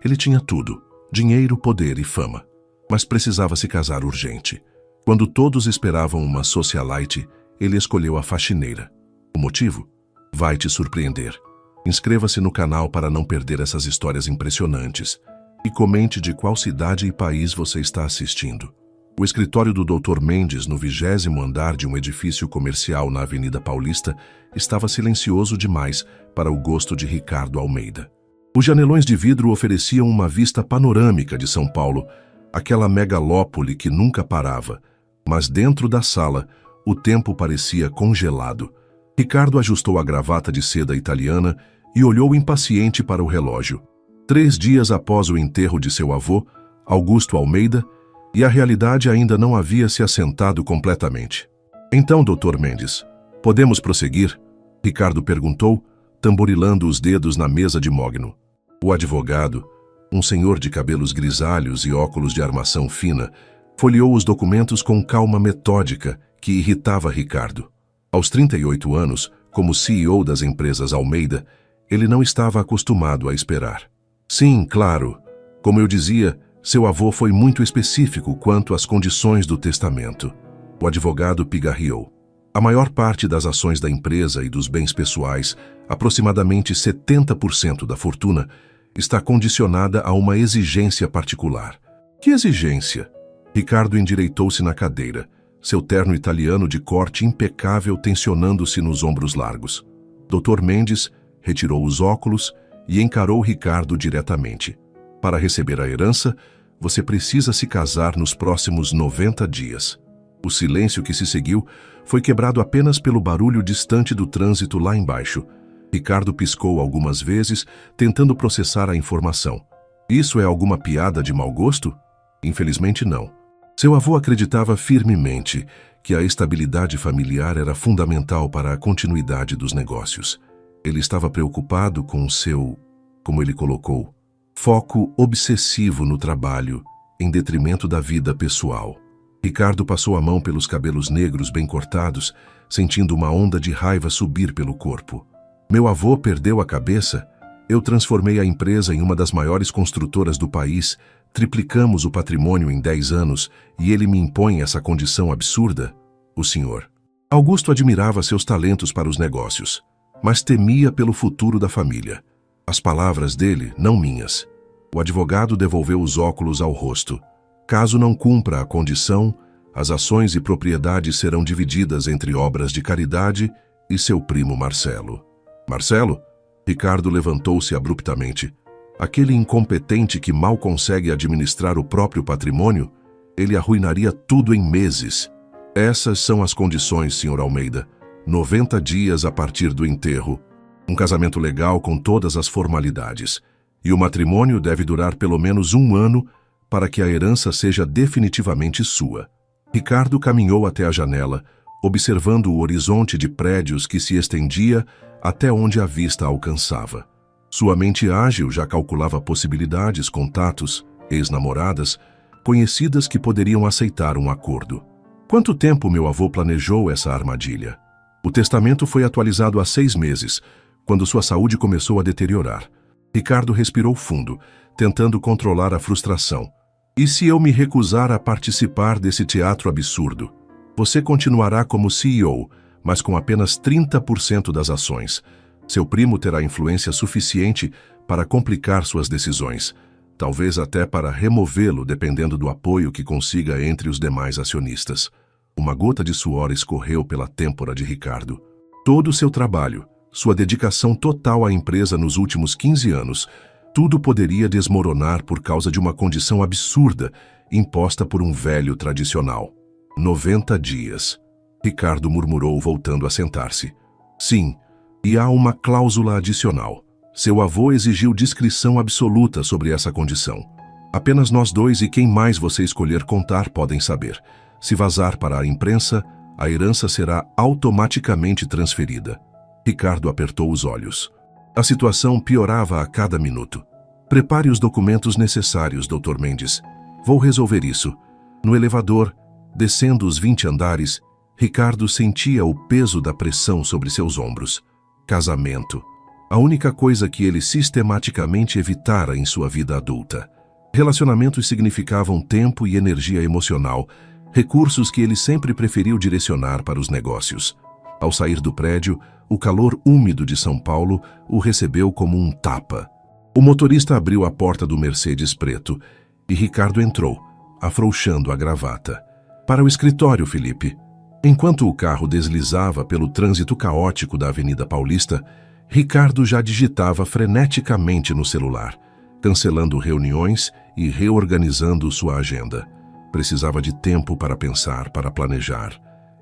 Ele tinha tudo: dinheiro, poder e fama. Mas precisava se casar urgente. Quando todos esperavam uma socialite, ele escolheu a faxineira. O motivo? Vai te surpreender. Inscreva-se no canal para não perder essas histórias impressionantes. E comente de qual cidade e país você está assistindo. O escritório do Dr. Mendes, no 20º andar de um edifício comercial na Avenida Paulista, estava silencioso demais para o gosto de Ricardo Almeida. Os janelões de vidro ofereciam uma vista panorâmica de São Paulo, aquela megalópole que nunca parava, mas dentro da sala, o tempo parecia congelado. Ricardo ajustou a gravata de seda italiana e olhou impaciente para o relógio. 3 dias após o enterro de seu avô, Augusto Almeida, e a realidade ainda não havia se assentado completamente. Então, Dr. Mendes, podemos prosseguir? Ricardo perguntou, tamborilando os dedos na mesa de mogno. O advogado, um senhor de cabelos grisalhos e óculos de armação fina, folheou os documentos com calma metódica que irritava Ricardo. Aos 38 anos, como CEO das empresas Almeida, ele não estava acostumado a esperar. Sim, claro. Como eu dizia, seu avô foi muito específico quanto às condições do testamento. O advogado pigarreou. A maior parte das ações da empresa e dos bens pessoais, aproximadamente 70% da fortuna, está condicionada a uma exigência particular. Que exigência? Ricardo endireitou-se na cadeira, seu terno italiano de corte impecável tensionando-se nos ombros largos. Dr. Mendes retirou os óculos e encarou Ricardo diretamente. Para receber a herança, você precisa se casar nos próximos 90 dias. O silêncio que se seguiu foi quebrado apenas pelo barulho distante do trânsito lá embaixo. Ricardo piscou algumas vezes, tentando processar a informação. Isso é alguma piada de mau gosto? Infelizmente não. Seu avô acreditava firmemente que a estabilidade familiar era fundamental para a continuidade dos negócios. Ele estava preocupado com o seu, como ele colocou, foco obsessivo no trabalho, em detrimento da vida pessoal. Ricardo passou a mão pelos cabelos negros bem cortados, sentindo uma onda de raiva subir pelo corpo. Meu avô perdeu a cabeça? Eu transformei a empresa em uma das maiores construtoras do país, triplicamos o patrimônio em 10 anos e ele me impõe essa condição absurda? O senhor. Augusto admirava seus talentos para os negócios, mas temia pelo futuro da família. As palavras dele, não minhas. O advogado devolveu os óculos ao rosto. Caso não cumpra a condição, as ações e propriedades serão divididas entre obras de caridade e seu primo Marcelo. Marcelo? Ricardo levantou-se abruptamente. Aquele incompetente que mal consegue administrar o próprio patrimônio, ele arruinaria tudo em meses. Essas são as condições, Sr. Almeida. 90 dias a partir do enterro. Um casamento legal com todas as formalidades. E o matrimônio deve durar pelo menos 1 ano para que a herança seja definitivamente sua. Ricardo caminhou até a janela, observando o horizonte de prédios que se estendia até onde a vista alcançava. Sua mente ágil já calculava possibilidades, contatos, ex-namoradas, conhecidas que poderiam aceitar um acordo. Quanto tempo meu avô planejou essa armadilha? O testamento foi atualizado há 6 meses, quando sua saúde começou a deteriorar. Ricardo respirou fundo, tentando controlar a frustração. E se eu me recusar a participar desse teatro absurdo? Você continuará como CEO, mas com apenas 30% das ações. Seu primo terá influência suficiente para complicar suas decisões, talvez até para removê-lo dependendo do apoio que consiga entre os demais acionistas. Uma gota de suor escorreu pela têmpora de Ricardo. Todo o seu trabalho, sua dedicação total à empresa nos últimos 15 anos, tudo poderia desmoronar por causa de uma condição absurda imposta por um velho tradicional. 90 dias. Ricardo murmurou, voltando a sentar-se. Sim, e há uma cláusula adicional. Seu avô exigiu discrição absoluta sobre essa condição. Apenas nós dois e quem mais você escolher contar podem saber. Se vazar para a imprensa, a herança será automaticamente transferida. Ricardo apertou os olhos. A situação piorava a cada minuto. Prepare os documentos necessários, Dr. Mendes. Vou resolver isso. No elevador, descendo os 20 andares, Ricardo sentia o peso da pressão sobre seus ombros. Casamento. A única coisa que ele sistematicamente evitara em sua vida adulta. Relacionamentos significavam tempo e energia emocional, recursos que ele sempre preferiu direcionar para os negócios. Ao sair do prédio, o calor úmido de São Paulo o recebeu como um tapa. O motorista abriu a porta do Mercedes preto e Ricardo entrou, afrouxando a gravata. Para o escritório, Felipe. Enquanto o carro deslizava pelo trânsito caótico da Avenida Paulista, Ricardo já digitava freneticamente no celular, cancelando reuniões e reorganizando sua agenda. Precisava de tempo para pensar, para planejar.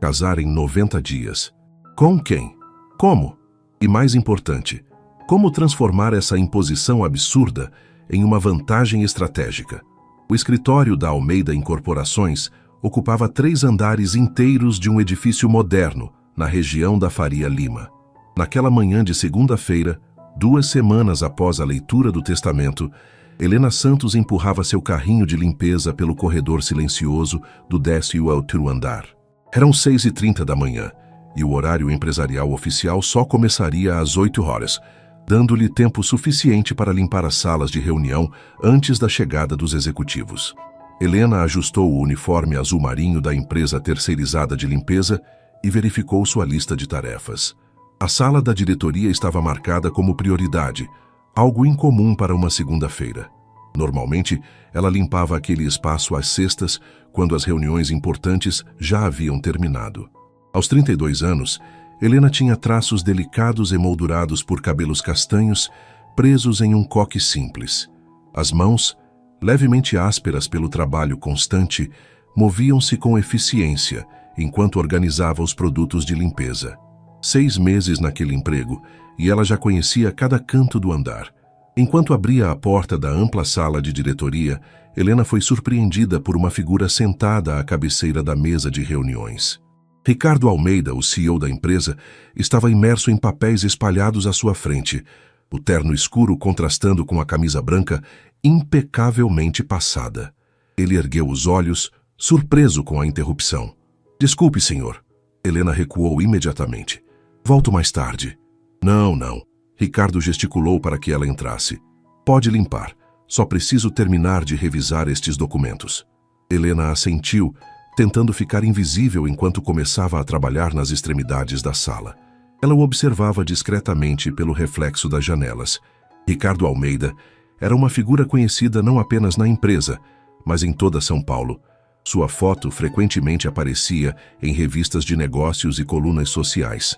Casar em 90 dias. Com quem? Como? E mais importante, como transformar essa imposição absurda em uma vantagem estratégica? O escritório da Almeida Incorporações ocupava 3 andares inteiros de um edifício moderno, na região da Faria Lima. Naquela manhã de segunda-feira, 2 semanas após a leitura do testamento, Helena Santos empurrava seu carrinho de limpeza pelo corredor silencioso do 10º andar. Eram 6h30 da manhã, e o horário empresarial oficial só começaria às 8 horas, dando-lhe tempo suficiente para limpar as salas de reunião antes da chegada dos executivos. Helena ajustou o uniforme azul marinho da empresa terceirizada de limpeza e verificou sua lista de tarefas. A sala da diretoria estava marcada como prioridade, algo incomum para uma segunda-feira. Normalmente, ela limpava aquele espaço às sextas, quando as reuniões importantes já haviam terminado. Aos 32 anos, Helena tinha traços delicados emoldurados por cabelos castanhos, presos em um coque simples. As mãos, levemente ásperas pelo trabalho constante, moviam-se com eficiência enquanto organizava os produtos de limpeza. 6 meses naquele emprego, e ela já conhecia cada canto do andar. Enquanto abria a porta da ampla sala de diretoria, Helena foi surpreendida por uma figura sentada à cabeceira da mesa de reuniões. Ricardo Almeida, o CEO da empresa, estava imerso em papéis espalhados à sua frente, o terno escuro contrastando com a camisa branca impecavelmente passada. Ele ergueu os olhos, surpreso com a interrupção. "Desculpe, senhor." Helena recuou imediatamente. "Volto mais tarde." Não. Ricardo gesticulou para que ela entrasse. "Pode limpar. Só preciso terminar de revisar estes documentos." Helena assentiu, tentando ficar invisível enquanto começava a trabalhar nas extremidades da sala. Ela o observava discretamente pelo reflexo das janelas. Ricardo Almeida era uma figura conhecida não apenas na empresa, mas em toda São Paulo. Sua foto frequentemente aparecia em revistas de negócios e colunas sociais.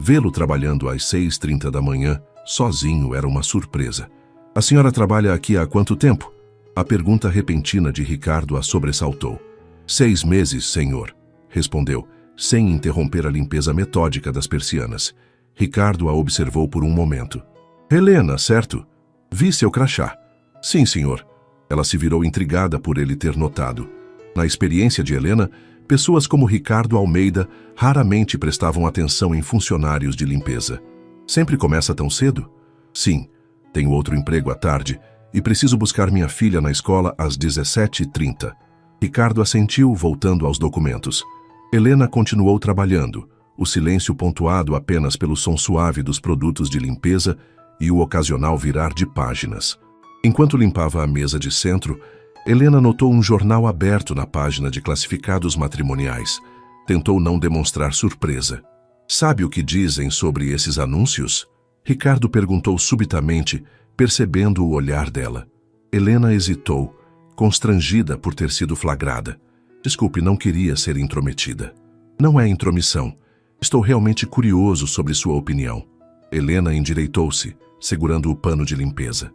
Vê-lo trabalhando às 6h30 da manhã, sozinho, era uma surpresa. "A senhora trabalha aqui há quanto tempo?" A pergunta repentina de Ricardo a sobressaltou. 6 meses, senhor, respondeu, sem interromper a limpeza metódica das persianas. Ricardo a observou por um momento. "Helena, certo? Vi seu crachá." "Sim, senhor." Ela se virou intrigada por ele ter notado. Na experiência de Helena, pessoas como Ricardo Almeida raramente prestavam atenção em funcionários de limpeza. "Sempre começa tão cedo?" "Sim, tenho outro emprego à tarde e preciso buscar minha filha na escola às 17h30. Ricardo assentiu, voltando aos documentos. Helena continuou trabalhando, o silêncio pontuado apenas pelo som suave dos produtos de limpeza e o ocasional virar de páginas. Enquanto limpava a mesa de centro, Helena notou um jornal aberto na página de classificados matrimoniais. Tentou não demonstrar surpresa. "Sabe o que dizem sobre esses anúncios?" Ricardo perguntou subitamente, percebendo o olhar dela. Helena hesitou, constrangida por ter sido flagrada. "Desculpe, não queria ser intrometida." "Não é intromissão. Estou realmente curioso sobre sua opinião." Helena endireitou-se, segurando o pano de limpeza.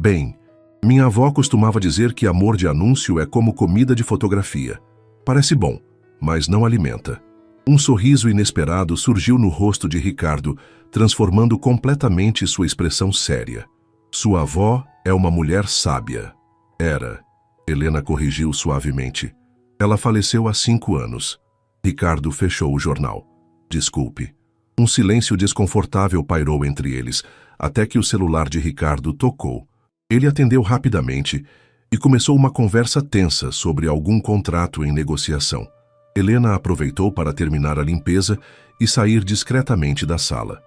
"Bem, minha avó costumava dizer que amor de anúncio é como comida de fotografia. Parece bom, mas não alimenta." Um sorriso inesperado surgiu no rosto de Ricardo, transformando completamente sua expressão séria. "Sua avó é uma mulher sábia." "Era." Helena corrigiu suavemente. "Ela faleceu há 5 anos." Ricardo fechou o jornal. "Desculpe." Um silêncio desconfortável pairou entre eles, até que o celular de Ricardo tocou. Ele atendeu rapidamente e começou uma conversa tensa sobre algum contrato em negociação. Helena aproveitou para terminar a limpeza e sair discretamente da sala.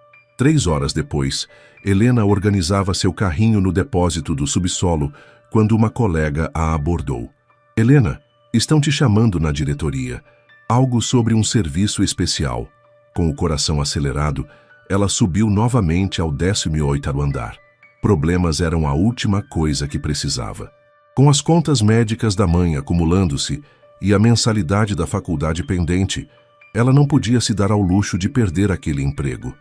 3 horas depois, Helena organizava seu carrinho no depósito do subsolo quando uma colega a abordou. Helena, estão te chamando na diretoria. Algo sobre um serviço especial. Com o coração acelerado, ela subiu novamente ao 18º andar. Problemas eram a última coisa que precisava. Com as contas médicas da mãe acumulando-se e a mensalidade da faculdade pendente, ela não podia se dar ao luxo de perder aquele emprego.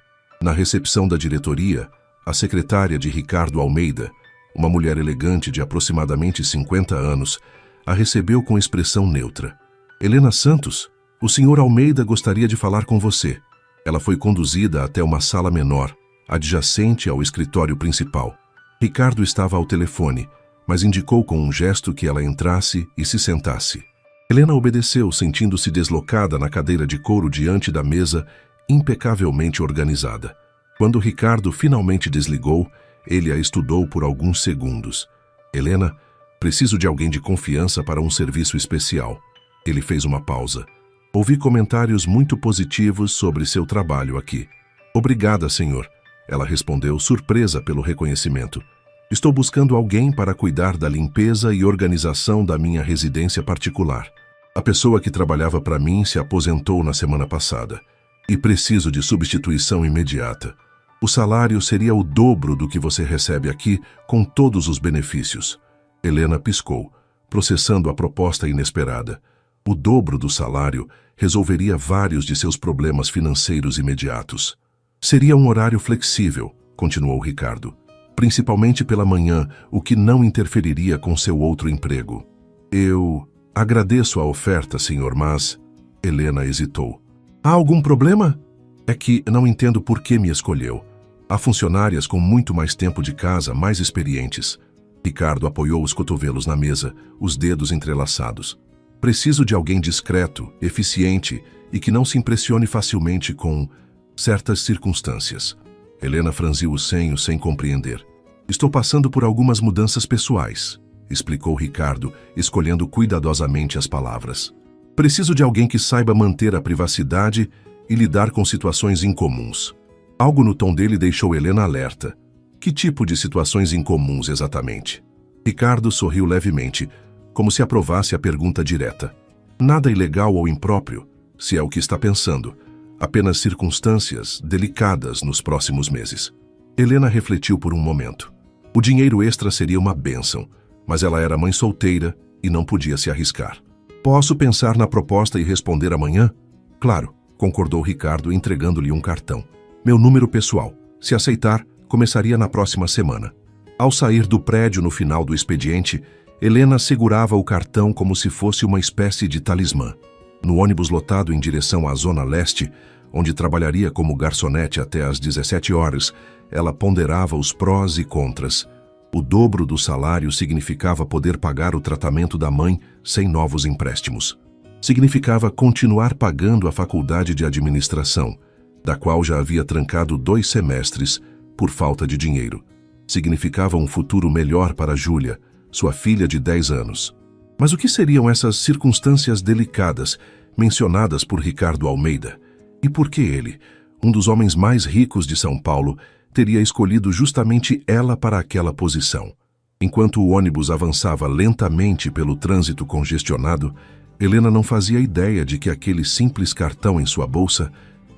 Na recepção da diretoria, a secretária de Ricardo Almeida, uma mulher elegante de aproximadamente 50 anos, a recebeu com expressão neutra. Helena Santos, o senhor Almeida gostaria de falar com você. Ela foi conduzida até uma sala menor, adjacente ao escritório principal. Ricardo estava ao telefone, mas indicou com um gesto que ela entrasse e se sentasse. Helena obedeceu, sentindo-se deslocada na cadeira de couro diante da mesa, impecavelmente organizada. Quando Ricardo finalmente desligou, ele a estudou por alguns segundos. Helena, preciso de alguém de confiança para um serviço especial. Ele fez uma pausa. Ouvi comentários muito positivos sobre seu trabalho aqui. Obrigada, senhor. Ela respondeu, surpresa pelo reconhecimento. Estou buscando alguém para cuidar da limpeza e organização da minha residência particular. A pessoa que trabalhava para mim se aposentou na semana passada. E preciso de substituição imediata. O salário seria o dobro do que você recebe aqui, com todos os benefícios. Helena piscou, processando a proposta inesperada. O dobro do salário resolveria vários de seus problemas financeiros imediatos. Seria um horário flexível, continuou Ricardo, principalmente pela manhã, o que não interferiria com seu outro emprego. Eu agradeço a oferta, senhor, mas... Helena hesitou. Há algum problema? É que não entendo por que me escolheu. Há funcionárias com muito mais tempo de casa, mais experientes. Ricardo apoiou os cotovelos na mesa, os dedos entrelaçados. Preciso de alguém discreto, eficiente e que não se impressione facilmente com certas circunstâncias. Helena franziu os senhos sem compreender. Estou passando por algumas mudanças pessoais, explicou Ricardo, escolhendo cuidadosamente as palavras. Preciso de alguém que saiba manter a privacidade e lidar com situações incomuns. Algo no tom dele deixou Helena alerta. Que tipo de situações incomuns exatamente? Ricardo sorriu levemente, como se aprovasse a pergunta direta. Nada ilegal ou impróprio, se é o que está pensando. Apenas circunstâncias delicadas nos próximos meses. Helena refletiu por um momento. O dinheiro extra seria uma bênção, mas ela era mãe solteira e não podia se arriscar. Posso pensar na proposta e responder amanhã? Claro, concordou Ricardo, entregando-lhe um cartão. Meu número pessoal. Se aceitar, começaria na próxima semana. Ao sair do prédio no final do expediente, Helena segurava o cartão como se fosse uma espécie de talismã. No ônibus lotado em direção à Zona Leste, onde trabalharia como garçonete até às 17 horas, ela ponderava os prós e contras. O dobro do salário significava poder pagar o tratamento da mãe sem novos empréstimos. Significava continuar pagando a faculdade de administração, da qual já havia trancado 2 semestres por falta de dinheiro. Significava um futuro melhor para Júlia, sua filha de 10 anos. Mas o que seriam essas circunstâncias delicadas mencionadas por Ricardo Almeida? E por que ele, um dos homens mais ricos de São Paulo, teria escolhido justamente ela para aquela posição? Enquanto o ônibus avançava lentamente pelo trânsito congestionado, Helena não fazia ideia de que aquele simples cartão em sua bolsa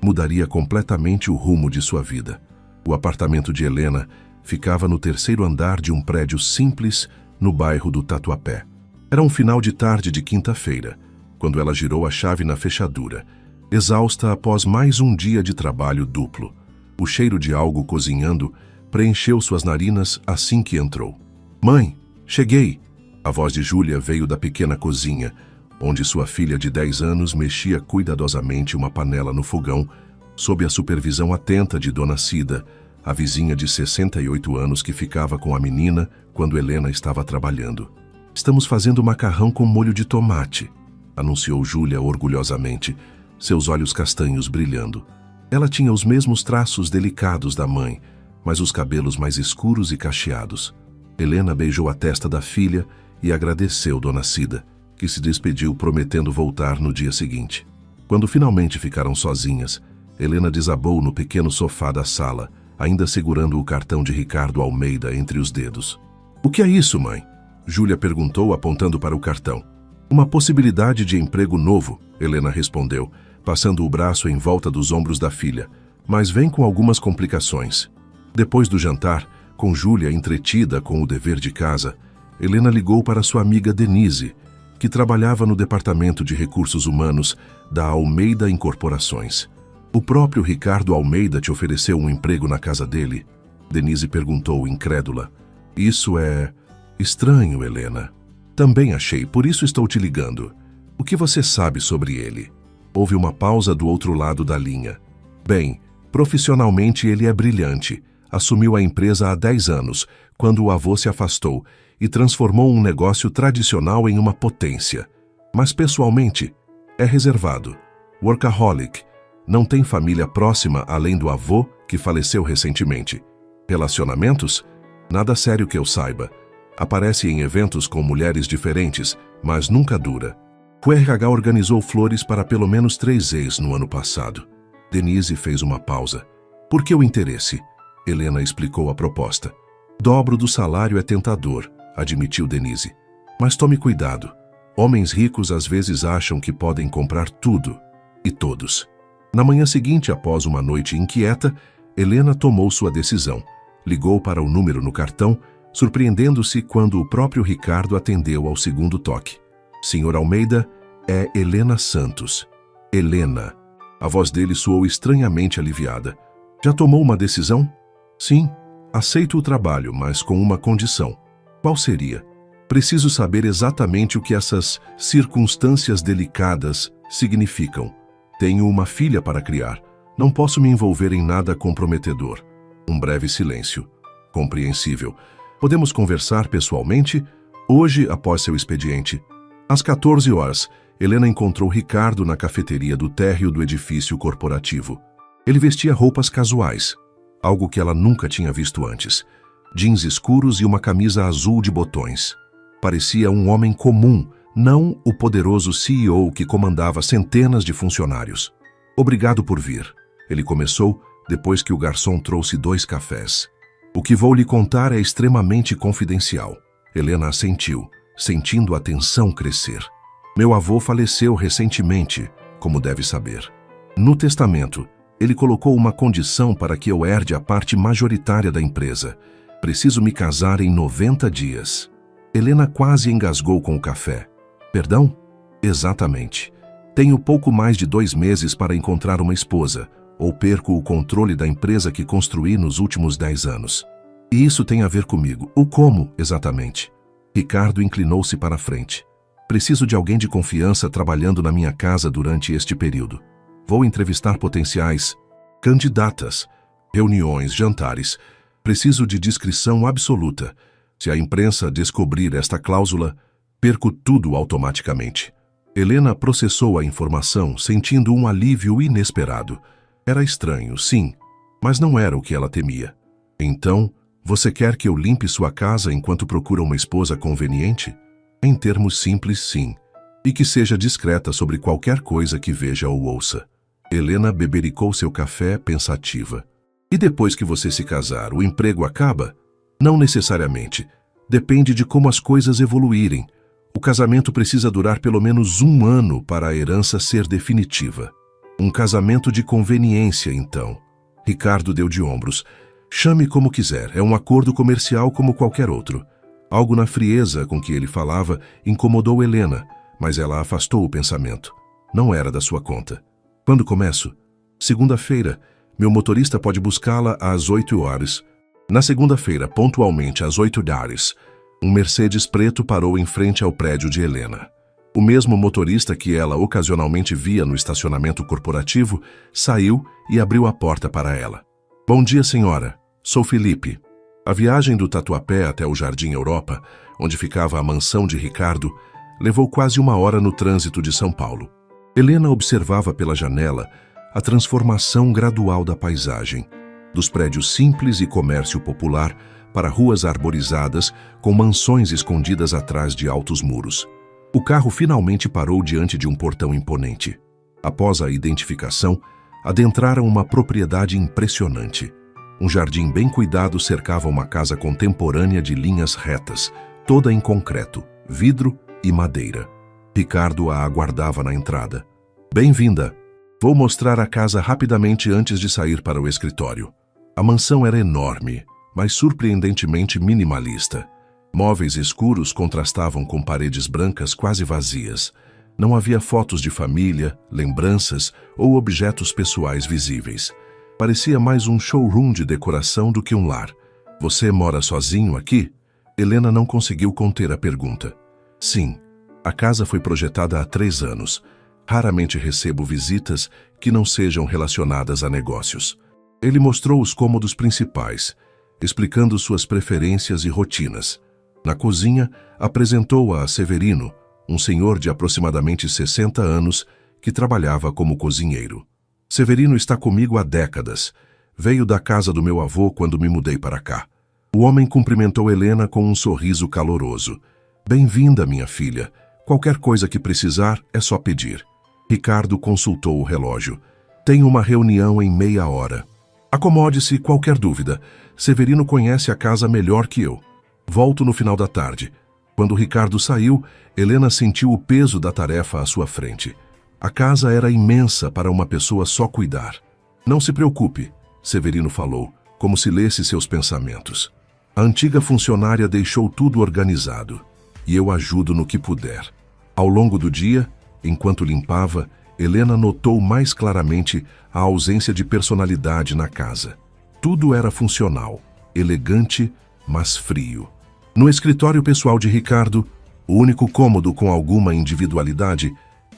mudaria completamente o rumo de sua vida. O apartamento de Helena ficava no 3º andar de um prédio simples no bairro do Tatuapé. Era um final de tarde de quinta-feira, quando ela girou a chave na fechadura, exausta após mais um dia de trabalho duplo. O cheiro de algo cozinhando preencheu suas narinas assim que entrou. Mãe, cheguei! A voz de Júlia veio da pequena cozinha, onde sua filha de 10 anos mexia cuidadosamente uma panela no fogão, sob a supervisão atenta de Dona Cida, a vizinha de 68 anos que ficava com a menina quando Helena estava trabalhando. Estamos fazendo macarrão com molho de tomate, anunciou Júlia orgulhosamente, seus olhos castanhos brilhando. Ela tinha os mesmos traços delicados da mãe, mas os cabelos mais escuros e cacheados. Helena beijou a testa da filha e agradeceu Dona Cida, que se despediu prometendo voltar no dia seguinte. Quando finalmente ficaram sozinhas, Helena desabou no pequeno sofá da sala, ainda segurando o cartão de Ricardo Almeida entre os dedos. "O que é isso, mãe?" Júlia perguntou, apontando para o cartão. "Uma possibilidade de emprego novo", Helena respondeu, passando o braço em volta dos ombros da filha, "mas vem com algumas complicações." Depois do jantar, com Júlia entretida com o dever de casa, Helena ligou para sua amiga Denise, que trabalhava no Departamento de Recursos Humanos da Almeida Incorporações. "O próprio Ricardo Almeida te ofereceu um emprego na casa dele?" Denise perguntou, incrédula. "Isso é estranho, Helena." "Também achei, por isso estou te ligando. O que você sabe sobre ele?" Houve uma pausa do outro lado da linha. "Bem, profissionalmente ele é brilhante. Assumiu a empresa há 10 anos, quando o avô se afastou, e transformou um negócio tradicional em uma potência. Mas pessoalmente, é reservado. Workaholic. Não tem família próxima além do avô, que faleceu recentemente. Relacionamentos? Nada sério que eu saiba. Aparece em eventos com mulheres diferentes, mas nunca dura. O RH organizou flores para pelo menos 3 ex no ano passado." Denise fez uma pausa. "Por que o interesse?" Helena explicou a proposta. "Dobro do salário é tentador", admitiu Denise. "Mas tome cuidado. Homens ricos às vezes acham que podem comprar tudo e todos." Na manhã seguinte, após uma noite inquieta, Helena tomou sua decisão. Ligou para o número no cartão, surpreendendo-se quando o próprio Ricardo atendeu ao segundo toque. "Senhor Almeida, é Helena Santos." "Helena." A voz dele soou estranhamente aliviada. "Já tomou uma decisão?" "Sim, aceito o trabalho, mas com uma condição." "Qual seria?" "Preciso saber exatamente o que essas circunstâncias delicadas significam. Tenho uma filha para criar. Não posso me envolver em nada comprometedor." Um breve silêncio. "Compreensível. Podemos conversar pessoalmente? Hoje, após seu expediente." Às 14 horas, Helena encontrou Ricardo na cafeteria do térreo do edifício corporativo. Ele vestia roupas casuais, algo que ela nunca tinha visto antes. Jeans escuros e uma camisa azul de botões. Parecia um homem comum, não o poderoso CEO que comandava centenas de funcionários. "Obrigado por vir", ele começou, depois que o garçom trouxe 2 cafés. "O que vou lhe contar é extremamente confidencial." Helena assentiu, sentindo a tensão crescer. "Meu avô faleceu recentemente, como deve saber. No testamento, ele colocou uma condição para que eu herde a parte majoritária da empresa. Preciso me casar em 90 dias. Helena quase engasgou com o café. "Perdão?" "Exatamente. Tenho pouco mais de 2 meses para encontrar uma esposa, ou perco o controle da empresa que construí nos últimos 10 anos. E isso tem a ver comigo. O como, exatamente?" Ricardo inclinou-se para a frente. "Preciso de alguém de confiança trabalhando na minha casa durante este período. Vou entrevistar potenciais candidatas, reuniões, jantares. Preciso de discrição absoluta. Se a imprensa descobrir esta cláusula, perco tudo automaticamente." Helena processou a informação, sentindo um alívio inesperado. Era estranho, sim, mas não era o que ela temia. "Então, você quer que eu limpe sua casa enquanto procura uma esposa conveniente?" "Em termos simples, sim. E que seja discreta sobre qualquer coisa que veja ou ouça." Helena bebericou seu café pensativa. "E depois que você se casar, o emprego acaba?" "Não necessariamente. Depende de como as coisas evoluírem. O casamento precisa durar pelo menos 1 ano para a herança ser definitiva." "Um casamento de conveniência, então." Ricardo deu de ombros. "Chame como quiser, é um acordo comercial como qualquer outro." Algo na frieza com que ele falava incomodou Helena, mas ela afastou o pensamento. Não era da sua conta. "Quando começo?" "Segunda-feira. Meu motorista pode buscá-la às 8 horas. Na segunda-feira, pontualmente às 8 horas, um Mercedes preto parou em frente ao prédio de Helena. O mesmo motorista que ela ocasionalmente via no estacionamento corporativo saiu e abriu a porta para ela. "Bom dia, senhora. Sou Felipe." A viagem do Tatuapé até o Jardim Europa, onde ficava a mansão de Ricardo, levou quase 1 hora no trânsito de São Paulo. Helena observava pela janela a transformação gradual da paisagem, dos prédios simples e comércio popular para ruas arborizadas com mansões escondidas atrás de altos muros. O carro finalmente parou diante de um portão imponente. Após a identificação, adentraram uma propriedade impressionante. Um jardim bem cuidado cercava uma casa contemporânea de linhas retas, toda em concreto, vidro e madeira. Ricardo a aguardava na entrada. Bem-vinda! Vou mostrar a casa rapidamente antes de sair para o escritório. A mansão era enorme, mas surpreendentemente minimalista. Móveis escuros contrastavam com paredes brancas quase vazias. Não havia fotos de família, lembranças ou objetos pessoais visíveis. Parecia mais um showroom de decoração do que um lar. Você mora sozinho aqui? Helena não conseguiu conter a pergunta. Sim, a casa foi projetada há 3 anos. Raramente recebo visitas que não sejam relacionadas a negócios. Ele mostrou os cômodos principais, explicando suas preferências e rotinas. Na cozinha, apresentou-a a Severino, um senhor de aproximadamente 60 anos que trabalhava como cozinheiro. Severino está comigo há décadas. Veio da casa do meu avô quando me mudei para cá. O homem cumprimentou Helena com um sorriso caloroso. Bem-vinda, minha filha. Qualquer coisa que precisar, é só pedir. Ricardo consultou o relógio. Tenho uma reunião em meia hora. Acomode-se, qualquer dúvida. Severino conhece a casa melhor que eu. Volto no final da tarde. Quando Ricardo saiu, Helena sentiu o peso da tarefa à sua frente. A casa era imensa para uma pessoa só cuidar. Não se preocupe, Severino falou, como se lesse seus pensamentos. A antiga funcionária deixou tudo organizado, e eu ajudo no que puder. Ao longo do dia, enquanto limpava, Helena notou mais claramente a ausência de personalidade na casa. Tudo era funcional, elegante, mas frio. No escritório pessoal de Ricardo, o único cômodo com alguma individualidade,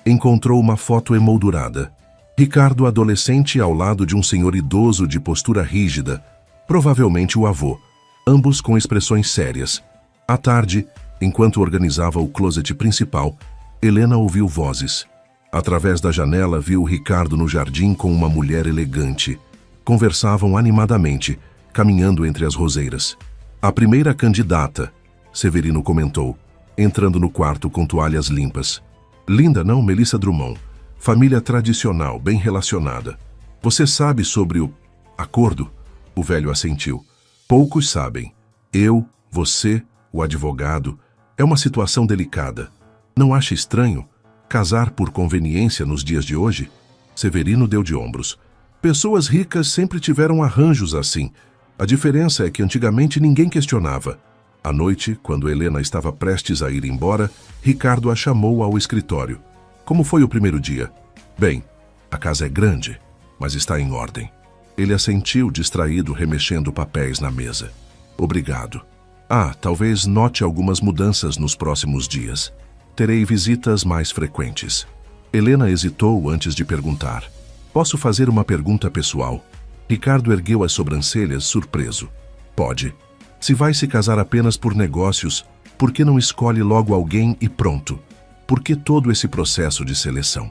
encontrou uma foto emoldurada. Ricardo adolescente ao lado de um senhor idoso de postura rígida, provavelmente o avô, ambos com expressões sérias. À tarde, enquanto organizava o closet principal, Helena ouviu vozes. Através da janela viu Ricardo no jardim com uma mulher elegante. Conversavam animadamente, caminhando entre as roseiras. A primeira candidata, Severino comentou, entrando no quarto com toalhas limpas. Linda, não, Melissa Drummond? Família tradicional, bem relacionada. Você sabe sobre o acordo? O velho assentiu. Poucos sabem. Eu, você, o advogado. É uma situação delicada. Não acha estranho casar por conveniência nos dias de hoje? Severino deu de ombros. Pessoas ricas sempre tiveram arranjos assim. A diferença é que antigamente ninguém questionava. À noite, quando Helena estava prestes a ir embora, Ricardo a chamou ao escritório. Como foi o primeiro dia? Bem, a casa é grande, mas está em ordem. Ele assentiu, distraído, remexendo papéis na mesa. Obrigado. Talvez note algumas mudanças nos próximos dias. Terei visitas mais frequentes. Helena hesitou antes de perguntar. Posso fazer uma pergunta pessoal? Ricardo ergueu as sobrancelhas, surpreso. Pode. Se vai se casar apenas por negócios, por que não escolhe logo alguém e pronto? Por que todo esse processo de seleção?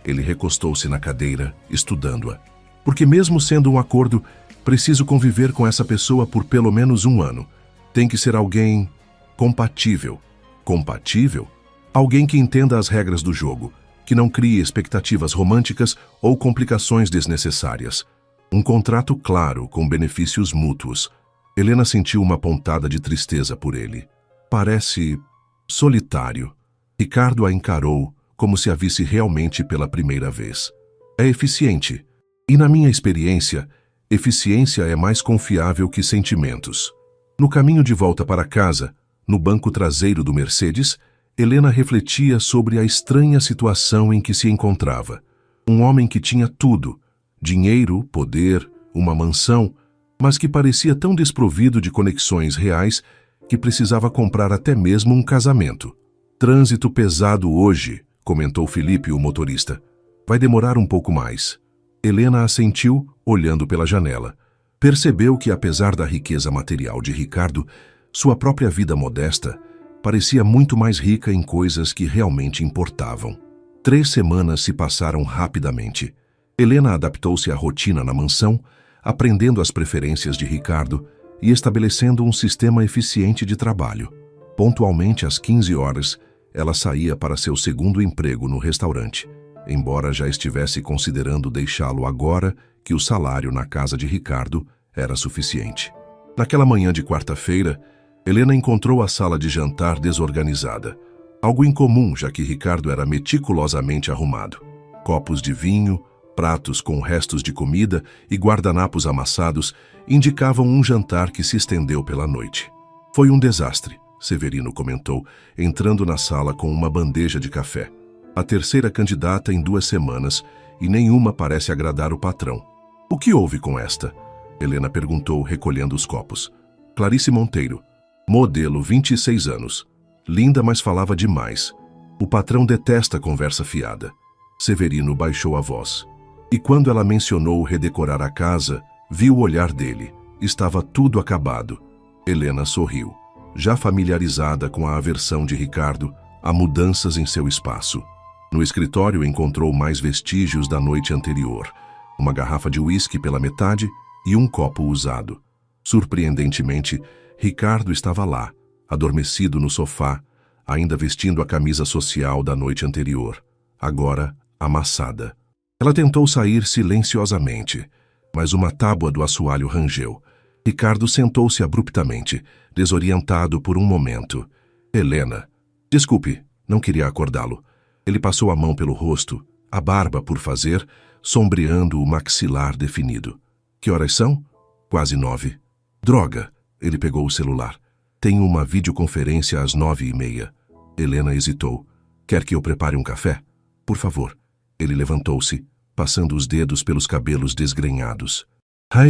Ele recostou-se na cadeira, estudando-a. Porque mesmo sendo um acordo, preciso conviver com essa pessoa por pelo menos 1 ano. Tem que ser alguém compatível. Compatível? Alguém que entenda as regras do jogo, que não crie expectativas românticas ou complicações desnecessárias. Um contrato claro, com benefícios mútuos. Helena sentiu uma pontada de tristeza por ele. Parece solitário. Ricardo a encarou como se a visse realmente pela primeira vez. É eficiente. E na minha experiência, eficiência é mais confiável que sentimentos. No caminho de volta para casa, no banco traseiro do Mercedes, Helena refletia sobre a estranha situação em que se encontrava. Um homem que tinha tudo, dinheiro, poder, uma mansão, mas que parecia tão desprovido de conexões reais que precisava comprar até mesmo um casamento. Trânsito pesado hoje, comentou Felipe, o motorista. Vai demorar um pouco mais. Helena assentiu, olhando pela janela. Percebeu que, apesar da riqueza material de Ricardo, sua própria vida modesta parecia muito mais rica em coisas que realmente importavam. 3 semanas se passaram rapidamente. Helena adaptou-se à rotina na mansão, aprendendo as preferências de Ricardo e estabelecendo um sistema eficiente de trabalho. Pontualmente às 15 horas, ela saía para seu segundo emprego no restaurante. embora já estivesse considerando deixá-lo agora que o salário na casa de Ricardo era suficiente. Naquela manhã de quarta-feira, Helena encontrou a sala de jantar desorganizada. Algo incomum, já que Ricardo era meticulosamente arrumado. Copos de vinho, pratos com restos de comida e guardanapos amassados indicavam um jantar que se estendeu pela noite. Foi um desastre, Severino comentou, entrando na sala com uma bandeja de café. A terceira candidata em 2 semanas e nenhuma parece agradar o patrão. O que houve com esta? Helena perguntou, recolhendo os copos. Clarice Monteiro, modelo 26 anos. Linda, mas falava demais. O patrão detesta conversa fiada. Severino baixou a voz. E quando ela mencionou redecorar a casa, viu o olhar dele. Estava tudo acabado. Helena sorriu, já familiarizada com a aversão de Ricardo a mudanças em seu espaço. No escritório encontrou mais vestígios da noite anterior. Uma garrafa de uísque pela metade e um copo usado. Surpreendentemente, Ricardo estava lá, adormecido no sofá, ainda vestindo a camisa social da noite anterior, agora amassada. Ela tentou sair silenciosamente, mas uma tábua do assoalho rangeu. Ricardo sentou-se abruptamente, desorientado por um momento. Helena. Desculpe, não queria acordá-lo. Ele passou a mão pelo rosto, a barba por fazer, sombreando o maxilar definido. Que horas são? Quase 9. Droga! Ele pegou o celular. Tenho uma videoconferência às 9h30. Helena hesitou. Quer que eu prepare um café? Por favor. Ele levantou-se, passando os dedos pelos cabelos desgrenhados.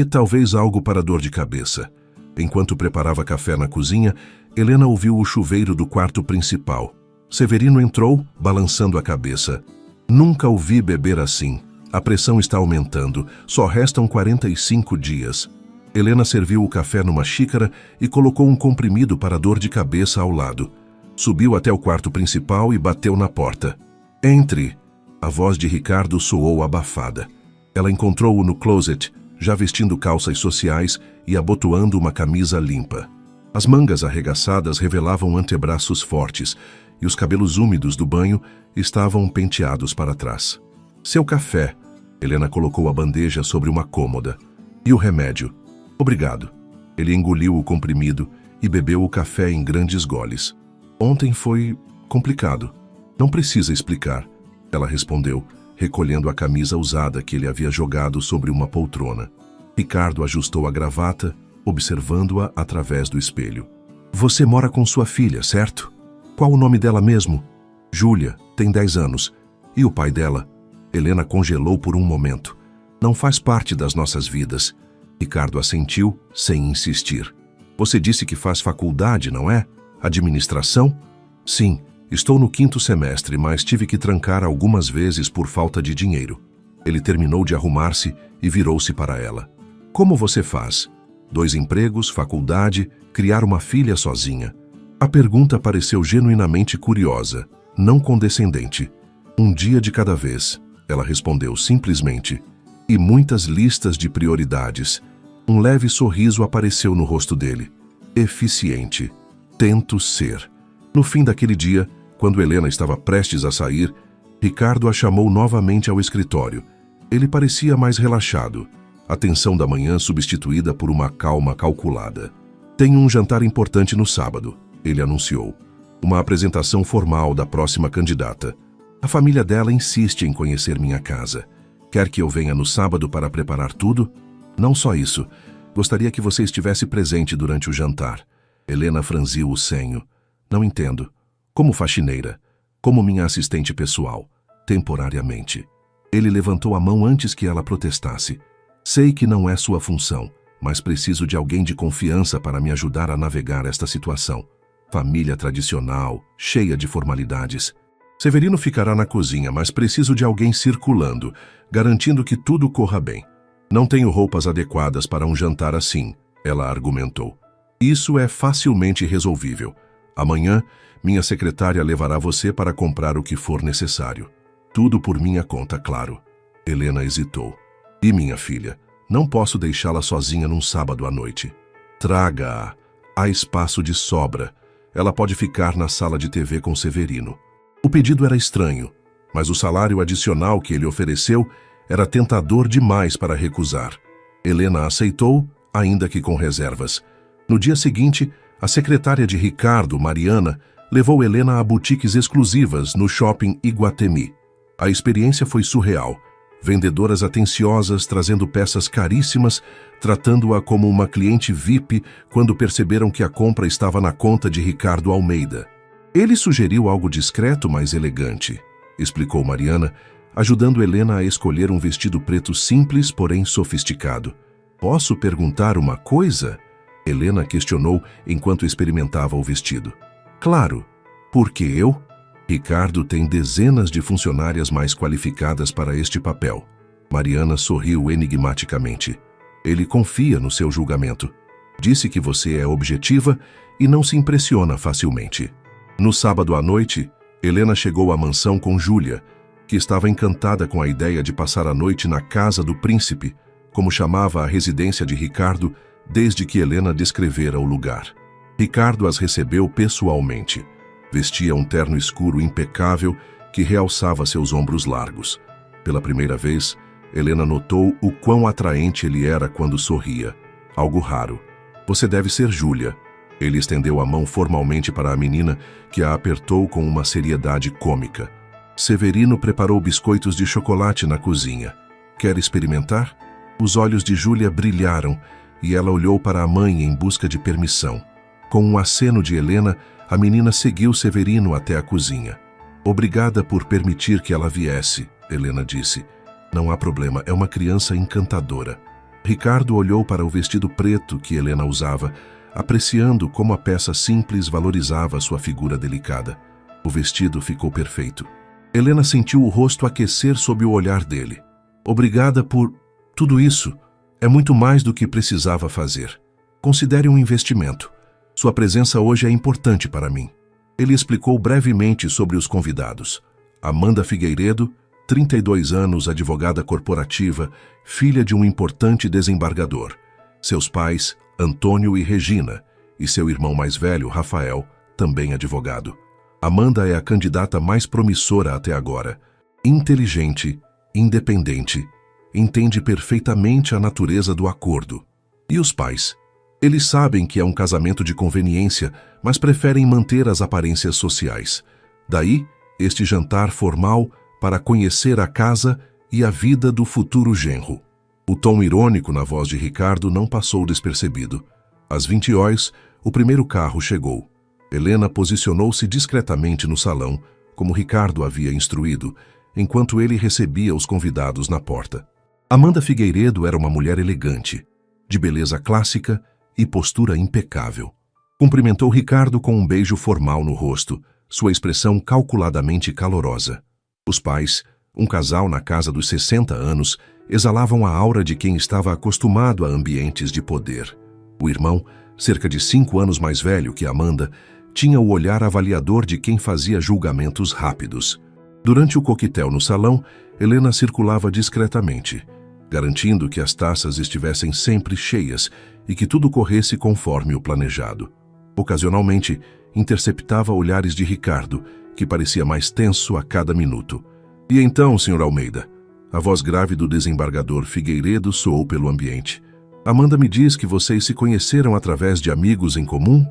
Talvez algo para dor de cabeça. Enquanto preparava café na cozinha, Helena ouviu o chuveiro do quarto principal. Severino entrou, balançando a cabeça. Nunca o vi beber assim. A pressão está aumentando. Só restam 45 dias. Helena serviu o café numa xícara e colocou um comprimido para dor de cabeça ao lado. Subiu até o quarto principal e bateu na porta. Entre! A voz de Ricardo soou abafada. Ela encontrou-o no closet, já vestindo calças sociais e abotoando uma camisa limpa. As mangas arregaçadas revelavam antebraços fortes e os cabelos úmidos do banho estavam penteados para trás. Seu café. Helena colocou a bandeja sobre uma cômoda. E o remédio? Obrigado. Ele engoliu o comprimido e bebeu o café em grandes goles. Ontem foi complicado. Não precisa explicar, ela respondeu, recolhendo a camisa usada que ele havia jogado sobre uma poltrona. Ricardo ajustou a gravata, observando-a através do espelho. Você mora com sua filha, certo? Qual o nome dela mesmo? Júlia, tem 10 anos. E o pai dela? Helena congelou por um momento. Não faz parte das nossas vidas. Ricardo assentiu, sem insistir. Você disse que faz faculdade, não é? Administração? Sim, estou no 5º semestre, mas tive que trancar algumas vezes por falta de dinheiro. Ele terminou de arrumar-se e virou-se para ela. Como você faz? 2 empregos, faculdade, criar uma filha sozinha. A pergunta pareceu genuinamente curiosa, não condescendente. Um dia de cada vez, ela respondeu simplesmente. E muitas listas de prioridades. Um leve sorriso apareceu no rosto dele. Eficiente. Tento ser. No fim daquele dia, quando Helena estava prestes a sair, Ricardo a chamou novamente ao escritório. Ele parecia mais relaxado. A tensão da manhã substituída por uma calma calculada. Tenho um jantar importante no sábado, ele anunciou. Uma apresentação formal da próxima candidata. A família dela insiste em conhecer minha casa. Quer que eu venha no sábado para preparar tudo? Não só isso. Gostaria que você estivesse presente durante o jantar. Helena franziu o senho. Não entendo. Como faxineira. Como minha assistente pessoal. Temporariamente. Ele levantou a mão antes que ela protestasse. Sei que não é sua função, mas preciso de alguém de confiança para me ajudar a navegar esta situação. Família tradicional, cheia de formalidades. Severino ficará na cozinha, mas preciso de alguém circulando, garantindo que tudo corra bem. Não tenho roupas adequadas para um jantar assim, ela argumentou. Isso é facilmente resolvível. Amanhã, minha secretária levará você para comprar o que for necessário. Tudo por minha conta, claro. Helena hesitou. E minha filha? Não posso deixá-la sozinha num sábado à noite. Traga-a. Há espaço de sobra. Ela pode ficar na sala de TV com Severino. O pedido era estranho. mas o salário adicional que ele ofereceu era tentador demais para recusar. Helena aceitou, ainda que com reservas. No dia seguinte, a secretária de Ricardo, Mariana, levou Helena a boutiques exclusivas no shopping Iguatemi. A experiência foi surreal. Vendedoras atenciosas trazendo peças caríssimas, tratando-a como uma cliente VIP quando perceberam que a compra estava na conta de Ricardo Almeida. Ele sugeriu algo discreto, mas elegante, explicou Mariana, ajudando Helena a escolher um vestido preto simples, porém sofisticado. Posso perguntar uma coisa? Helena questionou enquanto experimentava o vestido. Claro. Por que eu? Ricardo tem dezenas de funcionárias mais qualificadas para este papel. Mariana sorriu enigmaticamente. Ele confia no seu julgamento. Disse que você é objetiva e não se impressiona facilmente. No sábado à noite, Helena chegou à mansão com Júlia, que estava encantada com a ideia de passar a noite na casa do príncipe, como chamava a residência de Ricardo desde que Helena descrevera o lugar. Ricardo as recebeu pessoalmente. Vestia um terno escuro impecável que realçava seus ombros largos. Pela primeira vez, Helena notou o quão atraente ele era quando sorria. Algo raro. Você deve ser Júlia. Ele estendeu a mão formalmente para a menina, que a apertou com uma seriedade cômica. Severino preparou biscoitos de chocolate na cozinha. Quer experimentar? Os olhos de Júlia brilharam e ela olhou para a mãe em busca de permissão. Com um aceno de Helena, a menina seguiu Severino até a cozinha. Obrigada por permitir que ela viesse, Helena disse. Não há problema, é uma criança encantadora. Ricardo olhou para o vestido preto que Helena usava, apreciando como a peça simples valorizava sua figura delicada. O vestido ficou perfeito. Helena sentiu o rosto aquecer sob o olhar dele. Obrigada por tudo isso. É muito mais do que precisava fazer. Considere um investimento. Sua presença hoje é importante para mim. Ele explicou brevemente sobre os convidados. Amanda Figueiredo, 32 anos, advogada corporativa, filha de um importante desembargador. Seus pais, Antônio e Regina, e seu irmão mais velho, Rafael, também advogado. Amanda é a candidata mais promissora até agora. Inteligente, independente, entende perfeitamente a natureza do acordo. E os pais? Eles sabem que é um casamento de conveniência, mas preferem manter as aparências sociais. Daí, este jantar formal para conhecer a casa e a vida do futuro genro. O tom irônico na voz de Ricardo não passou despercebido. Às 20h, o primeiro carro chegou. Helena posicionou-se discretamente no salão, como Ricardo havia instruído, enquanto ele recebia os convidados na porta. Amanda Figueiredo era uma mulher elegante, de beleza clássica e postura impecável. Cumprimentou Ricardo com um beijo formal no rosto, sua expressão calculadamente calorosa. Os pais, um casal na casa dos 60 anos, exalavam a aura de quem estava acostumado a ambientes de poder. O irmão, cerca de 5 anos mais velho que Amanda, tinha o olhar avaliador de quem fazia julgamentos rápidos. Durante o coquetel no salão, Helena circulava discretamente, garantindo que as taças estivessem sempre cheias e que tudo corresse conforme o planejado. Ocasionalmente, interceptava olhares de Ricardo, que parecia mais tenso a cada minuto. E então, Sr. Almeida? A voz grave do desembargador Figueiredo soou pelo ambiente. Amanda me diz que vocês se conheceram através de amigos em comum?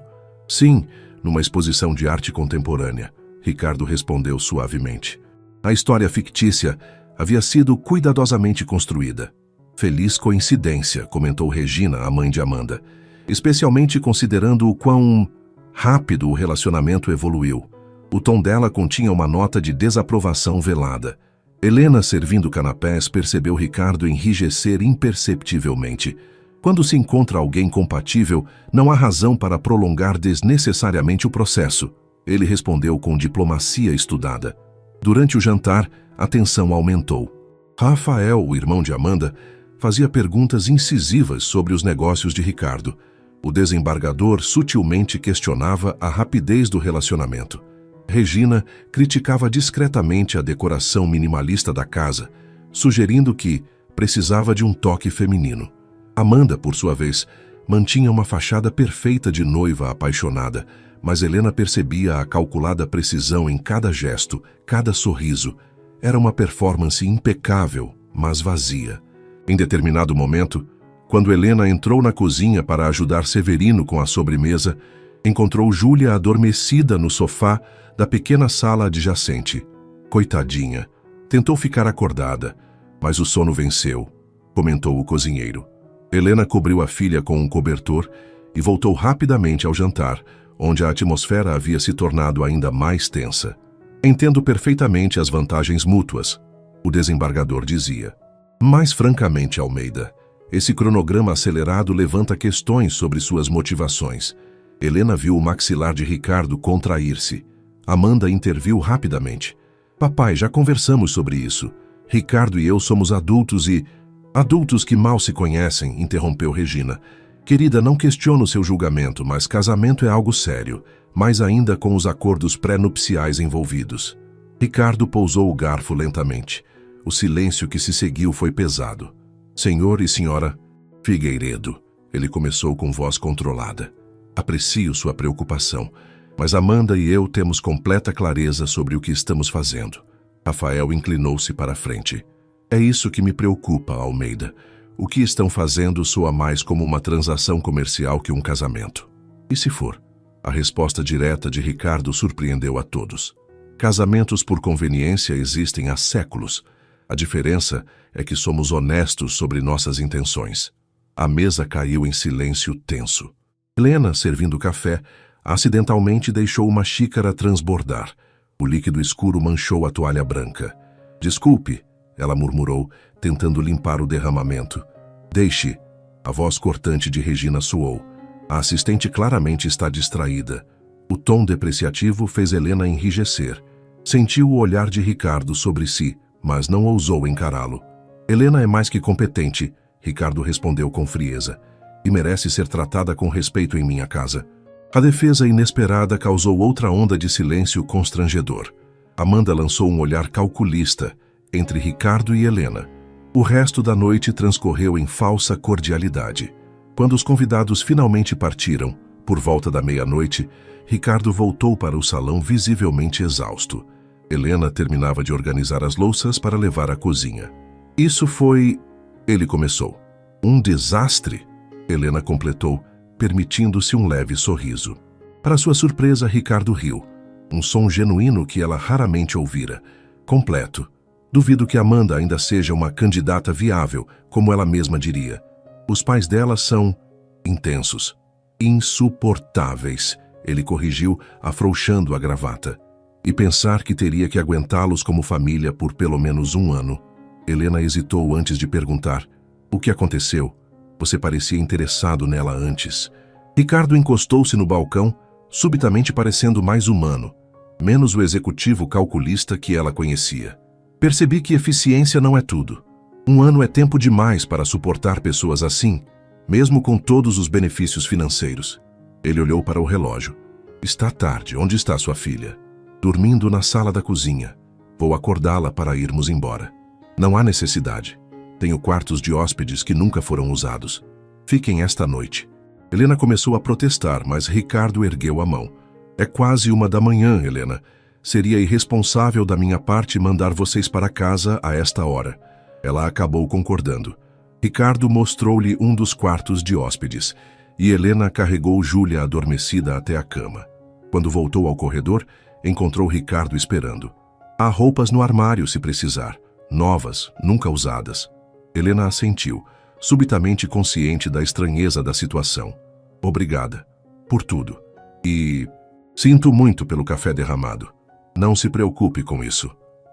Sim, numa exposição de arte contemporânea, Ricardo respondeu suavemente. A história fictícia havia sido cuidadosamente construída. Feliz coincidência, comentou Regina, a mãe de Amanda, especialmente considerando o quão rápido o relacionamento evoluiu. O tom dela continha uma nota de desaprovação velada. Helena, servindo canapés, percebeu Ricardo enrijecer imperceptivelmente. Quando se encontra alguém compatível, não há razão para prolongar desnecessariamente o processo. Ele respondeu com diplomacia estudada. Durante o jantar, a tensão aumentou. Rafael, o irmão de Amanda, fazia perguntas incisivas sobre os negócios de Ricardo. O desembargador sutilmente questionava a rapidez do relacionamento. Regina criticava discretamente a decoração minimalista da casa, sugerindo que precisava de um toque feminino. Amanda, por sua vez, mantinha uma fachada perfeita de noiva apaixonada, mas Helena percebia a calculada precisão em cada gesto, cada sorriso. Era uma performance impecável, mas vazia. Em determinado momento, quando Helena entrou na cozinha para ajudar Severino com a sobremesa, encontrou Júlia adormecida no sofá da pequena sala adjacente. Coitadinha, tentou ficar acordada, mas o sono venceu, comentou o cozinheiro. Helena cobriu a filha com um cobertor e voltou rapidamente ao jantar, onde a atmosfera havia se tornado ainda mais tensa. Entendo perfeitamente as vantagens mútuas, o desembargador dizia. Mas francamente, Almeida, esse cronograma acelerado levanta questões sobre suas motivações. Helena viu o maxilar de Ricardo contrair-se. Amanda interviu rapidamente. Papai, já conversamos sobre isso. Ricardo e eu somos adultos e... Adultos que mal se conhecem, interrompeu Regina. Querida, não questiono seu julgamento, mas casamento é algo sério, mais ainda com os acordos pré-nupciais envolvidos. Ricardo pousou o garfo lentamente. O silêncio que se seguiu foi pesado. Senhor e senhora Figueiredo, ele começou com voz controlada. Aprecio sua preocupação, mas Amanda e eu temos completa clareza sobre o que estamos fazendo. Rafael inclinou-se para a frente. É isso que me preocupa, Almeida. O que estão fazendo soa mais como uma transação comercial que um casamento. E se for? A resposta direta de Ricardo surpreendeu a todos. Casamentos por conveniência existem há séculos. A diferença é que somos honestos sobre nossas intenções. A mesa caiu em silêncio tenso. Helena, servindo café, acidentalmente deixou uma xícara transbordar. O líquido escuro manchou a toalha branca. Desculpe, ela murmurou, tentando limpar o derramamento. Deixe. A voz cortante de Regina soou. A assistente claramente está distraída. O tom depreciativo fez Helena enrijecer. Sentiu o olhar de Ricardo sobre si, mas não ousou encará-lo. Helena é mais que competente, Ricardo respondeu com frieza, e merece ser tratada com respeito em minha casa. A defesa inesperada causou outra onda de silêncio constrangedor. Amanda lançou um olhar calculista entre Ricardo e Helena. O resto da noite transcorreu em falsa cordialidade. Quando os convidados finalmente partiram, por volta da meia-noite, Ricardo voltou para o salão visivelmente exausto. Helena terminava de organizar as louças para levar à cozinha. Isso foi... Ele começou. Um desastre? Helena completou, permitindo-se um leve sorriso. Para sua surpresa, Ricardo riu. Um som genuíno que ela raramente ouvira. Completo. Duvido que Amanda ainda seja uma candidata viável, como ela mesma diria. Os pais dela são... intensos. Insuportáveis, ele corrigiu, afrouxando a gravata. E pensar que teria que aguentá-los como família por pelo menos 1 ano. Helena hesitou antes de perguntar. O que aconteceu? Você parecia interessado nela antes. Ricardo encostou-se no balcão, subitamente parecendo mais humano, menos o executivo calculista que ela conhecia. Percebi que eficiência não é tudo. 1 ano é tempo demais para suportar pessoas assim, mesmo com todos os benefícios financeiros. Ele olhou para o relógio. Está tarde, onde está sua filha? Dormindo na sala da cozinha. Vou acordá-la para irmos embora. Não há necessidade. Tenho quartos de hóspedes que nunca foram usados. Fiquem esta noite. Helena começou a protestar, mas Ricardo ergueu a mão. É quase 1 da manhã, Helena. Seria irresponsável da minha parte mandar vocês para casa a esta hora. Ela acabou concordando. Ricardo mostrou-lhe um dos quartos de hóspedes, e Helena carregou Júlia adormecida até a cama. Quando voltou ao corredor, encontrou Ricardo esperando. Há roupas no armário se precisar, novas, nunca usadas. Helena assentiu, subitamente consciente da estranheza da situação. Obrigada. Por tudo. E... sinto muito pelo café derramado. Não se preocupe com isso.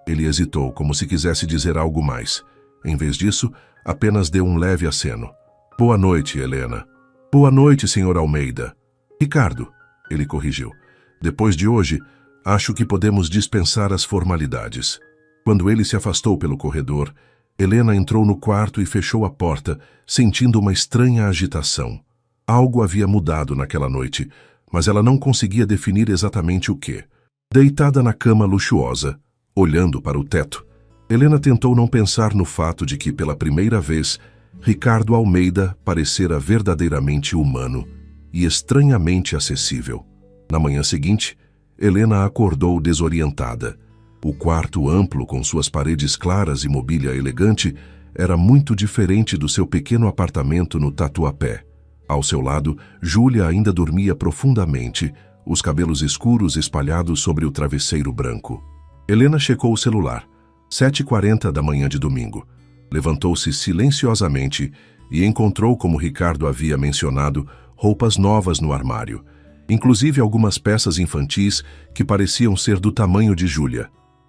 Ele hesitou, como se quisesse dizer algo mais. Em vez disso, apenas deu um leve aceno. Boa noite, Helena. Boa noite, Sr. Almeida. Ricardo, ele corrigiu. Depois de hoje, acho que podemos dispensar as formalidades. Quando ele se afastou pelo corredor, Helena entrou no quarto e fechou a porta, sentindo uma estranha agitação. Algo havia mudado naquela noite, mas ela não conseguia definir exatamente o quê. Deitada na cama luxuosa, olhando para o teto, Helena tentou não pensar no fato de que, pela primeira vez, Ricardo Almeida parecera verdadeiramente humano e estranhamente acessível. Na manhã seguinte, Helena acordou desorientada. O quarto amplo, com suas paredes claras e mobília elegante, era muito diferente do seu pequeno apartamento no Tatuapé. Ao seu lado, Júlia ainda dormia profundamente, os cabelos escuros espalhados sobre o travesseiro branco. Helena checou o celular. 7h40 da manhã de domingo. Levantou-se silenciosamente e encontrou, como Ricardo havia mencionado, roupas novas no armário, inclusive algumas peças infantis que pareciam ser do tamanho de Júlia.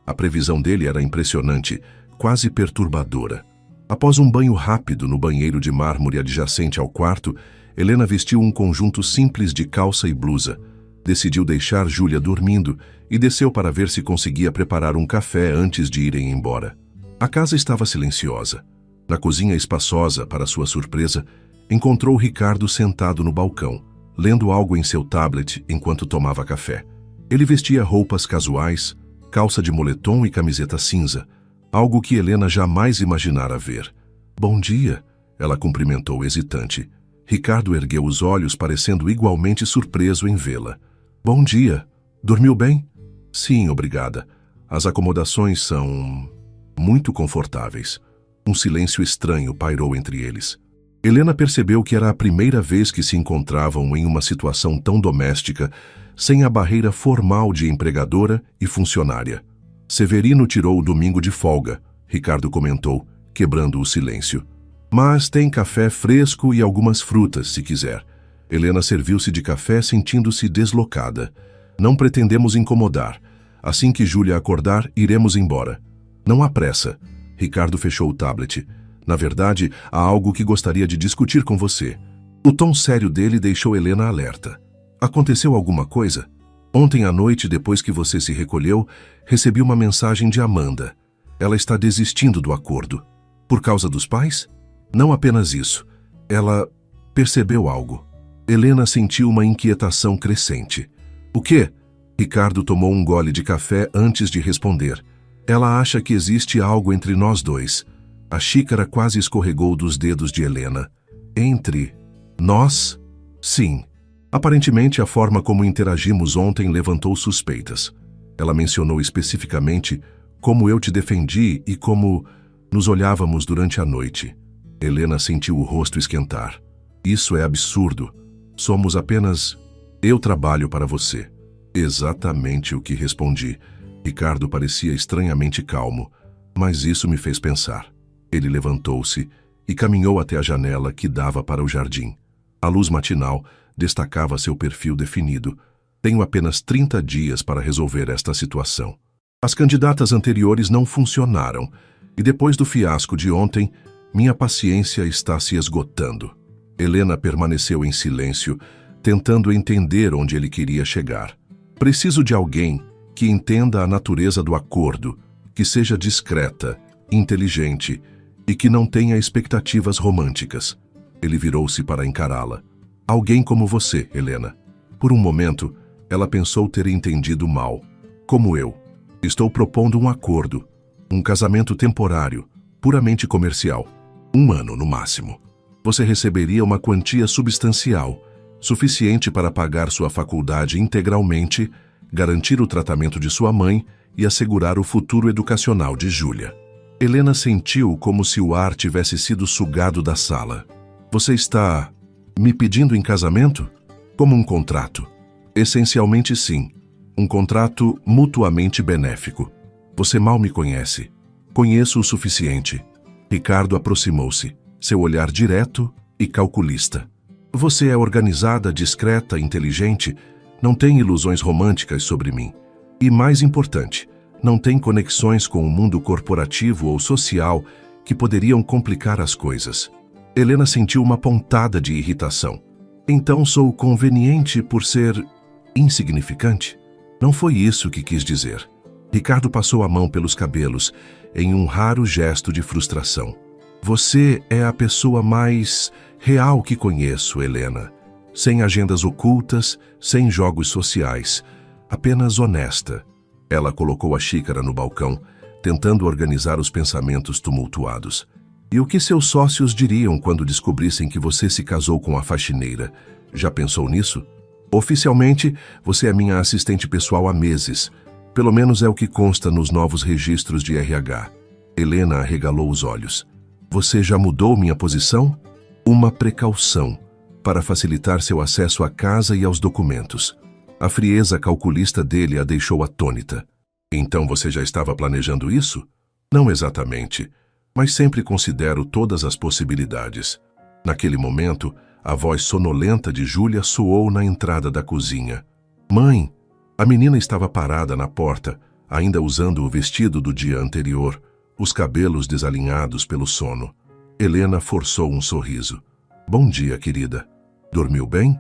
A previsão dele era impressionante, quase perturbadora. Após um banho rápido no banheiro de mármore adjacente ao quarto, Helena vestiu um conjunto simples de calça e blusa. Decidiu deixar Júlia dormindo e desceu para ver se conseguia preparar um café antes de irem embora. A casa estava silenciosa. Na cozinha espaçosa, para sua surpresa, encontrou Ricardo sentado no balcão, lendo algo em seu tablet enquanto tomava café. Ele vestia roupas casuais, calça de moletom e camiseta cinza, algo que Helena jamais imaginara ver. "Bom dia", ela cumprimentou hesitante. Ricardo ergueu os olhos, parecendo igualmente surpreso em vê-la. "Bom dia. Dormiu bem?" "Sim, obrigada. As acomodações são muito confortáveis." Um silêncio estranho pairou entre eles. Helena percebeu que era a primeira vez que se encontravam em uma situação tão doméstica, sem a barreira formal de empregadora e funcionária. "Severino tirou o domingo de folga", Ricardo comentou, quebrando o silêncio. "Mas tem café fresco e algumas frutas, se quiser." Helena serviu-se de café, sentindo-se deslocada. "Não pretendemos incomodar. Assim que Júlia acordar, iremos embora." "Não há pressa." Ricardo fechou o tablet. "Na verdade, há algo que gostaria de discutir com você." O tom sério dele deixou Helena alerta. "Aconteceu alguma coisa? Ontem à noite, depois que você se recolheu, recebi uma mensagem de Amanda. Ela está desistindo do acordo." "Por causa dos pais?" "Não apenas isso. Ela percebeu algo." Helena sentiu uma inquietação crescente. "O quê?" Ricardo tomou um gole de café antes de responder. "Ela acha que existe algo entre nós dois." A xícara quase escorregou dos dedos de Helena. "Entre nós?" "Sim. Aparentemente, a forma como interagimos ontem levantou suspeitas. Ela mencionou especificamente como eu te defendi e como nos olhávamos durante a noite." Helena sentiu o rosto esquentar. "Isso é absurdo. Somos apenas... Eu trabalho para você." "Exatamente o que respondi." Ricardo parecia estranhamente calmo, mas isso me fez pensar. Ele levantou-se e caminhou até a janela que dava para o jardim. A luz matinal destacava seu perfil definido. "Tenho apenas 30 dias para resolver esta situação. As candidatas anteriores não funcionaram, e depois do fiasco de ontem, minha paciência está se esgotando." Helena permaneceu em silêncio, tentando entender onde ele queria chegar. "Preciso de alguém que entenda a natureza do acordo, que seja discreta, inteligente e que não tenha expectativas românticas." Ele virou-se para encará-la. "Alguém como você, Helena." Por um momento, ela pensou ter entendido mal. "Como eu. Estou propondo um acordo, um casamento temporário, puramente comercial. 1 ano no máximo. Você receberia uma quantia substancial, suficiente para pagar sua faculdade integralmente, garantir o tratamento de sua mãe e assegurar o futuro educacional de Júlia." Helena sentiu como se o ar tivesse sido sugado da sala. "Você está me pedindo em casamento?" "Como um contrato." "Essencialmente sim. Um contrato mutuamente benéfico. Você mal me conhece." "Conheço o suficiente." Ricardo aproximou-se, seu olhar direto e calculista. "Você é organizada, discreta, inteligente, não tem ilusões românticas sobre mim. E mais importante, não tem conexões com o mundo corporativo ou social que poderiam complicar as coisas." Helena sentiu uma pontada de irritação. "Então sou conveniente por ser insignificante?" "Não foi isso que quis dizer." Ricardo passou a mão pelos cabelos, em um raro gesto de frustração. "Você é a pessoa mais real que conheço, Helena. Sem agendas ocultas, sem jogos sociais. Apenas honesta." Ela colocou a xícara no balcão, tentando organizar os pensamentos tumultuados. "E o que seus sócios diriam quando descobrissem que você se casou com a faxineira? Já pensou nisso? Oficialmente, você é minha assistente pessoal há meses. Pelo menos é o que consta nos novos registros de RH. Helena arregalou os olhos. Você já mudou minha posição? Uma precaução, para facilitar seu acesso à casa e aos documentos. A frieza calculista dele a deixou atônita. Então você já estava planejando isso? Não exatamente, mas sempre considero todas as possibilidades. Naquele momento, a voz sonolenta de Júlia soou na entrada da cozinha. Mãe! A menina estava parada na porta, ainda usando o vestido do dia anterior, os cabelos desalinhados pelo sono. Helena forçou um sorriso. Bom dia, querida. Dormiu bem?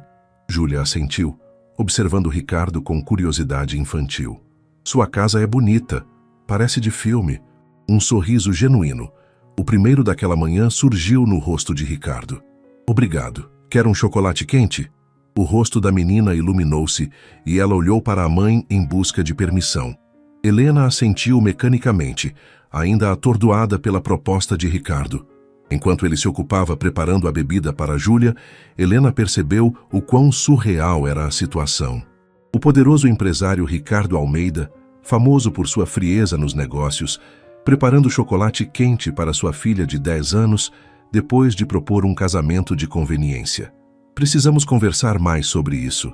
Júlia assentiu, observando Ricardo com curiosidade infantil. Sua casa é bonita, parece de filme. Um sorriso genuíno, o primeiro daquela manhã, surgiu no rosto de Ricardo. Obrigado. Quer um chocolate quente? O rosto da menina iluminou-se e ela olhou para a mãe em busca de permissão. Helena assentiu mecanicamente, ainda atordoada pela proposta de Ricardo. Enquanto ele se ocupava preparando a bebida para Júlia, Helena percebeu o quão surreal era a situação. O poderoso empresário Ricardo Almeida, famoso por sua frieza nos negócios, preparando chocolate quente para sua filha de 10 anos, depois de propor um casamento de conveniência. Precisamos conversar mais sobre isso,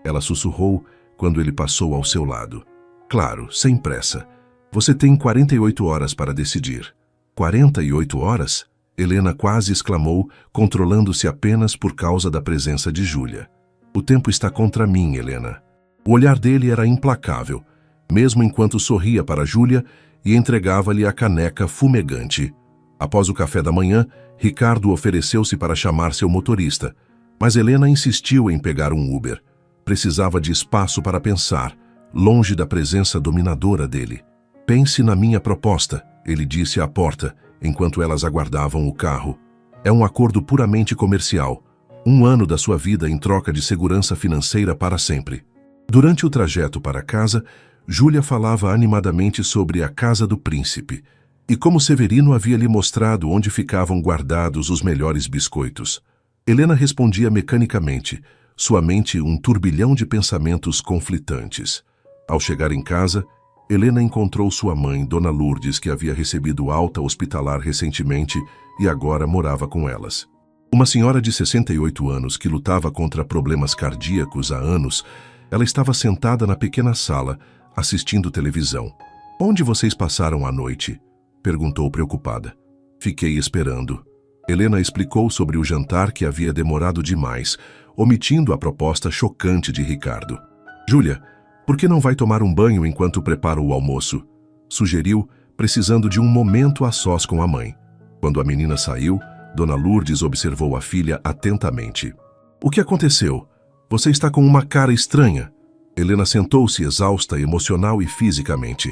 ela sussurrou quando ele passou ao seu lado. Claro, sem pressa. Você tem 48 horas para decidir. 48 horas? Helena quase exclamou, controlando-se apenas por causa da presença de Júlia. O tempo está contra mim, Helena. O olhar dele era implacável, mesmo enquanto sorria para Júlia e entregava-lhe a caneca fumegante. Após o café da manhã, Ricardo ofereceu-se para chamar seu motorista, mas Helena insistiu em pegar um Uber. Precisava de espaço para pensar, longe da presença dominadora dele. Pense na minha proposta, ele disse à porta, enquanto elas aguardavam o carro. É um acordo puramente comercial. 1 ano da sua vida em troca de segurança financeira para sempre. Durante o trajeto para casa, Júlia falava animadamente sobre a casa do príncipe e como Severino havia lhe mostrado onde ficavam guardados os melhores biscoitos. Helena respondia mecanicamente, sua mente um turbilhão de pensamentos conflitantes. Ao chegar em casa, Helena encontrou sua mãe, Dona Lourdes, que havia recebido alta hospitalar recentemente e agora morava com elas. Uma senhora de 68 anos que lutava contra problemas cardíacos há anos, ela estava sentada na pequena sala, assistindo televisão. Onde vocês passaram a noite? Perguntou preocupada. Fiquei esperando. Helena explicou sobre o jantar que havia demorado demais, omitindo a proposta chocante de Ricardo. Júlia, por que não vai tomar um banho enquanto prepara o almoço? Sugeriu, precisando de um momento a sós com a mãe. Quando a menina saiu, Dona Lourdes observou a filha atentamente. O que aconteceu? Você está com uma cara estranha. Helena sentou-se exausta emocional e fisicamente.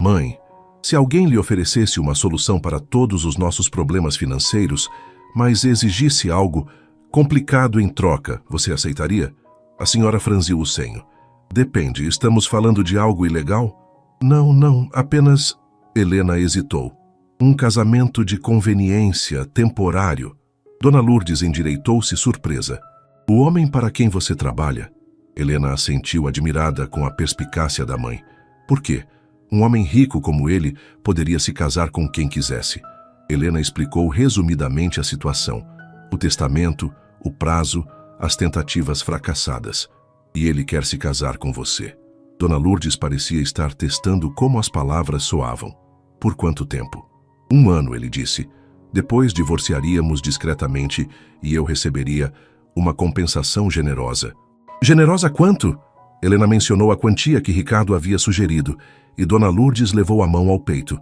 Mãe, se alguém lhe oferecesse uma solução para todos os nossos problemas financeiros, mas exigisse algo complicado em troca, você aceitaria? A senhora franziu o senho. Depende, estamos falando de algo ilegal? Não, apenas... Helena hesitou. Um casamento de conveniência, temporário. Dona Lourdes endireitou-se surpresa. O homem para quem você trabalha? Helena assentiu admirada com a perspicácia da mãe. Por quê? Um homem rico como ele poderia se casar com quem quisesse. Helena explicou resumidamente a situação. O testamento, o prazo, as tentativas fracassadas. E ele quer se casar com você. Dona Lourdes parecia estar testando como as palavras soavam. Por quanto tempo? 1 ano, ele disse. Depois divorciaríamos discretamente e eu receberia uma compensação generosa. Generosa quanto? Helena mencionou a quantia que Ricardo havia sugerido e Dona Lourdes levou a mão ao peito.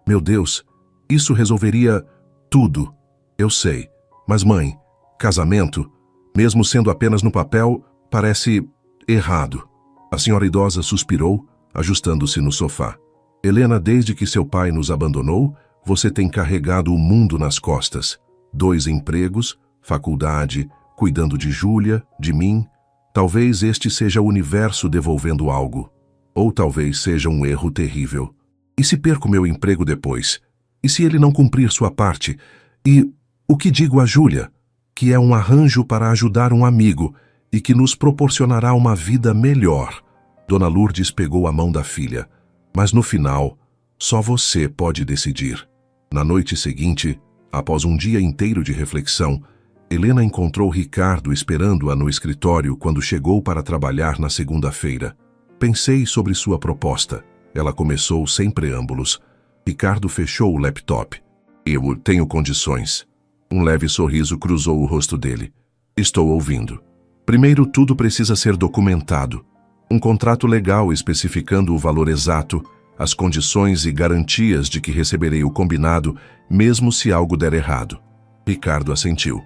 Meu Deus, isso resolveria tudo. Eu sei. Mas mãe, casamento, mesmo sendo apenas no papel, parece errado. A senhora idosa suspirou, ajustando-se no sofá. Helena, desde que seu pai nos abandonou, você tem carregado o mundo nas costas. 2 empregos, faculdade, cuidando de Júlia, de mim. Talvez este seja o universo devolvendo algo. Ou talvez seja um erro terrível. E se perco meu emprego depois? E se ele não cumprir sua parte? E o que digo a Júlia? Que é um arranjo para ajudar um amigo e que nos proporcionará uma vida melhor. Dona Lourdes pegou a mão da filha. Mas no final, só você pode decidir. Na noite seguinte, após um dia inteiro de reflexão, Helena encontrou Ricardo esperando-a no escritório quando chegou para trabalhar na segunda-feira. Pensei sobre sua proposta. Ela começou sem preâmbulos. Ricardo fechou o laptop. Eu tenho condições. Um leve sorriso cruzou o rosto dele. Estou ouvindo. Primeiro, tudo precisa ser documentado. Um contrato legal especificando o valor exato, as condições e garantias de que receberei o combinado, mesmo se algo der errado. Ricardo assentiu.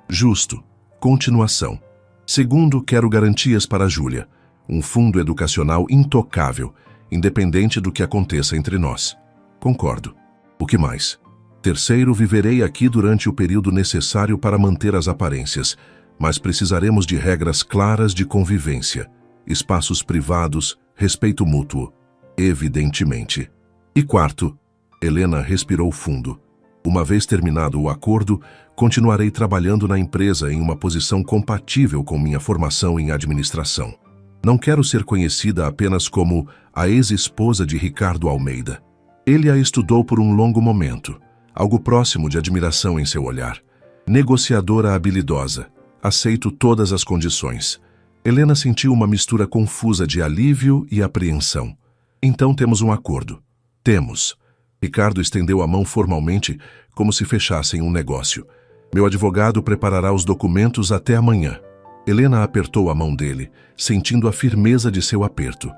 Justo. Continuação. Segundo, quero garantias para Júlia. Um fundo educacional intocável, independente do que aconteça entre nós. Concordo. O que mais? Terceiro, viverei aqui durante o período necessário para manter as aparências, mas precisaremos de regras claras de convivência, espaços privados, respeito mútuo, evidentemente. E quarto, Helena respirou fundo. Uma vez terminado o acordo, continuarei trabalhando na empresa em uma posição compatível com minha formação em administração. Não quero ser conhecida apenas como a ex-esposa de Ricardo Almeida. Ele a estudou por um longo momento, algo próximo de admiração em seu olhar. Negociadora habilidosa. Aceito todas as condições. Helena sentiu uma mistura confusa de alívio e apreensão. Então temos um acordo. Temos. Ricardo estendeu a mão formalmente, como se fechassem um negócio. Meu advogado preparará os documentos até amanhã. Helena apertou a mão dele, sentindo a firmeza de seu aperto.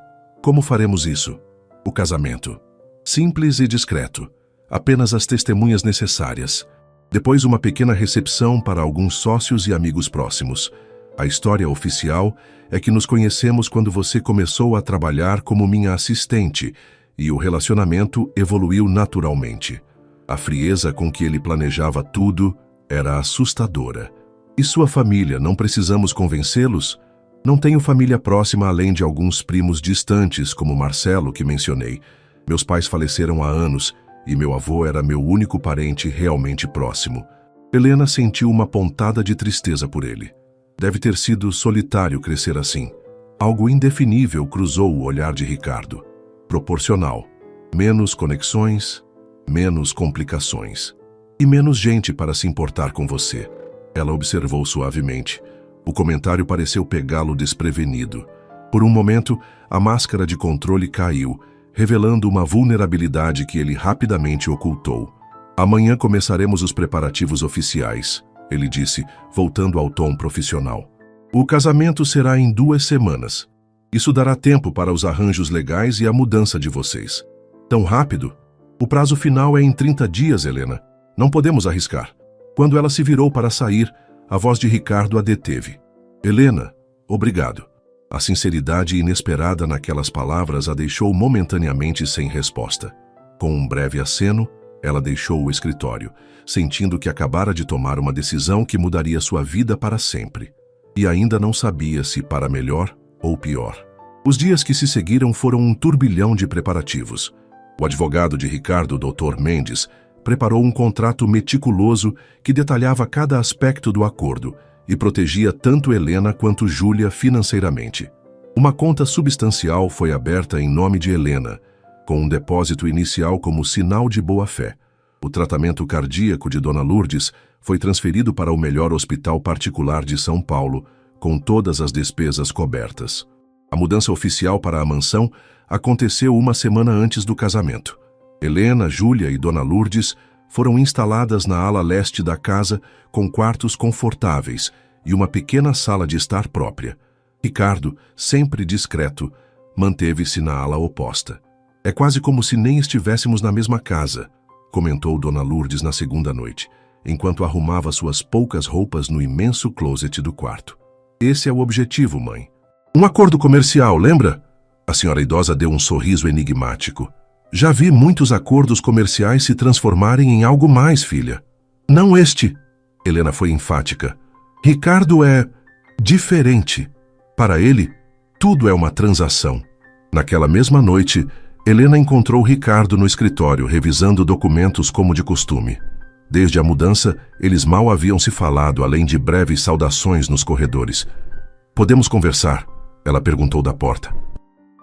Como faremos isso? O casamento. Simples e discreto. Apenas as testemunhas necessárias. Depois uma pequena recepção para alguns sócios e amigos próximos. A história oficial é que nos conhecemos quando você começou a trabalhar como minha assistente e o relacionamento evoluiu naturalmente. A frieza com que ele planejava tudo era assustadora. E sua família, não precisamos convencê-los? Não tenho família próxima além de alguns primos distantes, como Marcelo, que mencionei. Meus pais faleceram há anos e meu avô era meu único parente realmente próximo. Helena sentiu uma pontada de tristeza por ele. Deve ter sido solitário crescer assim. Algo indefinível cruzou o olhar de Ricardo. Proporcional. Menos conexões, menos complicações. E menos gente para se importar com você. Ela observou suavemente. O comentário pareceu pegá-lo desprevenido. Por um momento, a máscara de controle caiu, revelando uma vulnerabilidade que ele rapidamente ocultou. Amanhã começaremos os preparativos oficiais, ele disse, voltando ao tom profissional. O casamento será em 2 semanas. Isso dará tempo para os arranjos legais e a mudança de vocês. Tão rápido? O prazo final é em 30 dias, Helena. Não podemos arriscar. Quando ela se virou para sair, a voz de Ricardo a deteve. Helena, obrigado. A sinceridade inesperada naquelas palavras a deixou momentaneamente sem resposta. Com um breve aceno, ela deixou o escritório, sentindo que acabara de tomar uma decisão que mudaria sua vida para sempre. E ainda não sabia se para melhor ou pior. Os dias que se seguiram foram um turbilhão de preparativos. O advogado de Ricardo, Dr. Mendes, preparou um contrato meticuloso que detalhava cada aspecto do acordo e protegia tanto Helena quanto Júlia financeiramente. Uma conta substancial foi aberta em nome de Helena, com um depósito inicial como sinal de boa-fé. O tratamento cardíaco de Dona Lourdes foi transferido para o melhor hospital particular de São Paulo, com todas as despesas cobertas. A mudança oficial para a mansão aconteceu uma semana antes do casamento. Helena, Júlia e Dona Lourdes foram instaladas na ala leste da casa com quartos confortáveis e uma pequena sala de estar própria. Ricardo, sempre discreto, manteve-se na ala oposta. É quase como se nem estivéssemos na mesma casa, comentou Dona Lourdes na segunda noite, enquanto arrumava suas poucas roupas no imenso closet do quarto. Esse é o objetivo, mãe. Um acordo comercial, lembra? A senhora idosa deu um sorriso enigmático. Já vi muitos acordos comerciais se transformarem em algo mais, filha. Não este. Helena foi enfática. Ricardo é diferente. Para ele, tudo é uma transação. Naquela mesma noite, Helena encontrou Ricardo no escritório, revisando documentos como de costume. Desde a mudança, eles mal haviam se falado, além de breves saudações nos corredores. Podemos conversar? Ela perguntou da porta.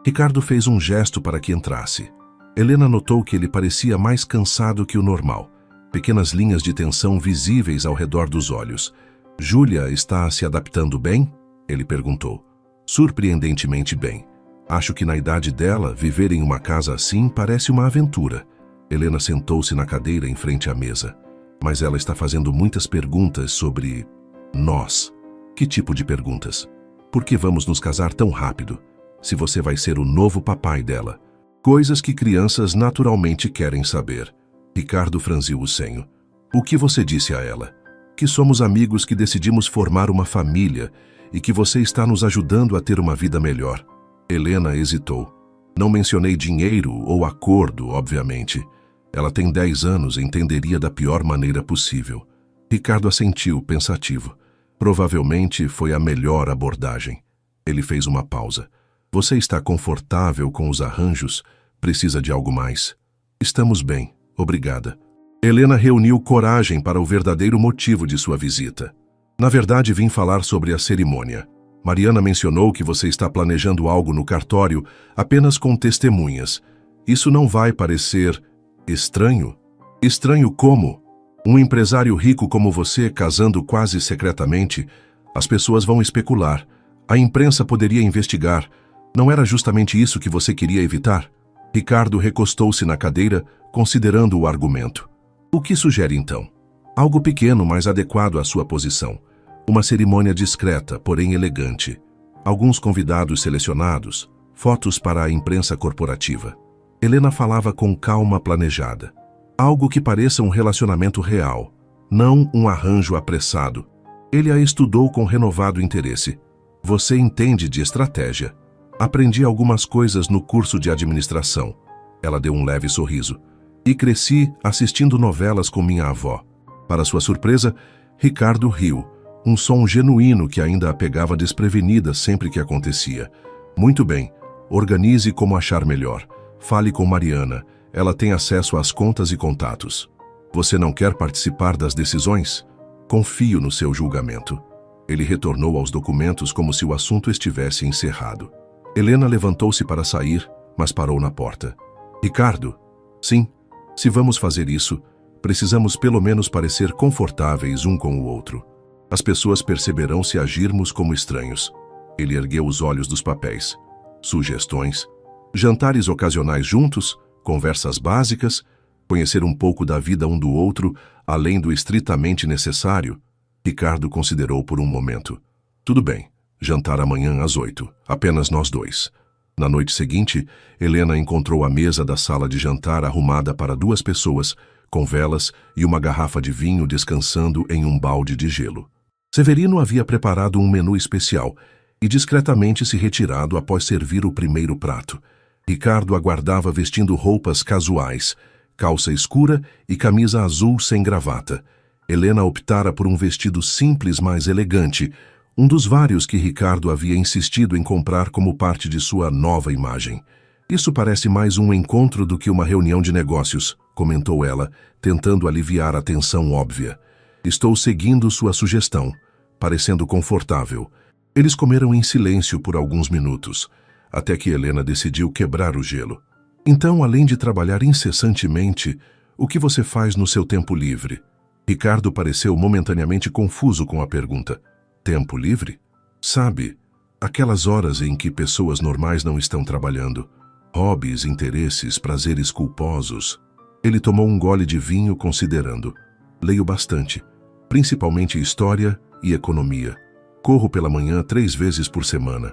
Ricardo fez um gesto para que entrasse. Helena notou que ele parecia mais cansado que o normal. Pequenas linhas de tensão visíveis ao redor dos olhos. Júlia está se adaptando bem? Ele perguntou. Surpreendentemente bem. Acho que na idade dela, viver em uma casa assim parece uma aventura. Helena sentou-se na cadeira em frente à mesa. Mas ela está fazendo muitas perguntas sobre nós. Que tipo de perguntas? Por que vamos nos casar tão rápido? Se você vai ser o novo papai dela. Coisas que crianças naturalmente querem saber. Ricardo franziu o senho. O que você disse a ela? Que somos amigos que decidimos formar uma família e que você está nos ajudando a ter uma vida melhor. Helena hesitou. Não mencionei dinheiro ou acordo, obviamente. Ela tem 10 anos e entenderia da pior maneira possível. Ricardo assentiu, pensativo. Provavelmente foi a melhor abordagem. Ele fez uma pausa. Você está confortável com os arranjos? Precisa de algo mais? Estamos bem, obrigada. Helena reuniu coragem para o verdadeiro motivo de sua visita. Na verdade, vim falar sobre a cerimônia. Mariana mencionou que você está planejando algo no cartório apenas com testemunhas. Isso não vai parecer estranho? Estranho como? Um empresário rico como você casando quase secretamente? As pessoas vão especular. A imprensa poderia investigar. Não era justamente isso que você queria evitar? Ricardo recostou-se na cadeira, considerando o argumento. O que sugere então? Algo pequeno, mas adequado à sua posição. Uma cerimônia discreta, porém elegante. Alguns convidados selecionados. Fotos para a imprensa corporativa. Helena falava com calma planejada. Algo que pareça um relacionamento real, não um arranjo apressado. Ele a estudou com renovado interesse. Você entende de estratégia. Aprendi algumas coisas no curso de administração. Ela deu um leve sorriso. E cresci assistindo novelas com minha avó. Para sua surpresa, Ricardo riu. Um som genuíno que ainda a pegava desprevenida sempre que acontecia. Muito bem, organize como achar melhor. Fale com Mariana. Ela tem acesso às contas e contatos. Você não quer participar das decisões? Confio no seu julgamento. Ele retornou aos documentos como se o assunto estivesse encerrado. Helena levantou-se para sair, mas parou na porta. Ricardo? Sim, se vamos fazer isso, precisamos pelo menos parecer confortáveis um com o outro. As pessoas perceberão se agirmos como estranhos. Ele ergueu os olhos dos papéis. Sugestões? Jantares ocasionais juntos? Conversas básicas? Conhecer um pouco da vida um do outro, além do estritamente necessário? Ricardo considerou por um momento. Tudo bem. Jantar amanhã às 8, apenas nós dois. Na noite seguinte, Helena encontrou a mesa da sala de jantar arrumada para 2 pessoas, com velas e uma garrafa de vinho descansando em um balde de gelo. Severino havia preparado um menu especial e discretamente se retirado após servir o primeiro prato. Ricardo aguardava vestindo roupas casuais, calça escura e camisa azul sem gravata. Helena optara por um vestido simples, mas elegante, um dos vários que Ricardo havia insistido em comprar como parte de sua nova imagem. Isso parece mais um encontro do que uma reunião de negócios, comentou ela, tentando aliviar a tensão óbvia. Estou seguindo sua sugestão, parecendo confortável. Eles comeram em silêncio por alguns minutos, até que Helena decidiu quebrar o gelo. Então, além de trabalhar incessantemente, o que você faz no seu tempo livre? Ricardo pareceu momentaneamente confuso com a pergunta. Tempo livre? Sabe, aquelas horas em que pessoas normais não estão trabalhando. Hobbies, interesses, prazeres culposos. Ele tomou um gole de vinho considerando. Leio bastante, principalmente história e economia. Corro pela manhã 3 vezes por semana.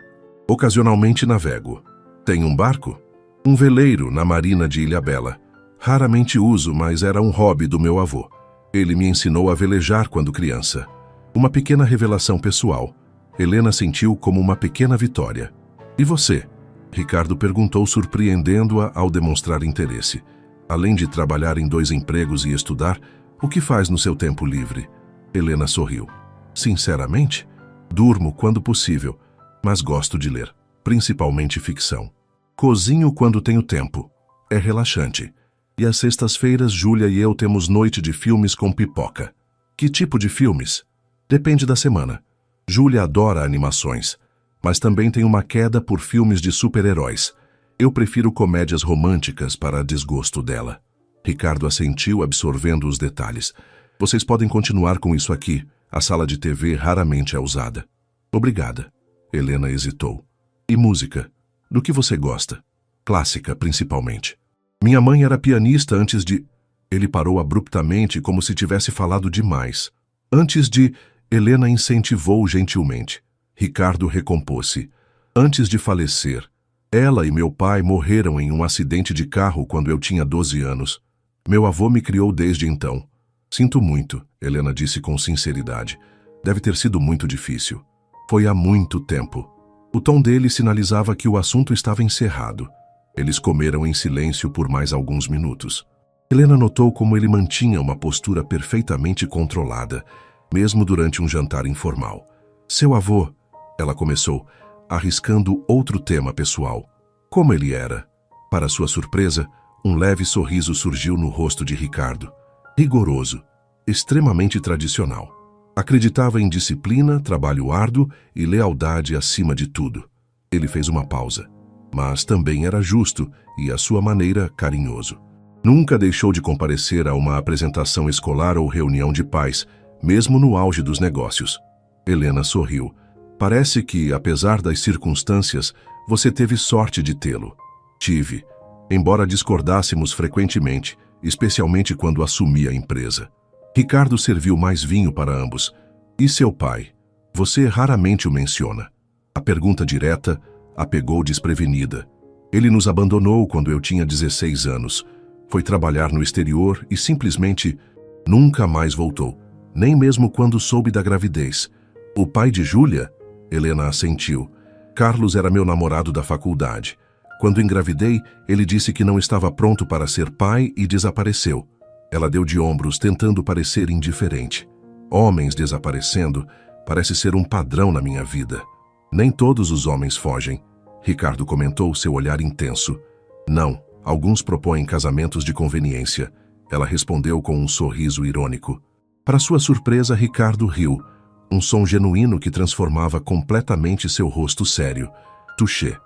Ocasionalmente navego. Tenho um barco? Um veleiro na marina de Ilhabela. Raramente uso, mas era um hobby do meu avô. Ele me ensinou a velejar quando criança. Uma pequena revelação pessoal. Helena sentiu como uma pequena vitória. E você? Ricardo perguntou, surpreendendo-a ao demonstrar interesse. Além de trabalhar em 2 empregos e estudar, o que faz no seu tempo livre? Helena sorriu. Sinceramente, durmo quando possível, mas gosto de ler, principalmente ficção. Cozinho quando tenho tempo. É relaxante. E às sextas-feiras, Júlia e eu temos noite de filmes com pipoca. Que tipo de filmes? Depende da semana. Júlia adora animações, mas também tem uma queda por filmes de super-heróis. Eu prefiro comédias românticas para desgosto dela. Ricardo assentiu, absorvendo os detalhes. Vocês podem continuar com isso aqui. A sala de TV raramente é usada. Obrigada. Helena hesitou. E música? Do que você gosta? Clássica, principalmente. Minha mãe era pianista antes de... Ele parou abruptamente, como se tivesse falado demais. Antes de... Helena incentivou gentilmente. Ricardo recompôs-se. Antes de falecer, ela e meu pai morreram em um acidente de carro quando eu tinha 12 anos. Meu avô me criou desde então. Sinto muito, Helena disse com sinceridade. Deve ter sido muito difícil. Foi há muito tempo. O tom dele sinalizava que o assunto estava encerrado. Eles comeram em silêncio por mais alguns minutos. Helena notou como ele mantinha uma postura perfeitamente controlada, mesmo durante um jantar informal. Seu avô, ela começou, arriscando outro tema pessoal. Como ele era? Para sua surpresa, um leve sorriso surgiu no rosto de Ricardo. Rigoroso, extremamente tradicional. Acreditava em disciplina, trabalho árduo e lealdade acima de tudo. Ele fez uma pausa, mas também era justo e, à sua maneira, carinhoso. Nunca deixou de comparecer a uma apresentação escolar ou reunião de pais, mesmo no auge dos negócios. Helena sorriu. Parece que, apesar das circunstâncias, você teve sorte de tê-lo. Tive, embora discordássemos frequentemente, especialmente quando assumi a empresa. Ricardo serviu mais vinho para ambos. E seu pai? Você raramente o menciona. A pergunta direta a pegou desprevenida. Ele nos abandonou quando eu tinha 16 anos. Foi trabalhar no exterior e simplesmente nunca mais voltou, nem mesmo quando soube da gravidez. O pai de Júlia? Helena assentiu. Carlos era meu namorado da faculdade. Quando engravidei, ele disse que não estava pronto para ser pai e desapareceu. Ela deu de ombros, tentando parecer indiferente. Homens desaparecendo parece ser um padrão na minha vida. Nem todos os homens fogem. Ricardo comentou, seu olhar intenso. Não, alguns propõem casamentos de conveniência. Ela respondeu com um sorriso irônico. Para sua surpresa, Ricardo riu. Um som genuíno que transformava completamente seu rosto sério. Touché.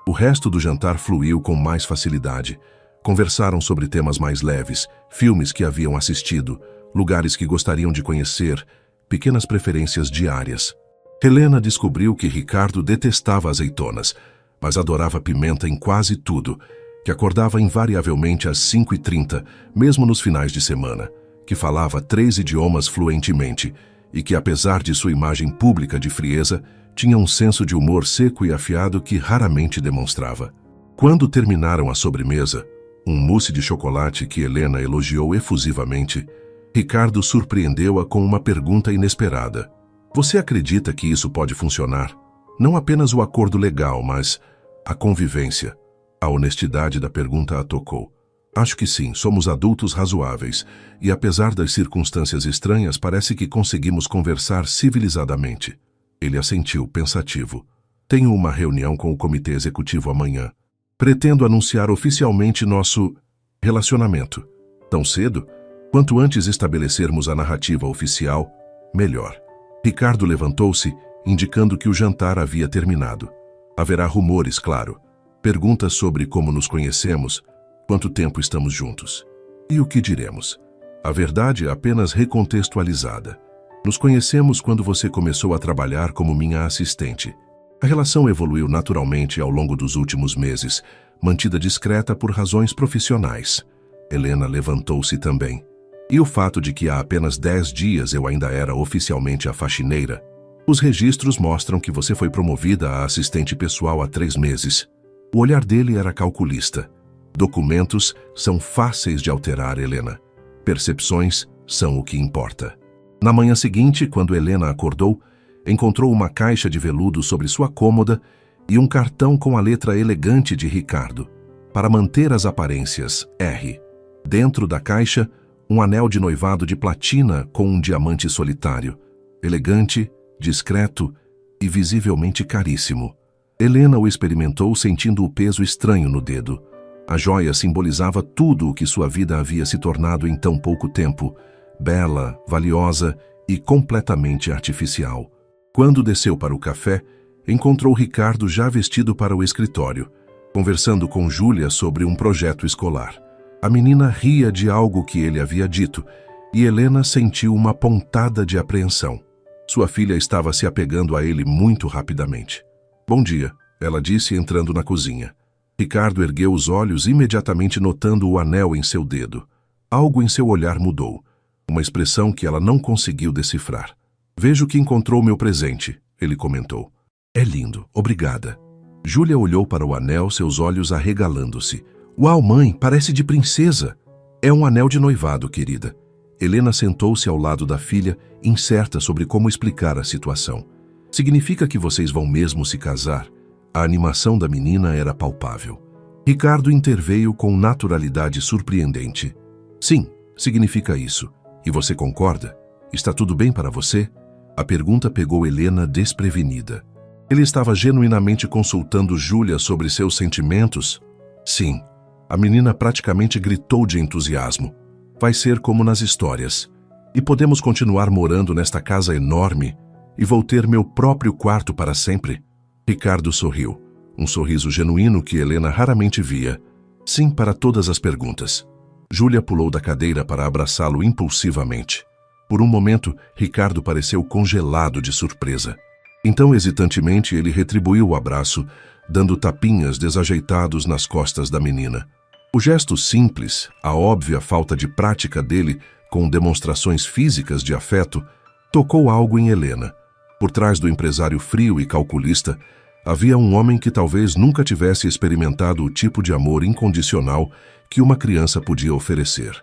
O resto do jantar fluiu com mais facilidade. Conversaram sobre temas mais leves, filmes que haviam assistido, lugares que gostariam de conhecer, pequenas preferências diárias. Helena descobriu que Ricardo detestava azeitonas, mas adorava pimenta em quase tudo, que acordava invariavelmente às 5h30, mesmo nos finais de semana, que falava 3 idiomas fluentemente e que, apesar de sua imagem pública de frieza, tinha um senso de humor seco e afiado que raramente demonstrava. Quando terminaram a sobremesa, um mousse de chocolate que Helena elogiou efusivamente, Ricardo surpreendeu-a com uma pergunta inesperada. Você acredita que isso pode funcionar? Não apenas o acordo legal, mas a convivência. A honestidade da pergunta a tocou. Acho que sim, somos adultos razoáveis, e apesar das circunstâncias estranhas, parece que conseguimos conversar civilizadamente. Ele assentiu, pensativo. Tenho uma reunião com o comitê executivo amanhã. Pretendo anunciar oficialmente nosso relacionamento. Tão cedo? Quanto antes estabelecermos a narrativa oficial, melhor. Ricardo levantou-se, indicando que o jantar havia terminado. Haverá rumores, claro. Perguntas sobre como nos conhecemos, quanto tempo estamos juntos. E o que diremos? A verdade é apenas recontextualizada. Nos conhecemos quando você começou a trabalhar como minha assistente. A relação evoluiu naturalmente ao longo dos últimos meses, mantida discreta por razões profissionais. Helena levantou-se também. E o fato de que há apenas 10 dias eu ainda era oficialmente a faxineira. Os registros mostram que você foi promovida a assistente pessoal há 3 meses. O olhar dele era calculista. Documentos são fáceis de alterar, Helena. Percepções são o que importa. Na manhã seguinte, quando Helena acordou, encontrou uma caixa de veludo sobre sua cômoda e um cartão com a letra elegante de Ricardo. Para manter as aparências, R. Dentro da caixa, um anel de noivado de platina com um diamante solitário. Elegante, discreto e visivelmente caríssimo. Helena o experimentou sentindo o peso estranho no dedo. A joia simbolizava tudo o que sua vida havia se tornado em tão pouco tempo. Bela, valiosa e completamente artificial. Quando desceu para o café, encontrou Ricardo já vestido para o escritório. conversando com Júlia sobre um projeto escolar. A menina ria de algo que ele havia dito e Helena sentiu uma pontada de apreensão. Sua filha estava se apegando a ele muito rapidamente. "Bom dia", ela disse entrando na cozinha. Ricardo ergueu os olhos imediatamente notando o anel em seu dedo. Algo em seu olhar mudou, uma expressão que ela não conseguiu decifrar. "Vejo que encontrou meu presente", ele comentou. "É lindo, obrigada." Júlia olhou para o anel, seus olhos arregalando-se. "Uau, mãe, parece de princesa." "É um anel de noivado, querida." Helena sentou-se ao lado da filha, incerta sobre como explicar a situação. "Significa que vocês vão mesmo se casar?" A animação da menina era palpável. Ricardo interveio com naturalidade surpreendente. "Sim, significa isso. E você concorda? Está tudo bem para você?" A pergunta pegou Helena desprevenida. Ele estava genuinamente consultando Júlia sobre seus sentimentos? Sim. A menina praticamente gritou de entusiasmo. "Vai ser como nas histórias. E podemos continuar morando nesta casa enorme e vou ter meu próprio quarto para sempre?" Ricardo sorriu, um sorriso genuíno que Helena raramente via. "Sim para todas as perguntas." Júlia pulou da cadeira para abraçá-lo impulsivamente. Por um momento, Ricardo pareceu congelado de surpresa. Então, hesitantemente, ele retribuiu o abraço, dando tapinhas desajeitados nas costas da menina. O gesto simples, a óbvia falta de prática dele, com demonstrações físicas de afeto, tocou algo em Helena. Por trás do empresário frio e calculista, havia um homem que talvez nunca tivesse experimentado o tipo de amor incondicional que uma criança podia oferecer.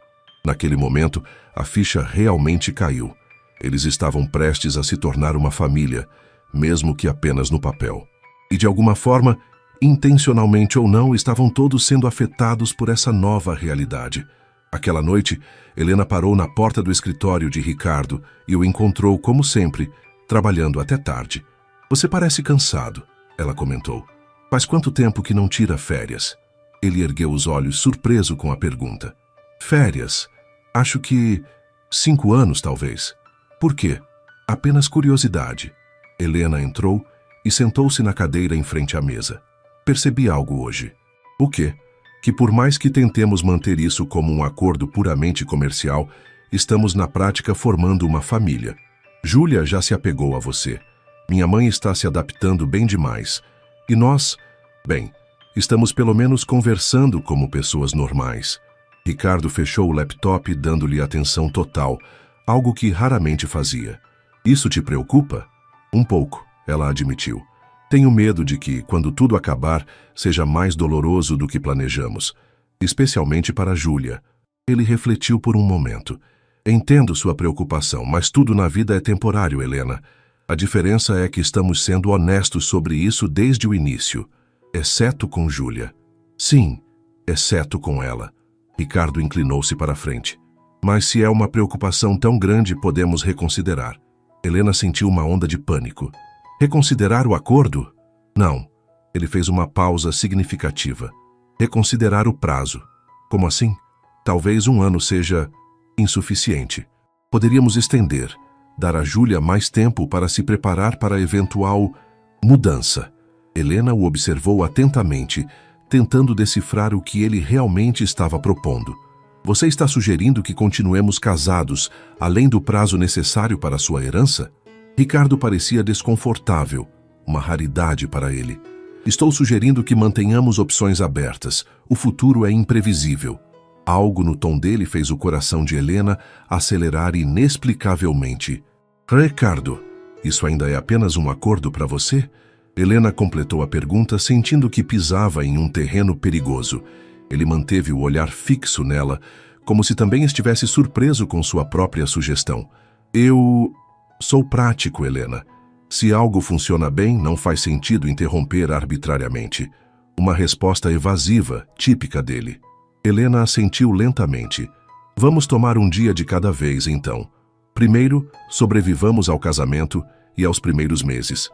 Naquele momento, a ficha realmente caiu. Eles estavam prestes a se tornar uma família, mesmo que apenas no papel. E de alguma forma, intencionalmente ou não, estavam todos sendo afetados por essa nova realidade. Aquela noite, Helena parou na porta do escritório de Ricardo e o encontrou, como sempre, trabalhando até tarde. "Você parece cansado", ela comentou. "Faz quanto tempo que não tira férias?" Ele ergueu os olhos, surpreso com a pergunta. "Férias? Acho que 5 anos, talvez." "Por quê?" "Apenas curiosidade." Helena entrou e sentou-se na cadeira em frente à mesa. "Percebi algo hoje." "O quê?" "Que por mais que tentemos manter isso como um acordo puramente comercial, estamos na prática formando uma família. Júlia já se apegou a você. Minha mãe está se adaptando bem demais. E nós, bem, estamos pelo menos conversando como pessoas normais." Ricardo fechou o laptop dando-lhe atenção total, algo que raramente fazia. "Isso te preocupa?" "Um pouco", ela admitiu. "Tenho medo de que, quando tudo acabar, seja mais doloroso do que planejamos, especialmente para Júlia." Ele refletiu por um momento. "Entendo sua preocupação, mas tudo na vida é temporário, Helena. A diferença é que estamos sendo honestos sobre isso desde o início, exceto com Júlia." "Sim, exceto com ela." Ricardo inclinou-se para a frente. "Mas se é uma preocupação tão grande, podemos reconsiderar." Helena sentiu uma onda de pânico. "Reconsiderar o acordo?" "Não." Ele fez uma pausa significativa. "Reconsiderar o prazo." "Como assim?" "Talvez 1 ano seja insuficiente. Poderíamos estender, dar a Júlia mais tempo para se preparar para a eventual mudança." Helena o observou atentamente, tentando decifrar o que ele realmente estava propondo. "Você está sugerindo que continuemos casados, além do prazo necessário para sua herança?" Ricardo parecia desconfortável, uma raridade para ele. "Estou sugerindo que mantenhamos opções abertas. O futuro é imprevisível." Algo no tom dele fez o coração de Helena acelerar inexplicavelmente. "Ricardo, isso ainda é apenas um acordo para você?" Helena completou a pergunta, sentindo que pisava em um terreno perigoso. Ele manteve o olhar fixo nela, como se também estivesse surpreso com sua própria sugestão. "Eu sou prático, Helena. Se algo funciona bem, não faz sentido interromper arbitrariamente." Uma resposta evasiva, típica dele. Helena assentiu lentamente. "Vamos tomar um dia de cada vez, então. Primeiro, sobrevivamos ao casamento e aos primeiros meses."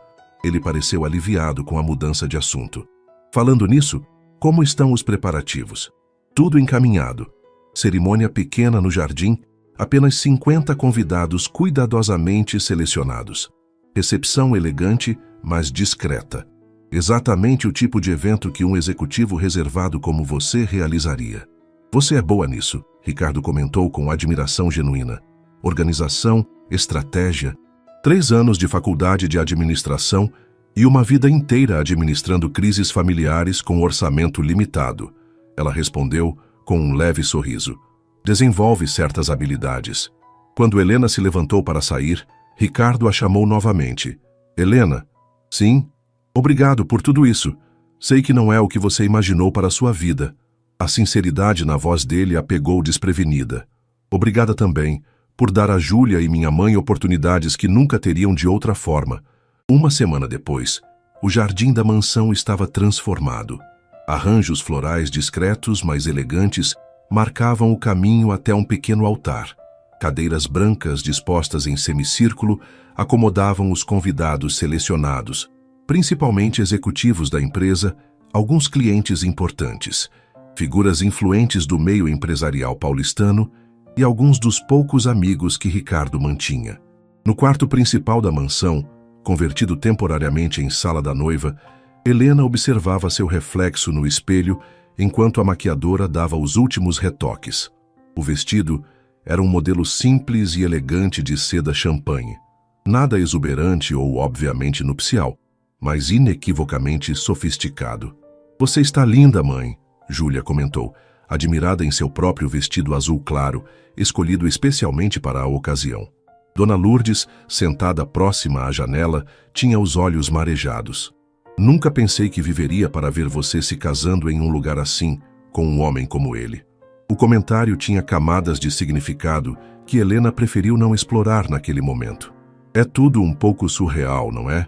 Ele pareceu aliviado com a mudança de assunto. "Falando nisso, como estão os preparativos?" "Tudo encaminhado. Cerimônia pequena no jardim, apenas 50 convidados cuidadosamente selecionados. Recepção elegante, mas discreta." Exatamente o tipo de evento que um executivo reservado como você realizaria. Você é boa nisso, Ricardo comentou com admiração genuína. Organização, estratégia, 3 anos de faculdade de administração e uma vida inteira administrando crises familiares com orçamento limitado. Ela respondeu com um leve sorriso. Desenvolve certas habilidades. Quando Helena se levantou para sair, Ricardo a chamou novamente. Helena? Sim? Obrigado por tudo isso. Sei que não é o que você imaginou para a sua vida. A sinceridade na voz dele a pegou desprevenida. Obrigada também por dar a Júlia e minha mãe oportunidades que nunca teriam de outra forma. Uma semana depois, o jardim da mansão estava transformado. Arranjos florais discretos, mas elegantes, marcavam o caminho até um pequeno altar. Cadeiras brancas dispostas em semicírculo acomodavam os convidados selecionados, principalmente executivos da empresa, alguns clientes importantes, figuras influentes do meio empresarial paulistano e alguns dos poucos amigos que Ricardo mantinha. No quarto principal da mansão, convertido temporariamente em sala da noiva, Helena observava seu reflexo no espelho enquanto a maquiadora dava os últimos retoques. O vestido era um modelo simples e elegante de seda champanhe. Nada exuberante ou obviamente nupcial, mas inequivocamente sofisticado. Você está linda, mãe, Júlia comentou, admirada em seu próprio vestido azul claro, escolhido especialmente para a ocasião. Dona Lourdes, sentada próxima à janela, tinha os olhos marejados. Nunca pensei que viveria para ver você se casando em um lugar assim, com um homem como ele. O comentário tinha camadas de significado que Helena preferiu não explorar naquele momento. É tudo um pouco surreal, não é?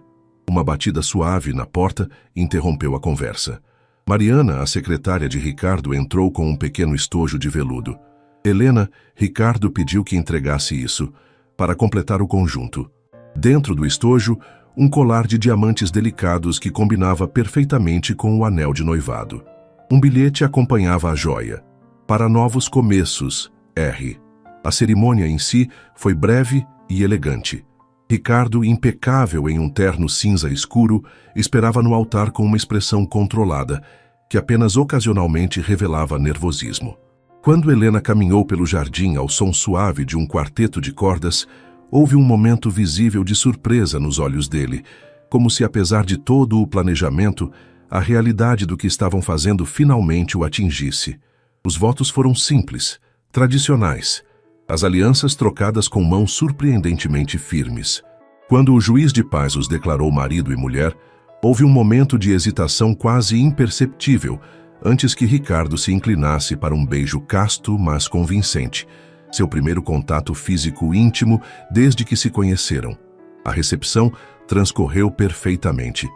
Uma batida suave na porta interrompeu a conversa. Mariana, a secretária de Ricardo, entrou com um pequeno estojo de veludo. Helena, Ricardo pediu que entregasse isso, para completar o conjunto. Dentro do estojo, um colar de diamantes delicados que combinava perfeitamente com o anel de noivado. Um bilhete acompanhava a joia. Para novos começos, R. A cerimônia em si foi breve e elegante. Ricardo, impecável em um terno cinza escuro, esperava no altar com uma expressão controlada, que apenas ocasionalmente revelava nervosismo. Quando Helena caminhou pelo jardim ao som suave de um quarteto de cordas, houve um momento visível de surpresa nos olhos dele, como se, apesar de todo o planejamento, a realidade do que estavam fazendo finalmente o atingisse. Os votos foram simples, tradicionais, as alianças trocadas com mãos surpreendentemente firmes. Quando o juiz de paz os declarou marido e mulher, houve um momento de hesitação quase imperceptível, antes que Ricardo se inclinasse para um beijo casto, mas convincente, seu primeiro contato físico íntimo desde que se conheceram. A recepção transcorreu perfeitamente.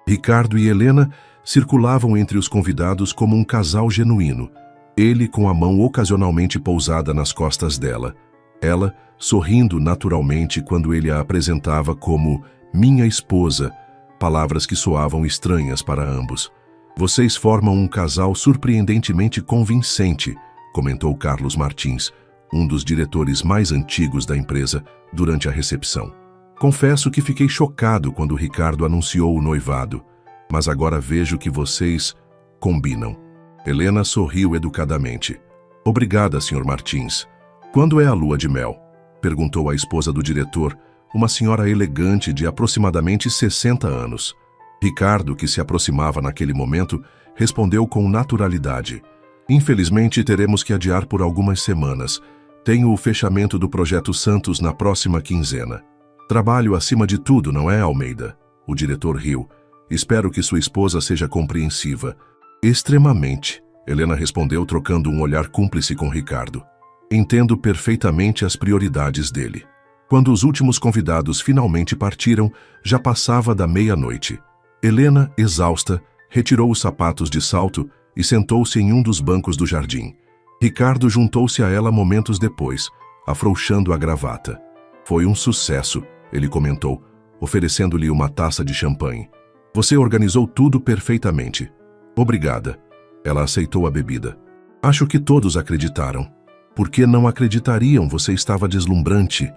Ricardo e Helena circulavam entre os convidados como um casal genuíno, ele com a mão ocasionalmente pousada nas costas dela, ela sorrindo naturalmente quando ele a apresentava como minha esposa, palavras que soavam estranhas para ambos. Vocês formam um casal surpreendentemente convincente, comentou Carlos Martins, um dos diretores mais antigos da empresa, durante a recepção. Confesso que fiquei chocado quando Ricardo anunciou o noivado, mas agora vejo que vocês combinam. Helena sorriu educadamente. Obrigada, Sr. Martins. Quando é a lua de mel? Perguntou a esposa do diretor, uma senhora elegante de aproximadamente 60 anos. Ricardo, que se aproximava naquele momento, respondeu com naturalidade. Infelizmente, teremos que adiar por algumas semanas. Tenho o fechamento do Projeto Santos na próxima quinzena. Trabalho acima de tudo, não é, Almeida? O diretor riu. Espero que sua esposa seja compreensiva. Extremamente, Helena respondeu trocando um olhar cúmplice com Ricardo. Entendo perfeitamente as prioridades dele. Quando os últimos convidados finalmente partiram, já passava da meia-noite. Helena, exausta, retirou os sapatos de salto e sentou-se em um dos bancos do jardim. Ricardo juntou-se a ela momentos depois, afrouxando a gravata. Foi um sucesso, ele comentou, oferecendo-lhe uma taça de champanhe. Você organizou tudo perfeitamente. Obrigada. Ela aceitou a bebida. Acho que todos acreditaram. Por que não acreditariam? Você estava deslumbrante.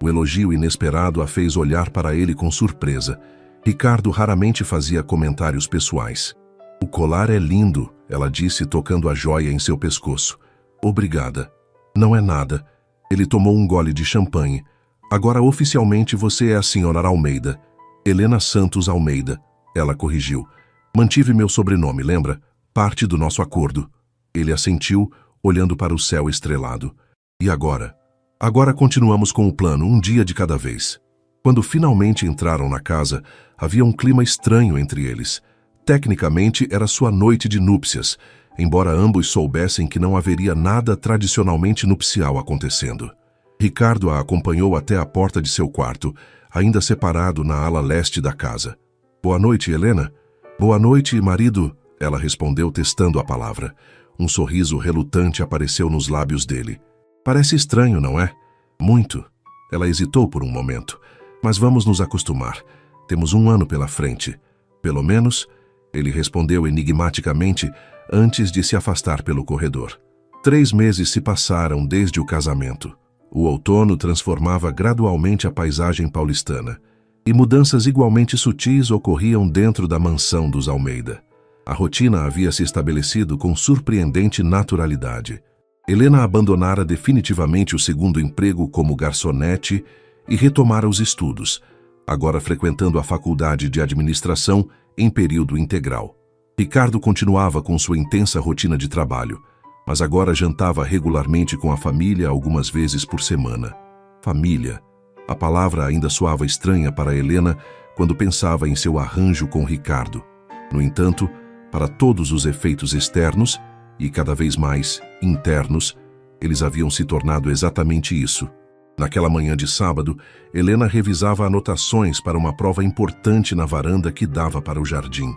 O elogio inesperado a fez olhar para ele com surpresa. Ricardo raramente fazia comentários pessoais. O colar é lindo, ela disse tocando a joia em seu pescoço. Obrigada. Não é nada. Ele tomou um gole de champanhe. Agora oficialmente você é a senhora Almeida. Helena Santos Almeida. Ela corrigiu. Mantive meu sobrenome, lembra? Parte do nosso acordo. Ele assentiu, olhando para o céu estrelado. E agora? Agora continuamos com o plano, um dia de cada vez. Quando finalmente entraram na casa, havia um clima estranho entre eles. Tecnicamente, era sua noite de núpcias, embora ambos soubessem que não haveria nada tradicionalmente nupcial acontecendo. Ricardo a acompanhou até a porta de seu quarto, ainda separado na ala leste da casa. Boa noite, Helena. Boa noite, marido, ela respondeu testando a palavra. Um sorriso relutante apareceu nos lábios dele. Parece estranho, não é? Muito. Ela hesitou por um momento. Mas vamos nos acostumar. Temos um ano pela frente. Pelo menos, ele respondeu enigmaticamente antes de se afastar pelo corredor. 3 meses se passaram desde o casamento. O outono transformava gradualmente a paisagem paulistana, e mudanças igualmente sutis ocorriam dentro da mansão dos Almeida. A rotina havia se estabelecido com surpreendente naturalidade. Helena abandonara definitivamente o segundo emprego como garçonete e retomara os estudos, agora frequentando a faculdade de administração em período integral. Ricardo continuava com sua intensa rotina de trabalho, mas agora jantava regularmente com a família algumas vezes por semana. Família. A palavra ainda soava estranha para Helena quando pensava em seu arranjo com Ricardo. No entanto, para todos os efeitos externos, e cada vez mais internos, eles haviam se tornado exatamente isso. Naquela manhã de sábado, Helena revisava anotações para uma prova importante na varanda que dava para o jardim.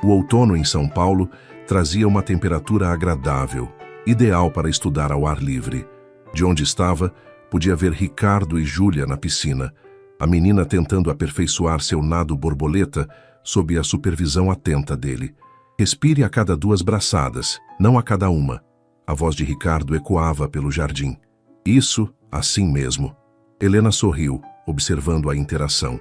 O outono em São Paulo trazia uma temperatura agradável, ideal para estudar ao ar livre. De onde estava, podia ver Ricardo e Júlia na piscina, a menina tentando aperfeiçoar seu nado borboleta sob a supervisão atenta dele. Respire a cada 2 braçadas, não a cada uma. A voz de Ricardo ecoava pelo jardim. Isso, assim mesmo. Helena sorriu, observando a interação.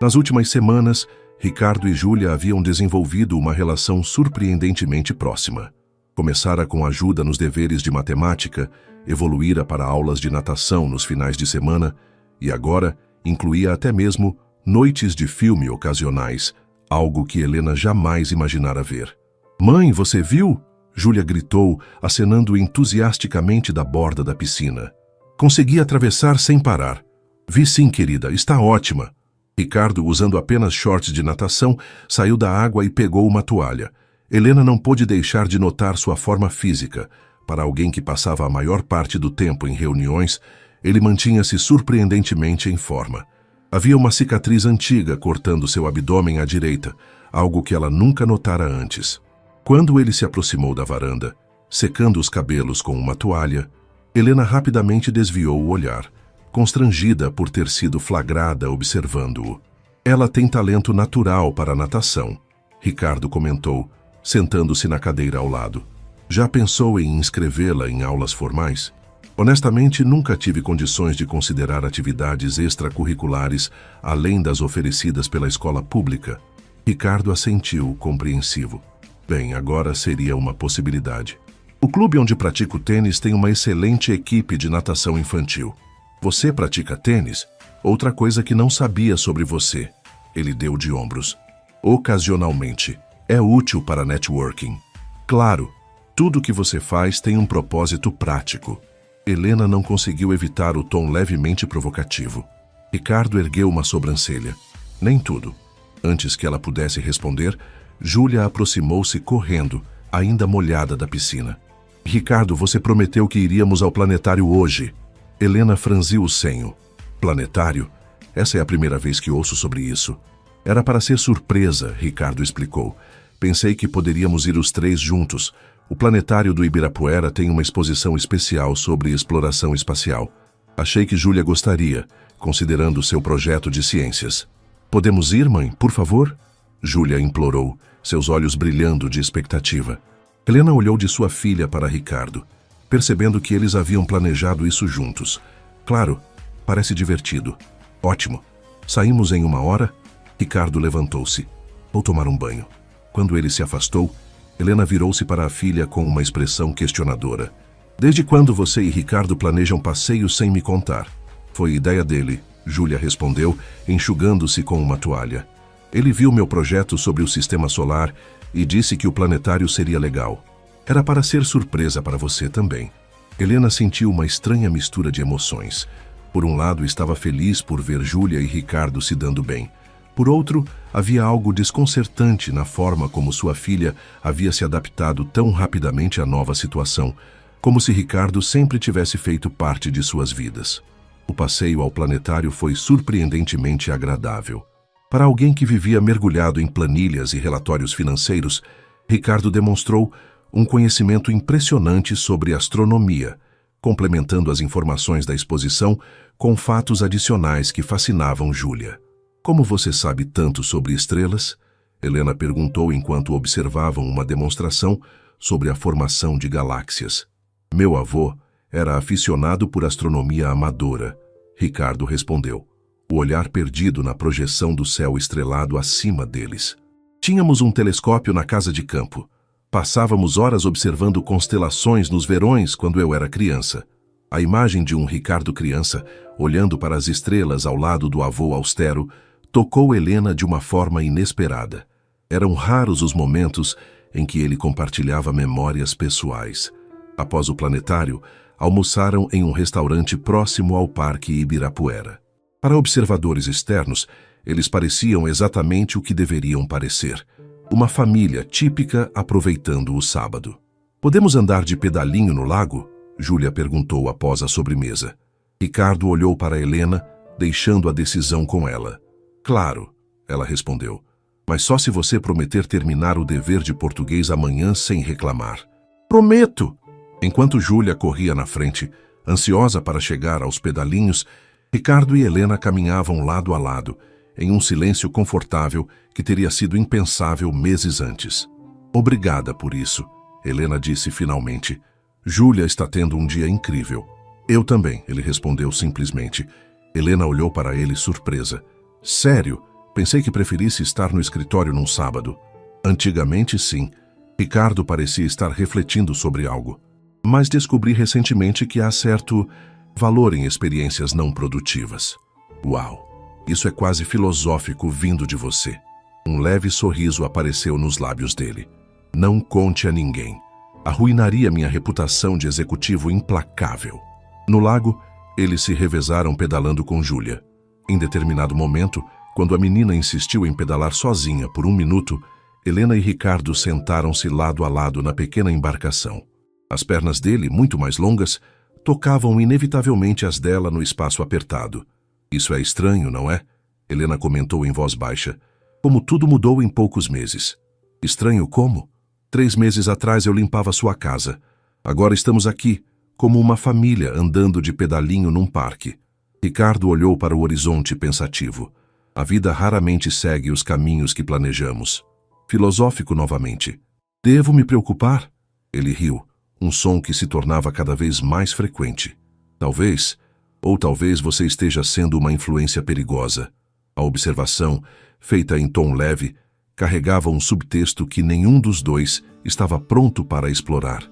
Nas últimas semanas, Ricardo e Júlia haviam desenvolvido uma relação surpreendentemente próxima. Começara com ajuda nos deveres de matemática, evoluíra para aulas de natação nos finais de semana e agora incluía até mesmo noites de filme ocasionais, algo que Helena jamais imaginara ver. Mãe, você viu? Júlia gritou, acenando entusiasticamente da borda da piscina. Consegui atravessar sem parar. Vi sim, querida, está ótima. Ricardo, usando apenas shorts de natação, saiu da água e pegou uma toalha. Helena não pôde deixar de notar sua forma física. Para alguém que passava a maior parte do tempo em reuniões, ele mantinha-se surpreendentemente em forma. Havia uma cicatriz antiga cortando seu abdômen à direita, algo que ela nunca notara antes. Quando ele se aproximou da varanda, secando os cabelos com uma toalha, Helena rapidamente desviou o olhar, constrangida por ter sido flagrada observando-o. Ela tem talento natural para a natação, Ricardo comentou, sentando-se na cadeira ao lado. Já pensou em inscrevê-la em aulas formais? Honestamente, nunca tive condições de considerar atividades extracurriculares além das oferecidas pela escola pública. Ricardo assentiu, compreensivo. Bem, agora seria uma possibilidade. O clube onde pratico tênis tem uma excelente equipe de natação infantil. Você pratica tênis? Outra coisa que não sabia sobre você. Ele deu de ombros. Ocasionalmente. É útil para networking. Claro, tudo que você faz tem um propósito prático. Helena não conseguiu evitar o tom levemente provocativo. Ricardo ergueu uma sobrancelha. Nem tudo. Antes que ela pudesse responder, Júlia aproximou-se correndo, ainda molhada da piscina. Ricardo, você prometeu que iríamos ao planetário hoje. Helena franziu o senho. Planetário? Essa é a primeira vez que ouço sobre isso. Era para ser surpresa, Ricardo explicou. Pensei que poderíamos ir os 3 juntos. O planetário do Ibirapuera tem uma exposição especial sobre exploração espacial. Achei que Júlia gostaria, considerando seu projeto de ciências. Podemos ir, mãe, por favor? Júlia implorou, seus olhos brilhando de expectativa. Helena olhou de sua filha para Ricardo, percebendo que eles haviam planejado isso juntos. Claro, parece divertido. Ótimo. Saímos em 1 hora? Ricardo levantou-se. Vou tomar um banho. Quando ele se afastou, Helena virou-se para a filha com uma expressão questionadora. Desde quando você e Ricardo planejam passeios sem me contar? Foi ideia dele, Júlia respondeu, enxugando-se com uma toalha. Ele viu meu projeto sobre o sistema solar e disse que o planetário seria legal. Era para ser surpresa para você também. Helena sentiu uma estranha mistura de emoções. Por um lado, estava feliz por ver Júlia e Ricardo se dando bem. Por outro, havia algo desconcertante na forma como sua filha havia se adaptado tão rapidamente à nova situação, como se Ricardo sempre tivesse feito parte de suas vidas. O passeio ao planetário foi surpreendentemente agradável. Para alguém que vivia mergulhado em planilhas e relatórios financeiros, Ricardo demonstrou um conhecimento impressionante sobre astronomia, complementando as informações da exposição com fatos adicionais que fascinavam Júlia. Como você sabe tanto sobre estrelas? Helena perguntou enquanto observavam uma demonstração sobre a formação de galáxias. Meu avô era aficionado por astronomia amadora, Ricardo respondeu, o olhar perdido na projeção do céu estrelado acima deles. Tínhamos um telescópio na casa de campo. Passávamos horas observando constelações nos verões quando eu era criança. A imagem de um Ricardo criança, olhando para as estrelas ao lado do avô austero, tocou Helena de uma forma inesperada. Eram raros os momentos em que ele compartilhava memórias pessoais. Após o planetário, almoçaram em um restaurante próximo ao Parque Ibirapuera. Para observadores externos, eles pareciam exatamente o que deveriam parecer. Uma família típica aproveitando o sábado. Podemos andar de pedalinho no lago? Júlia perguntou após a sobremesa. Ricardo olhou para Helena, deixando a decisão com ela. Claro, ela respondeu, mas só se você prometer terminar o dever de português amanhã sem reclamar. Prometo! Enquanto Júlia corria na frente, ansiosa para chegar aos pedalinhos, Ricardo e Helena caminhavam lado a lado, em um silêncio confortável que teria sido impensável meses antes. Obrigada por isso, Helena disse finalmente. Júlia está tendo um dia incrível. Eu também, ele respondeu simplesmente. Helena olhou para ele surpresa. Sério? Pensei que preferisse estar no escritório num sábado. Antigamente, sim. Ricardo parecia estar refletindo sobre algo. Mas descobri recentemente que há certo valor em experiências não produtivas. Uau! Isso é quase filosófico vindo de você. Um leve sorriso apareceu nos lábios dele. Não conte a ninguém. Arruinaria minha reputação de executivo implacável. No lago, eles se revezaram pedalando com Júlia. Em determinado momento, quando a menina insistiu em pedalar sozinha por 1 minuto, Helena e Ricardo sentaram-se lado a lado na pequena embarcação. As pernas dele, muito mais longas, tocavam inevitavelmente as dela no espaço apertado. Isso é estranho, não é? Helena comentou em voz baixa. Como tudo mudou em poucos meses. Estranho como? 3 meses atrás eu limpava sua casa. Agora estamos aqui, como uma família andando de pedalinho num parque. Ricardo olhou para o horizonte pensativo. A vida raramente segue os caminhos que planejamos. Filosófico novamente. Devo me preocupar? Ele riu, um som que se tornava cada vez mais frequente. Talvez, ou talvez você esteja sendo uma influência perigosa. A observação, feita em tom leve, carregava um subtexto que nenhum dos dois estava pronto para explorar.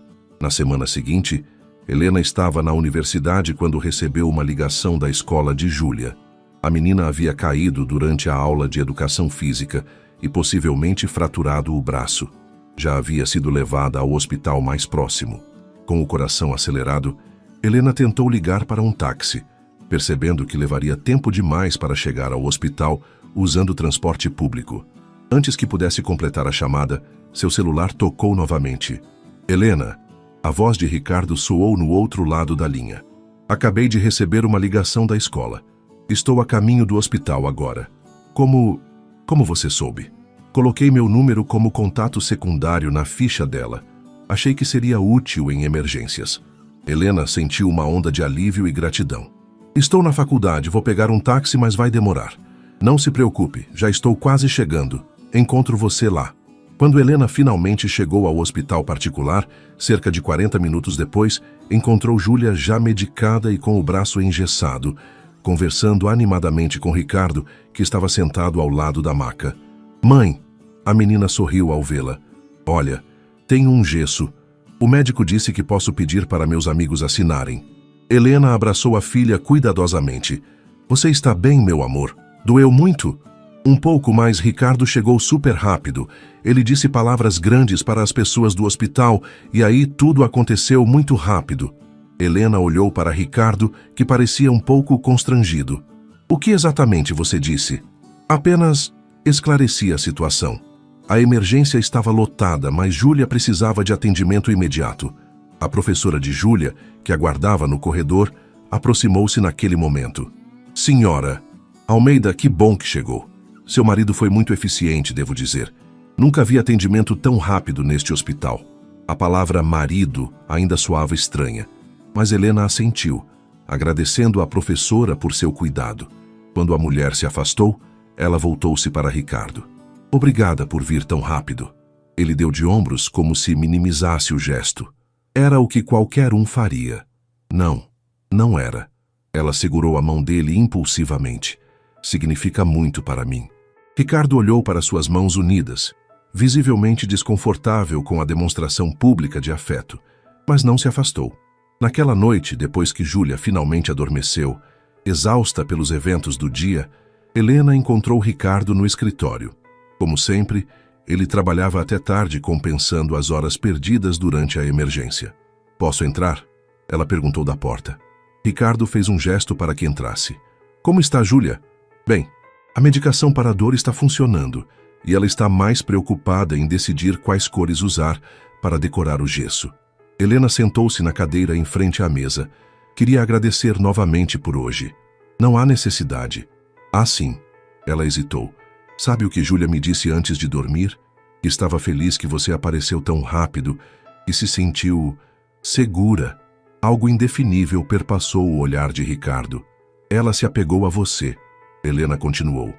Na semana seguinte, Helena estava na universidade quando recebeu uma ligação da escola de Júlia. A menina havia caído durante a aula de educação física e possivelmente fraturado o braço. Já havia sido levada ao hospital mais próximo. Com o coração acelerado, Helena tentou ligar para um táxi, percebendo que levaria tempo demais para chegar ao hospital usando transporte público. Antes que pudesse completar a chamada, seu celular tocou novamente. Helena, a voz de Ricardo soou no outro lado da linha. Acabei de receber uma ligação da escola. Estou a caminho do hospital agora. Como você soube? Coloquei meu número como contato secundário na ficha dela. Achei que seria útil em emergências. Helena sentiu uma onda de alívio e gratidão. Estou na faculdade, vou pegar um táxi, mas vai demorar. Não se preocupe, já estou quase chegando. Encontro você lá. Quando Helena finalmente chegou ao hospital particular, cerca de 40 minutos depois, encontrou Júlia já medicada e com o braço engessado, conversando animadamente com Ricardo, que estava sentado ao lado da maca. Mãe, a menina sorriu ao vê-la. Olha, tenho um gesso. O médico disse que posso pedir para meus amigos assinarem. Helena abraçou a filha cuidadosamente. Você está bem, meu amor? Doeu muito? Um pouco, mas Ricardo chegou super rápido. Ele disse palavras grandes para as pessoas do hospital e aí tudo aconteceu muito rápido. Helena olhou para Ricardo, que parecia um pouco constrangido. O que exatamente você disse? Apenas esclareci a situação. A emergência estava lotada, mas Júlia precisava de atendimento imediato. A professora de Júlia, que aguardava no corredor, aproximou-se naquele momento. Senhora Almeida, que bom que chegou. Seu marido foi muito eficiente, devo dizer. Nunca vi atendimento tão rápido neste hospital. A palavra marido ainda soava estranha, mas Helena assentiu, agradecendo à professora por seu cuidado. Quando a mulher se afastou, ela voltou-se para Ricardo. Obrigada por vir tão rápido. Ele deu de ombros como se minimizasse o gesto. Era o que qualquer um faria. Não, não era. Ela segurou a mão dele impulsivamente. Significa muito para mim. Ricardo olhou para suas mãos unidas, visivelmente desconfortável com a demonstração pública de afeto, mas não se afastou. Naquela noite, depois que Júlia finalmente adormeceu, exausta pelos eventos do dia, Helena encontrou Ricardo no escritório. Como sempre, ele trabalhava até tarde compensando as horas perdidas durante a emergência. Posso entrar? Ela perguntou da porta. Ricardo fez um gesto para que entrasse. Como está Júlia? Bem, a medicação para a dor está funcionando e ela está mais preocupada em decidir quais cores usar para decorar o gesso. Helena sentou-se na cadeira em frente à mesa. Queria agradecer novamente por hoje. Não há necessidade. Ah, sim. Ela hesitou. Sabe o que Júlia me disse antes de dormir? Que estava feliz que você apareceu tão rápido e se sentiu segura. Algo indefinível perpassou o olhar de Ricardo. Ela se apegou a você. Helena continuou.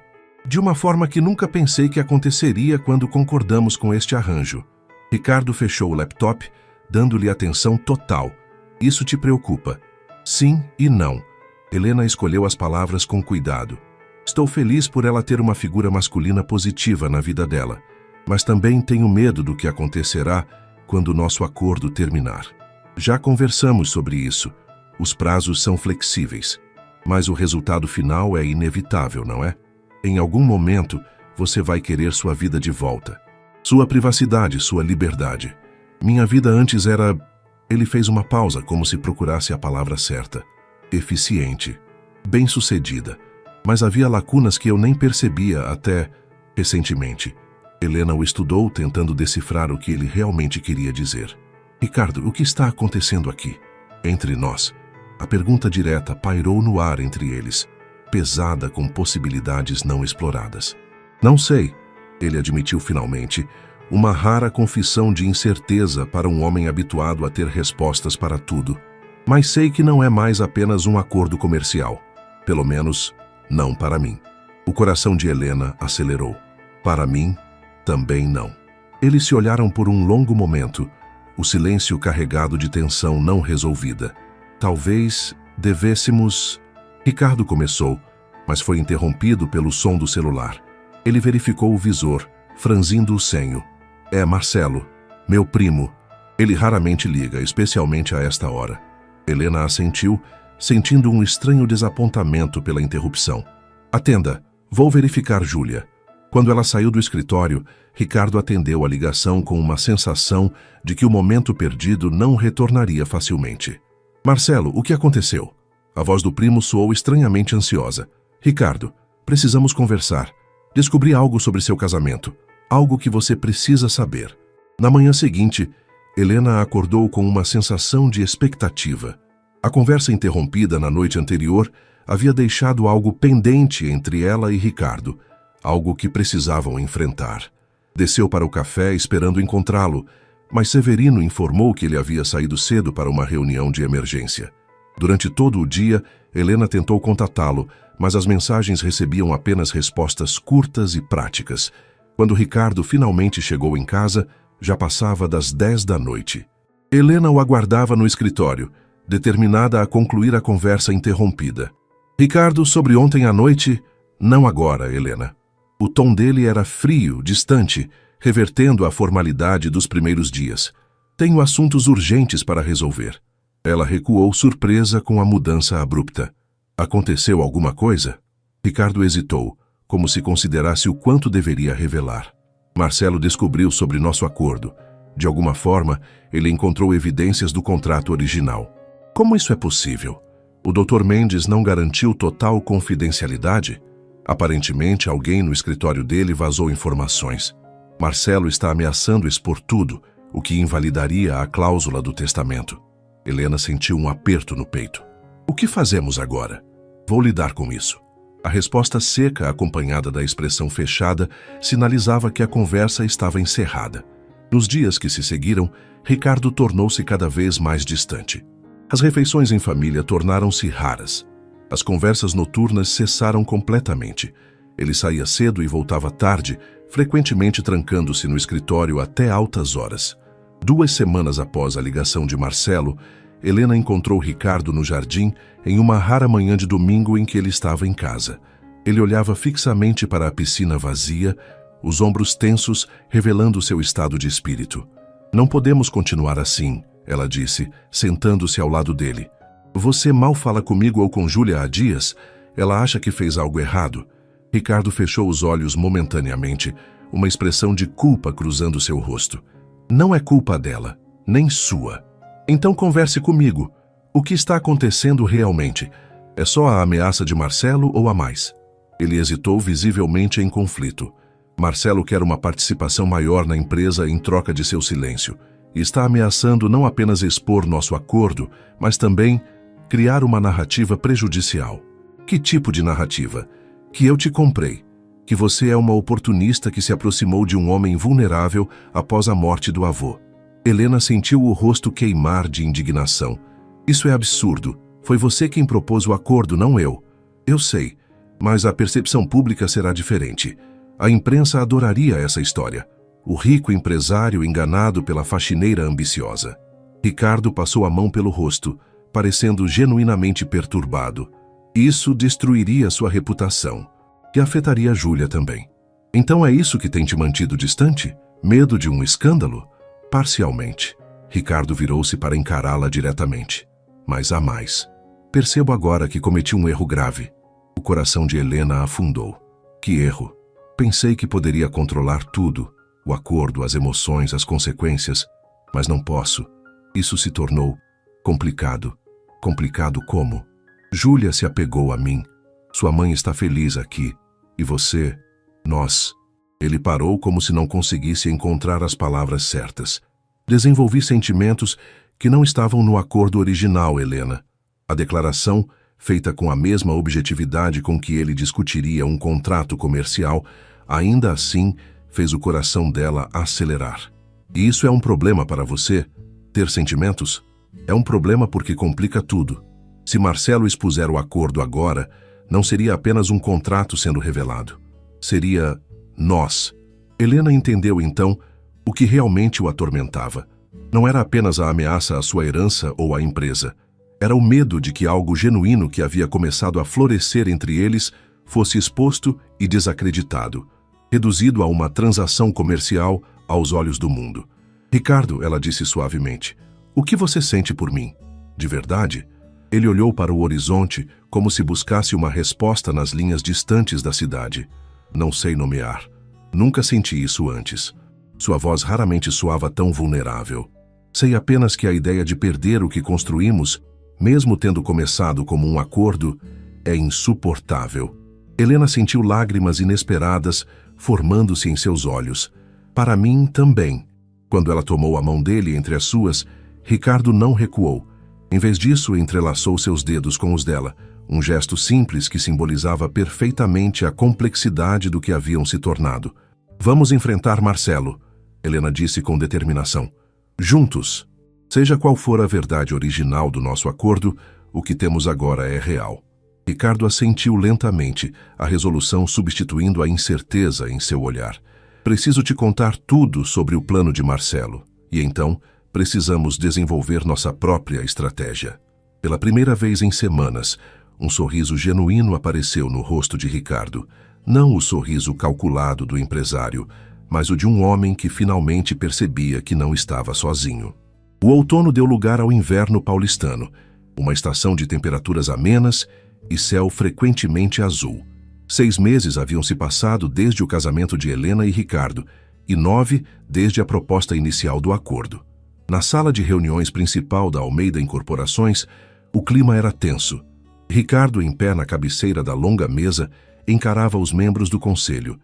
De uma forma que nunca pensei que aconteceria quando concordamos com este arranjo. Ricardo fechou o laptop, dando-lhe atenção total. Isso te preocupa? Sim e não. Helena escolheu as palavras com cuidado. Estou feliz por ela ter uma figura masculina positiva na vida dela, mas também tenho medo do que acontecerá quando o nosso acordo terminar. Já conversamos sobre isso. Os prazos são flexíveis, mas o resultado final é inevitável, não é? Em algum momento, você vai querer sua vida de volta. Sua privacidade, sua liberdade. Minha vida antes era... Ele fez uma pausa, como se procurasse a palavra certa. Eficiente. Bem-sucedida. Mas havia lacunas que eu nem percebia até recentemente. Helena o estudou, tentando decifrar o que ele realmente queria dizer. Ricardo, o que está acontecendo aqui? Entre nós. A pergunta direta pairou no ar entre eles, pesada com possibilidades não exploradas. Não sei, ele admitiu finalmente, uma rara confissão de incerteza para um homem habituado a ter respostas para tudo. Mas sei que não é mais apenas um acordo comercial. Pelo menos, não para mim. O coração de Helena acelerou. Para mim, também não. Eles se olharam por um longo momento, o silêncio carregado de tensão não resolvida. Talvez devêssemos... Ricardo começou, mas foi interrompido pelo som do celular. Ele verificou o visor, franzindo o senho. É Marcelo, meu primo. Ele raramente liga, especialmente a esta hora. Helena assentiu, sentindo um estranho desapontamento pela interrupção. Atenda, vou verificar Júlia. Quando ela saiu do escritório, Ricardo atendeu a ligação com uma sensação de que o momento perdido não retornaria facilmente. Marcelo, o que aconteceu? A voz do primo soou estranhamente ansiosa. Ricardo, precisamos conversar. Descobri algo sobre seu casamento. Algo que você precisa saber. Na manhã seguinte, Helena acordou com uma sensação de expectativa. A conversa interrompida na noite anterior havia deixado algo pendente entre ela e Ricardo, algo que precisavam enfrentar. Desceu para o café esperando encontrá-lo, mas Severino informou que ele havia saído cedo para uma reunião de emergência. Durante todo o dia, Helena tentou contatá-lo, mas as mensagens recebiam apenas respostas curtas e práticas. Quando Ricardo finalmente chegou em casa, já passava das 10 da noite. Helena o aguardava no escritório, determinada a concluir a conversa interrompida. Ricardo, sobre ontem à noite, não agora, Helena. O tom dele era frio, distante, revertendo a formalidade dos primeiros dias. Tenho assuntos urgentes para resolver. Ela recuou surpresa com a mudança abrupta. Aconteceu alguma coisa? Ricardo hesitou, como se considerasse o quanto deveria revelar. Marcelo descobriu sobre nosso acordo. De alguma forma, ele encontrou evidências do contrato original. Como isso é possível? O Dr. Mendes não garantiu total confidencialidade? Aparentemente, alguém no escritório dele vazou informações. Marcelo está ameaçando expor tudo, o que invalidaria a cláusula do testamento. Helena sentiu um aperto no peito. O que fazemos agora? Vou lidar com isso. A resposta seca, acompanhada da expressão fechada, sinalizava que a conversa estava encerrada. Nos dias que se seguiram, Ricardo tornou-se cada vez mais distante. As refeições em família tornaram-se raras. As conversas noturnas cessaram completamente. Ele saía cedo e voltava tarde, frequentemente trancando-se no escritório até altas horas. 2 semanas após a ligação de Marcelo, Helena encontrou Ricardo no jardim em uma rara manhã de domingo em que ele estava em casa. Ele olhava fixamente para a piscina vazia, os ombros tensos, revelando seu estado de espírito. Não podemos continuar assim, ela disse, sentando-se ao lado dele. Você mal fala comigo ou com Júlia há dias? Ela acha que fez algo errado. Ricardo fechou os olhos momentaneamente, uma expressão de culpa cruzando seu rosto. Não é culpa dela, nem sua. Então converse comigo. O que está acontecendo realmente? É só a ameaça de Marcelo ou há mais? Ele hesitou, visivelmente em conflito. Marcelo quer uma participação maior na empresa em troca de seu silêncio. E está ameaçando não apenas expor nosso acordo, mas também criar uma narrativa prejudicial. Que tipo de narrativa? Que eu te comprei. Que você é uma oportunista que se aproximou de um homem vulnerável após a morte do avô. Helena sentiu o rosto queimar de indignação. Isso é absurdo. Foi você quem propôs o acordo, não eu. Eu sei, mas a percepção pública será diferente. A imprensa adoraria essa história. O rico empresário enganado pela faxineira ambiciosa. Ricardo passou a mão pelo rosto, parecendo genuinamente perturbado. Isso destruiria sua reputação, e afetaria Júlia também. Então é isso que tem te mantido distante? Medo de um escândalo? Parcialmente. Ricardo virou-se para encará-la diretamente. Mas há mais. Percebo agora que cometi um erro grave. O coração de Helena afundou. Que erro? Pensei que poderia controlar tudo. O acordo, as emoções, as consequências. Mas não posso. Isso se tornou complicado. Complicado como? Júlia se apegou a mim. Sua mãe está feliz aqui. E você? Nós. Ele parou como se não conseguisse encontrar as palavras certas. Desenvolvi sentimentos que não estavam no acordo original, Helena. A declaração, feita com a mesma objetividade com que ele discutiria um contrato comercial, ainda assim fez o coração dela acelerar. E isso é um problema para você? Ter sentimentos? É um problema porque complica tudo. Se Marcelo expuser o acordo agora, não seria apenas um contrato sendo revelado. Seria nós. Helena entendeu então o que realmente o atormentava. Não era apenas a ameaça à sua herança ou à empresa. Era o medo de que algo genuíno que havia começado a florescer entre eles fosse exposto e desacreditado, reduzido a uma transação comercial aos olhos do mundo. Ricardo, ela disse suavemente, o que você sente por mim? De verdade? Ele olhou para o horizonte como se buscasse uma resposta nas linhas distantes da cidade. Não sei nomear. Nunca senti isso antes. Sua voz raramente soava tão vulnerável. Sei apenas que a ideia de perder o que construímos, mesmo tendo começado como um acordo, é insuportável. Helena sentiu lágrimas inesperadas formando-se em seus olhos. Para mim também. Quando ela tomou a mão dele entre as suas, Ricardo não recuou. Em vez disso, entrelaçou seus dedos com os dela, um gesto simples que simbolizava perfeitamente a complexidade do que haviam se tornado. Vamos enfrentar Marcelo, Helena disse com determinação. Juntos. Seja qual for a verdade original do nosso acordo, o que temos agora é real. Ricardo assentiu lentamente, a resolução substituindo a incerteza em seu olhar. Preciso te contar tudo sobre o plano de Marcelo, e então precisamos desenvolver nossa própria estratégia. Pela primeira vez em semanas, Um sorriso genuíno apareceu no rosto de Ricardo. Não o sorriso calculado do empresário, mas o de um homem que finalmente percebia que não estava sozinho. O outono deu lugar ao inverno paulistano, uma estação de temperaturas amenas e céu frequentemente azul. 6 meses haviam se passado desde o casamento de Helena e Ricardo, e 9 desde a proposta inicial do acordo. Na sala de reuniões principal da Almeida Incorporações, o clima era tenso. Ricardo, em pé na cabeceira da longa mesa, encarava os membros do conselho,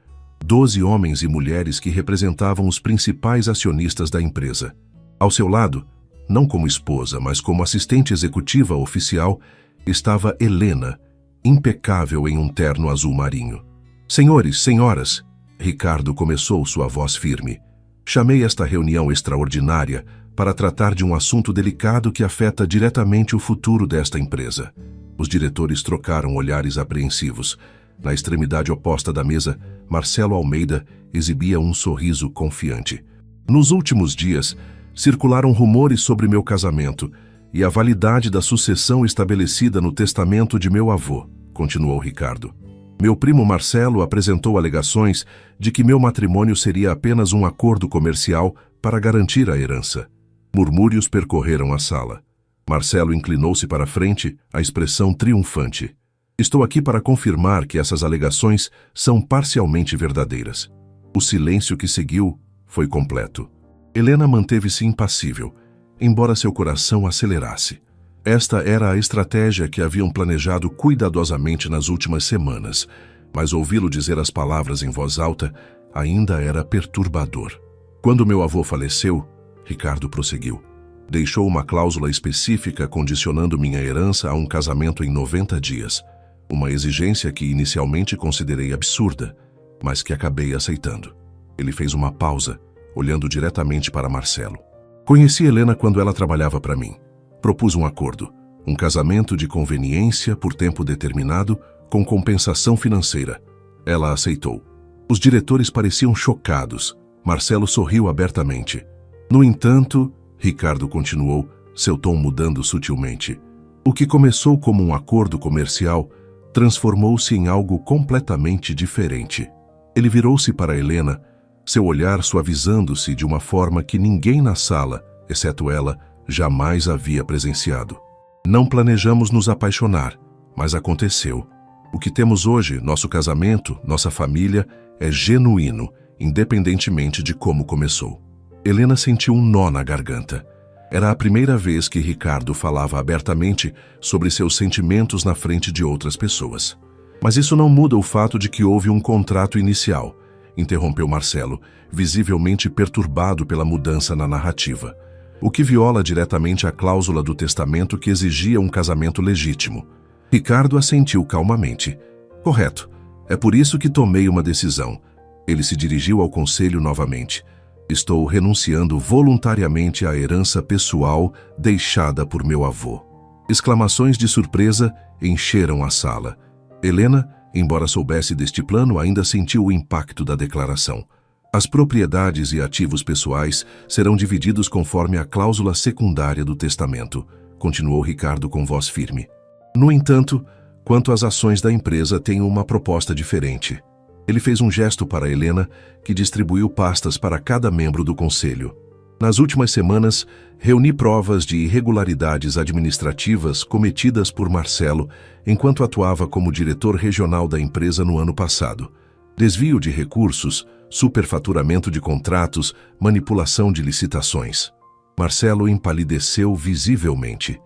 12 homens e mulheres que representavam os principais acionistas da empresa. Ao seu lado, não como esposa, mas como assistente executiva oficial, estava Helena, impecável em um terno azul marinho. Senhores, senhoras, Ricardo começou sua voz firme. Chamei esta reunião extraordinária para tratar de um assunto delicado que afeta diretamente o futuro desta empresa. Os diretores trocaram olhares apreensivos. Na extremidade oposta da mesa, Marcelo Almeida exibia um sorriso confiante. Nos últimos dias, circularam rumores sobre meu casamento e a validade da sucessão estabelecida no testamento de meu avô, continuou Ricardo. Meu primo Marcelo apresentou alegações de que meu matrimônio seria apenas um acordo comercial para garantir a herança. Murmúrios percorreram a sala. Marcelo inclinou-se para a frente, a expressão triunfante. Estou aqui para confirmar que essas alegações são parcialmente verdadeiras. O silêncio que seguiu foi completo. Helena manteve-se impassível, embora seu coração acelerasse. Esta era a estratégia que haviam planejado cuidadosamente nas últimas semanas, mas ouvi-lo dizer as palavras em voz alta ainda era perturbador. Quando meu avô faleceu, Ricardo prosseguiu, deixou uma cláusula específica condicionando minha herança a um casamento em 90 dias. Uma exigência que inicialmente considerei absurda, mas que acabei aceitando. Ele fez uma pausa, olhando diretamente para Marcelo. Conheci Helena quando ela trabalhava para mim. Propus um acordo, um casamento de conveniência por tempo determinado com compensação financeira. Ela aceitou. Os diretores pareciam chocados. Marcelo sorriu abertamente. No entanto, Ricardo continuou, seu tom mudando sutilmente. O que começou como um acordo comercial transformou-se em algo completamente diferente. Ele virou-se para Helena, seu olhar suavizando-se de uma forma que ninguém na sala, exceto ela, jamais havia presenciado. Não planejamos nos apaixonar, mas aconteceu. O que temos hoje, nosso casamento, nossa família, é genuíno, independentemente de como começou. Helena sentiu um nó na garganta. Era a primeira vez que Ricardo falava abertamente sobre seus sentimentos na frente de outras pessoas. Mas isso não muda o fato de que houve um contrato inicial, interrompeu Marcelo, visivelmente perturbado pela mudança na narrativa, o que viola diretamente a cláusula do testamento que exigia um casamento legítimo. Ricardo assentiu calmamente. Correto. É por isso que tomei uma decisão. Ele se dirigiu ao conselho novamente. Estou renunciando voluntariamente à herança pessoal deixada por meu avô. Exclamações de surpresa encheram a sala. Helena, embora soubesse deste plano, ainda sentiu o impacto da declaração. As propriedades e ativos pessoais serão divididos conforme a cláusula secundária do testamento, continuou Ricardo com voz firme. No entanto, quanto às ações da empresa, tenho uma proposta diferente. Ele fez um gesto para Helena, que distribuiu pastas para cada membro do conselho. Nas últimas semanas, reuni provas de irregularidades administrativas cometidas por Marcelo enquanto atuava como diretor regional da empresa no ano passado. Desvio de recursos, superfaturamento de contratos, manipulação de licitações. Marcelo empalideceu visivelmente.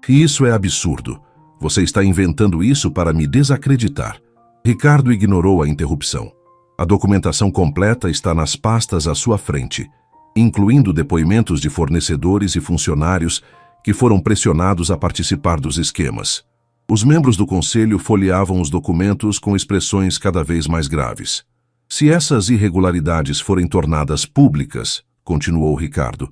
Isso é absurdo. Você está inventando isso para me desacreditar. Ricardo ignorou a interrupção. A documentação completa está nas pastas à sua frente, incluindo depoimentos de fornecedores e funcionários que foram pressionados a participar dos esquemas. Os membros do conselho folheavam os documentos com expressões cada vez mais graves. Se essas irregularidades forem tornadas públicas, continuou Ricardo,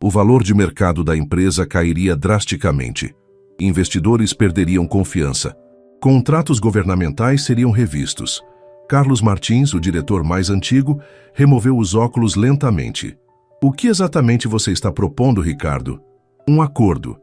o valor de mercado da empresa cairia drasticamente. Investidores perderiam confiança. Contratos governamentais seriam revistos. Carlos Martins, o diretor mais antigo, removeu os óculos lentamente. O que exatamente você está propondo, Ricardo? Um acordo.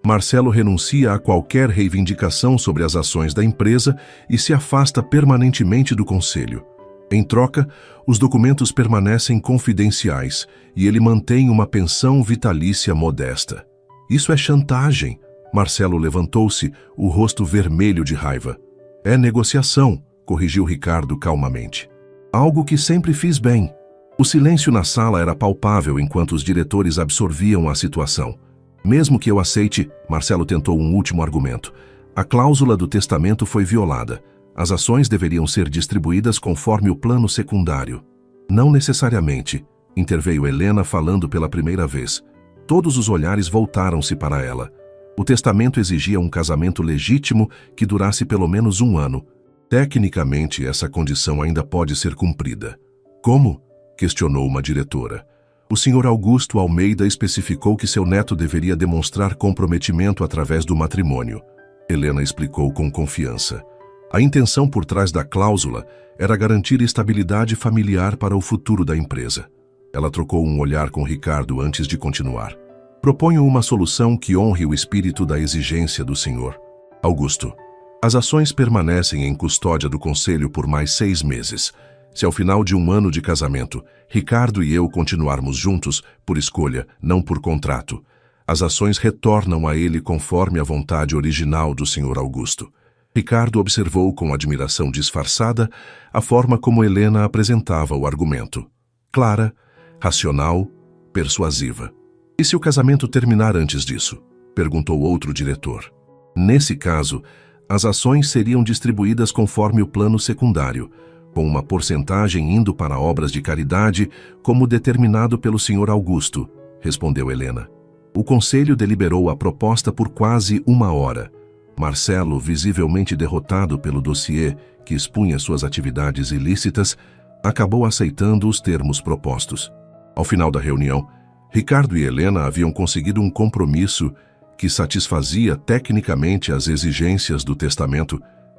Marcelo renuncia a qualquer reivindicação sobre as ações da empresa e se afasta permanentemente do conselho. Em troca, os documentos permanecem confidenciais e ele mantém uma pensão vitalícia modesta. Isso é chantagem. Marcelo levantou-se, o rosto vermelho de raiva. É negociação, corrigiu Ricardo calmamente. Algo que sempre fiz bem. O silêncio na sala era palpável enquanto os diretores absorviam a situação. Mesmo que eu aceite, Marcelo tentou um último argumento. A cláusula do testamento foi violada. As ações deveriam ser distribuídas conforme o plano secundário. Não necessariamente, interveio Helena falando pela primeira vez. Todos os olhares voltaram-se para ela. O testamento exigia um casamento legítimo que durasse pelo menos 1 ano. Tecnicamente, essa condição ainda pode ser cumprida. Como? Questionou uma diretora. O Sr. Augusto Almeida especificou que seu neto deveria demonstrar comprometimento através do matrimônio. Helena explicou com confiança. A intenção por trás da cláusula era garantir estabilidade familiar para o futuro da empresa. Ela trocou um olhar com Ricardo antes de continuar. Proponho uma solução que honre o espírito da exigência do Sr. Augusto. As ações permanecem em custódia do Conselho por mais 6 meses. Se ao final de 1 ano de casamento, Ricardo e eu continuarmos juntos, por escolha, não por contrato, as ações retornam a ele conforme a vontade original do Sr. Augusto. Ricardo observou com admiração disfarçada a forma como Helena apresentava o argumento. Clara, racional, persuasiva. E se o casamento terminar antes disso? Perguntou outro diretor. Nesse caso, as ações seriam distribuídas conforme o plano secundário, com uma porcentagem indo para obras de caridade, como determinado pelo Sr. Augusto, respondeu Helena. O conselho deliberou a proposta por quase 1 hora. Marcelo, visivelmente derrotado pelo dossiê que expunha suas atividades ilícitas, acabou aceitando os termos propostos. Ao final da reunião, Ricardo e Helena haviam conseguido um compromisso que satisfazia tecnicamente as exigências do testamento,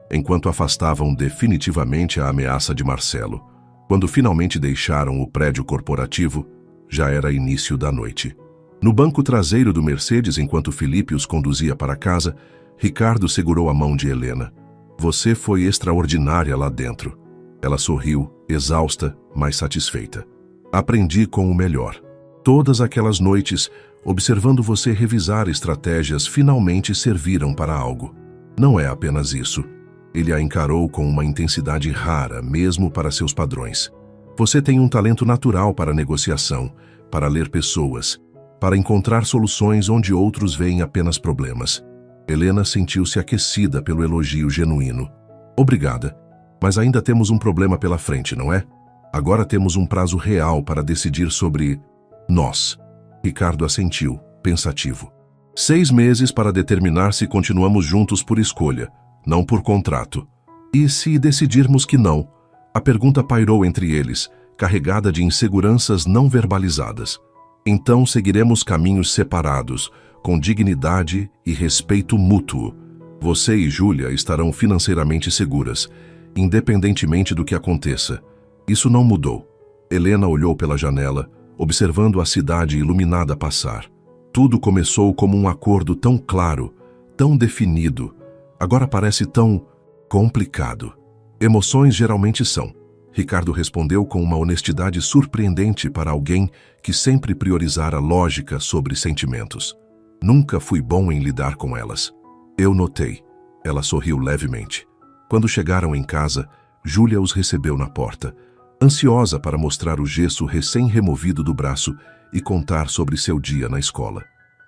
enquanto afastavam definitivamente a ameaça de Marcelo. Quando finalmente deixaram o prédio corporativo, já era início da noite. No banco traseiro do Mercedes, enquanto Felipe os conduzia para casa, Ricardo segurou a mão de Helena. Você foi extraordinária lá dentro. Ela sorriu, exausta, mas satisfeita. Aprendi com o melhor. Todas aquelas noites, observando você revisar estratégias, finalmente serviram para algo. Não é apenas isso. Ele a encarou com uma intensidade rara, mesmo para seus padrões. Você tem um talento natural para negociação, para ler pessoas, para encontrar soluções onde outros veem apenas problemas. Helena sentiu-se aquecida pelo elogio genuíno. Obrigada, mas ainda temos um problema pela frente, não é? Agora temos um prazo real para decidir sobre nós. Ricardo assentiu, pensativo. 6 meses para determinar se continuamos juntos por escolha, não por contrato. E se decidirmos que não? A pergunta pairou entre eles, carregada de inseguranças não verbalizadas. Então seguiremos caminhos separados, com dignidade e respeito mútuo. Você e Júlia estarão financeiramente seguras, independentemente do que aconteça. Isso não mudou. Helena olhou pela janela, observando a cidade iluminada passar. Tudo começou como um acordo tão claro, tão definido. Agora parece tão complicado. Emoções geralmente são. Ricardo respondeu com uma honestidade surpreendente para alguém que sempre priorizara lógica sobre sentimentos. Nunca fui bom em lidar com elas. Eu notei. Ela sorriu levemente. Quando chegaram em casa, Júlia os recebeu na porta, ansiosa para mostrar o gesso recém-removido do braço e contar sobre seu dia na escola.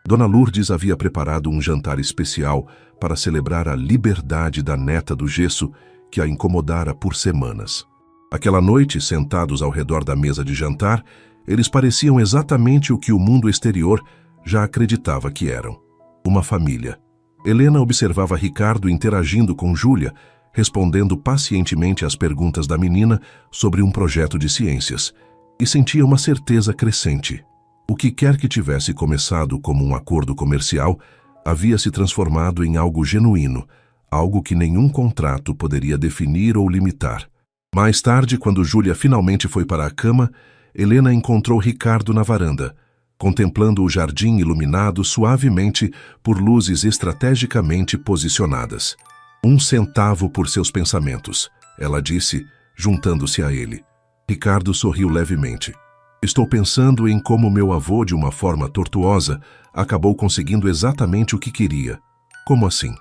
Dona Lourdes havia preparado um jantar especial para celebrar a liberdade da neta do gesso que a incomodara por semanas. Aquela noite, sentados ao redor da mesa de jantar, eles pareciam exatamente o que o mundo exterior já acreditava que eram. Uma família. Helena observava Ricardo interagindo com Júlia, respondendo pacientemente às perguntas da menina sobre um projeto de ciências, e sentia uma certeza crescente. O que quer que tivesse começado como um acordo comercial, havia se transformado em algo genuíno, algo que nenhum contrato poderia definir ou limitar. Mais tarde, quando Júlia finalmente foi para a cama, Helena encontrou Ricardo na varanda, contemplando o jardim iluminado suavemente por luzes estrategicamente posicionadas. 1 centavo por seus pensamentos, ela disse, juntando-se a ele. Ricardo sorriu levemente. Estou pensando em como meu avô, de uma forma tortuosa, acabou conseguindo exatamente o que queria. Como assim?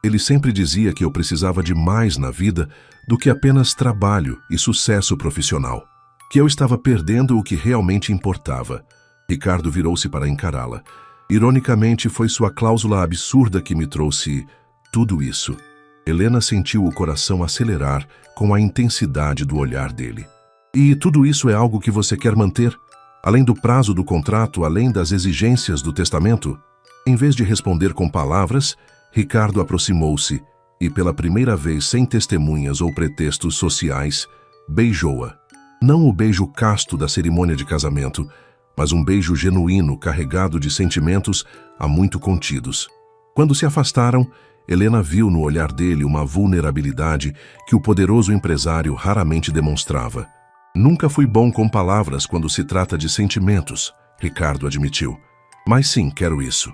Ele sempre dizia que eu precisava de mais na vida do que apenas trabalho e sucesso profissional. Que eu estava perdendo o que realmente importava. Ricardo virou-se para encará-la. Ironicamente, foi sua cláusula absurda que me trouxe tudo isso. Helena sentiu o coração acelerar com a intensidade do olhar dele. E tudo isso é algo que você quer manter? Além do prazo do contrato, além das exigências do testamento? Em vez de responder com palavras, Ricardo aproximou-se e, pela primeira vez sem testemunhas ou pretextos sociais, beijou-a. Não o beijo casto da cerimônia de casamento, mas um beijo genuíno carregado de sentimentos há muito contidos. Quando se afastaram, Helena viu no olhar dele uma vulnerabilidade que o poderoso empresário raramente demonstrava. Nunca fui bom com palavras quando se trata de sentimentos, Ricardo admitiu. Mas sim, quero isso.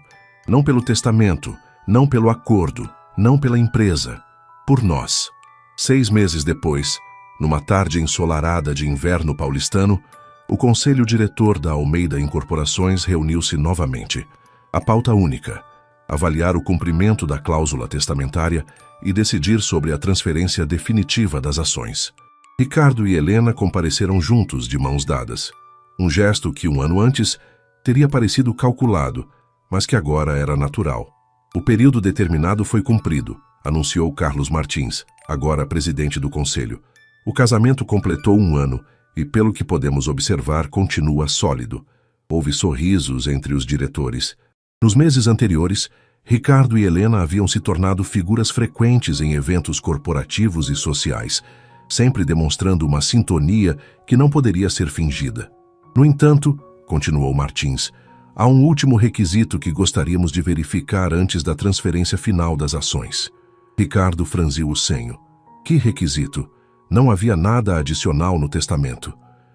Não pelo testamento, não pelo acordo, não pela empresa. Por nós. 6 meses depois, numa tarde ensolarada de inverno paulistano, o conselho diretor da Almeida Incorporações reuniu-se novamente. A pauta única: avaliar o cumprimento da cláusula testamentária e decidir sobre a transferência definitiva das ações. Ricardo e Helena compareceram juntos de mãos dadas. Um gesto que 1 ano antes teria parecido calculado, mas que agora era natural. O período determinado foi cumprido, anunciou Carlos Martins, agora presidente do conselho. O casamento completou 1 ano e, pelo que podemos observar, continua sólido. Houve sorrisos entre os diretores. Nos meses anteriores, Ricardo e Helena haviam se tornado figuras frequentes em eventos corporativos e sociais, sempre demonstrando uma sintonia que não poderia ser fingida. No entanto, continuou Martins, há um último requisito que gostaríamos de verificar antes da transferência final das ações. Ricardo franziu o senho. Que requisito? Não havia nada adicional no testamento.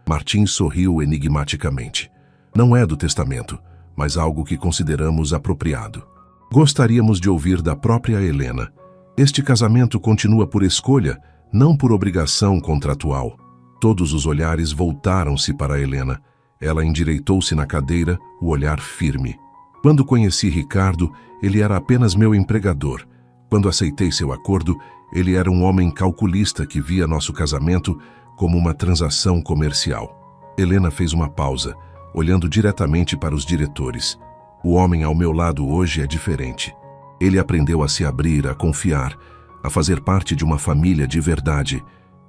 Martins sorriu enigmaticamente. Não é do testamento, mas algo que consideramos apropriado. Gostaríamos de ouvir da própria Helena. Este casamento continua por escolha, não por obrigação contratual. Todos os olhares voltaram-se para Helena. Ela endireitou-se na cadeira, o olhar firme. Quando conheci Ricardo, ele era apenas meu empregador. Quando aceitei seu acordo, ele era um homem calculista que via nosso casamento como uma transação comercial. Helena fez uma pausa, olhando diretamente para os diretores. O homem ao meu lado hoje é diferente. Ele aprendeu a se abrir, a confiar, a fazer parte de uma família de verdade.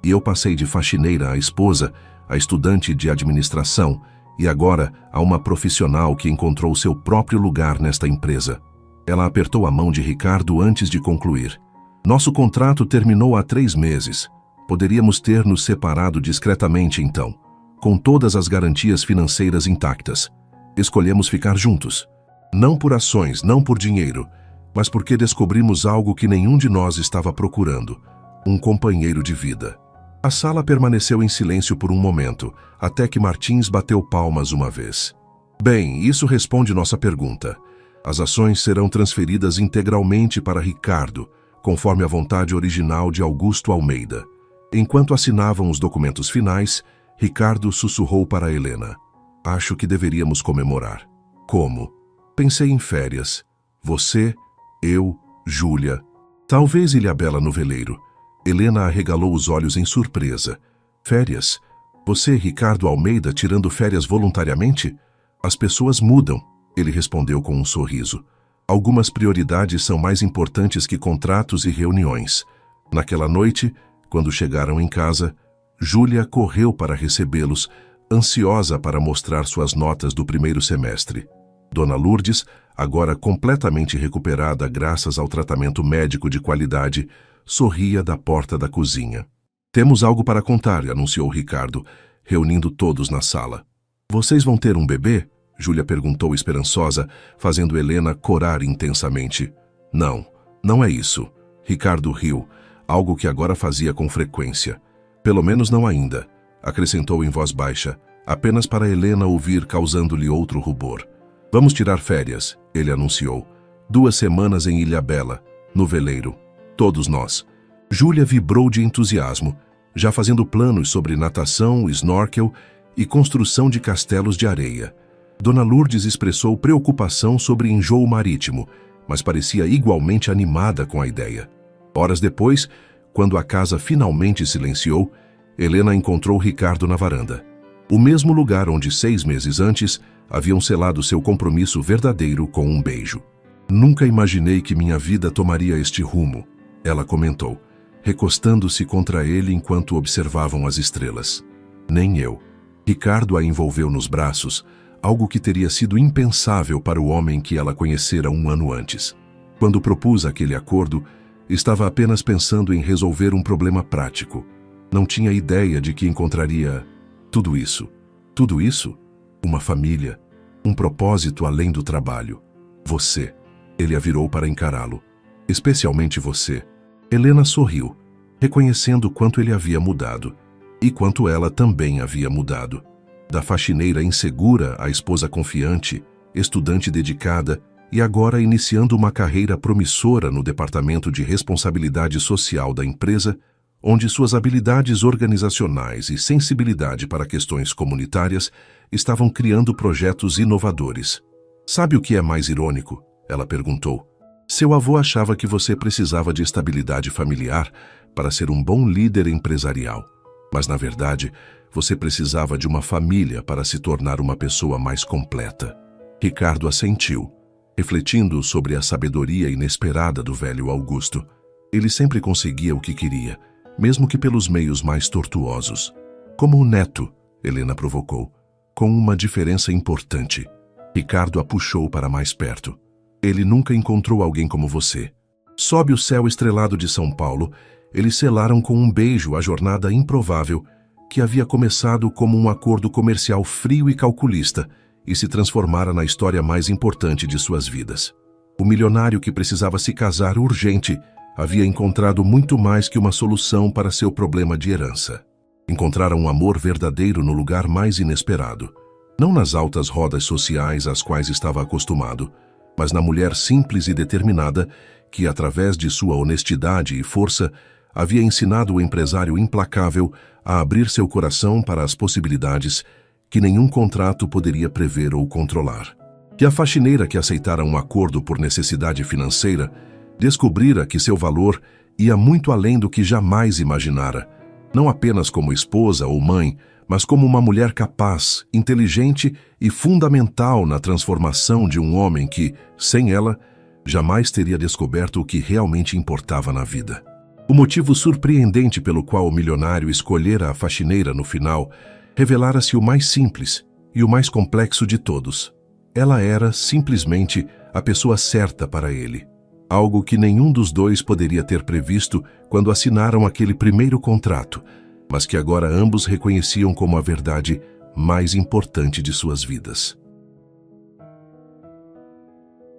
E eu passei de faxineira a esposa, a estudante de administração e agora a uma profissional que encontrou seu próprio lugar nesta empresa. Ela apertou a mão de Ricardo antes de concluir. Nosso contrato terminou há 3 meses. Poderíamos ter nos separado discretamente então, com todas as garantias financeiras intactas. Escolhemos ficar juntos. Não por ações, não por dinheiro, mas porque descobrimos algo que nenhum de nós estava procurando: um companheiro de vida. A sala permaneceu em silêncio por um momento, até que Martins bateu palmas uma vez. Bem, isso responde nossa pergunta. As ações serão transferidas integralmente para Ricardo, conforme a vontade original de Augusto Almeida. Enquanto assinavam os documentos finais, Ricardo sussurrou para Helena. Acho que deveríamos comemorar. Como? Pensei em férias. Você, eu, Júlia. Talvez Ilhabela no veleiro. Helena arregalou os olhos em surpresa. Férias? Você, Ricardo Almeida, tirando férias voluntariamente? As pessoas mudam, ele respondeu com um sorriso. Algumas prioridades são mais importantes que contratos e reuniões. Naquela noite, quando chegaram em casa, Júlia correu para recebê-los, ansiosa para mostrar suas notas do primeiro semestre. Dona Lourdes, agora completamente recuperada graças ao tratamento médico de qualidade, sorria da porta da cozinha. Temos algo para contar, anunciou Ricardo, reunindo todos na sala. Vocês vão ter um bebê? Júlia perguntou esperançosa, fazendo Helena corar intensamente. Não, não é isso. Ricardo riu, algo que agora fazia com frequência. Pelo menos não ainda, acrescentou em voz baixa. apenas para Helena ouvir, causando-lhe outro rubor. Vamos tirar férias, ele anunciou. 2 semanas em Ilhabela, no veleiro. Todos nós. Júlia vibrou de entusiasmo, já fazendo planos sobre natação, snorkel e construção de castelos de areia. Dona Lourdes expressou preocupação sobre enjoo marítimo, mas parecia igualmente animada com a ideia. Horas depois, quando a casa finalmente silenciou, Helena encontrou Ricardo na varanda. O mesmo lugar onde 6 meses antes haviam selado seu compromisso verdadeiro com um beijo. Nunca imaginei que minha vida tomaria este rumo, ela comentou, recostando-se contra ele enquanto observavam as estrelas. Nem eu. Ricardo a envolveu nos braços, algo que teria sido impensável para o homem que ela conhecera 1 ano antes. Quando propus aquele acordo, estava apenas pensando em resolver um problema prático. Não tinha ideia de que encontraria tudo isso. Tudo isso? Uma família, um propósito além do trabalho. Você. Ele a virou para encará-lo. Especialmente você. Helena sorriu, reconhecendo quanto ele havia mudado, e quanto ela também havia mudado. Da faxineira insegura à esposa confiante, estudante dedicada e agora iniciando uma carreira promissora no departamento de responsabilidade social da empresa, onde suas habilidades organizacionais e sensibilidade para questões comunitárias estavam criando projetos inovadores. Sabe o que é mais irônico? Ela perguntou. Seu avô achava que você precisava de estabilidade familiar para ser um bom líder empresarial. Mas, na verdade, você precisava de uma família para se tornar uma pessoa mais completa. Ricardo assentiu, refletindo sobre a sabedoria inesperada do velho Augusto. Ele sempre conseguia o que queria, mesmo que pelos meios mais tortuosos. Como o neto, Helena provocou, com uma diferença importante. Ricardo a puxou para mais perto. Ele nunca encontrou alguém como você. Sob o céu estrelado de São Paulo, eles selaram com um beijo a jornada improvável que havia começado como um acordo comercial frio e calculista e se transformara na história mais importante de suas vidas. O milionário que precisava se casar urgente havia encontrado muito mais que uma solução para seu problema de herança. Encontrara um amor verdadeiro no lugar mais inesperado, não nas altas rodas sociais às quais estava acostumado, mas na mulher simples e determinada que, através de sua honestidade e força, havia ensinado o empresário implacável a abrir seu coração para as possibilidades que nenhum contrato poderia prever ou controlar. E a faxineira que aceitara um acordo por necessidade financeira descobrira que seu valor ia muito além do que jamais imaginara, não apenas como esposa ou mãe, mas como uma mulher capaz, inteligente e fundamental na transformação de um homem que, sem ela, jamais teria descoberto o que realmente importava na vida. O motivo surpreendente pelo qual o milionário escolhera a faxineira no final revelara-se o mais simples e o mais complexo de todos. Ela era, simplesmente, a pessoa certa para ele. Algo que nenhum dos dois poderia ter previsto quando assinaram aquele primeiro contrato, mas que agora ambos reconheciam como a verdade mais importante de suas vidas.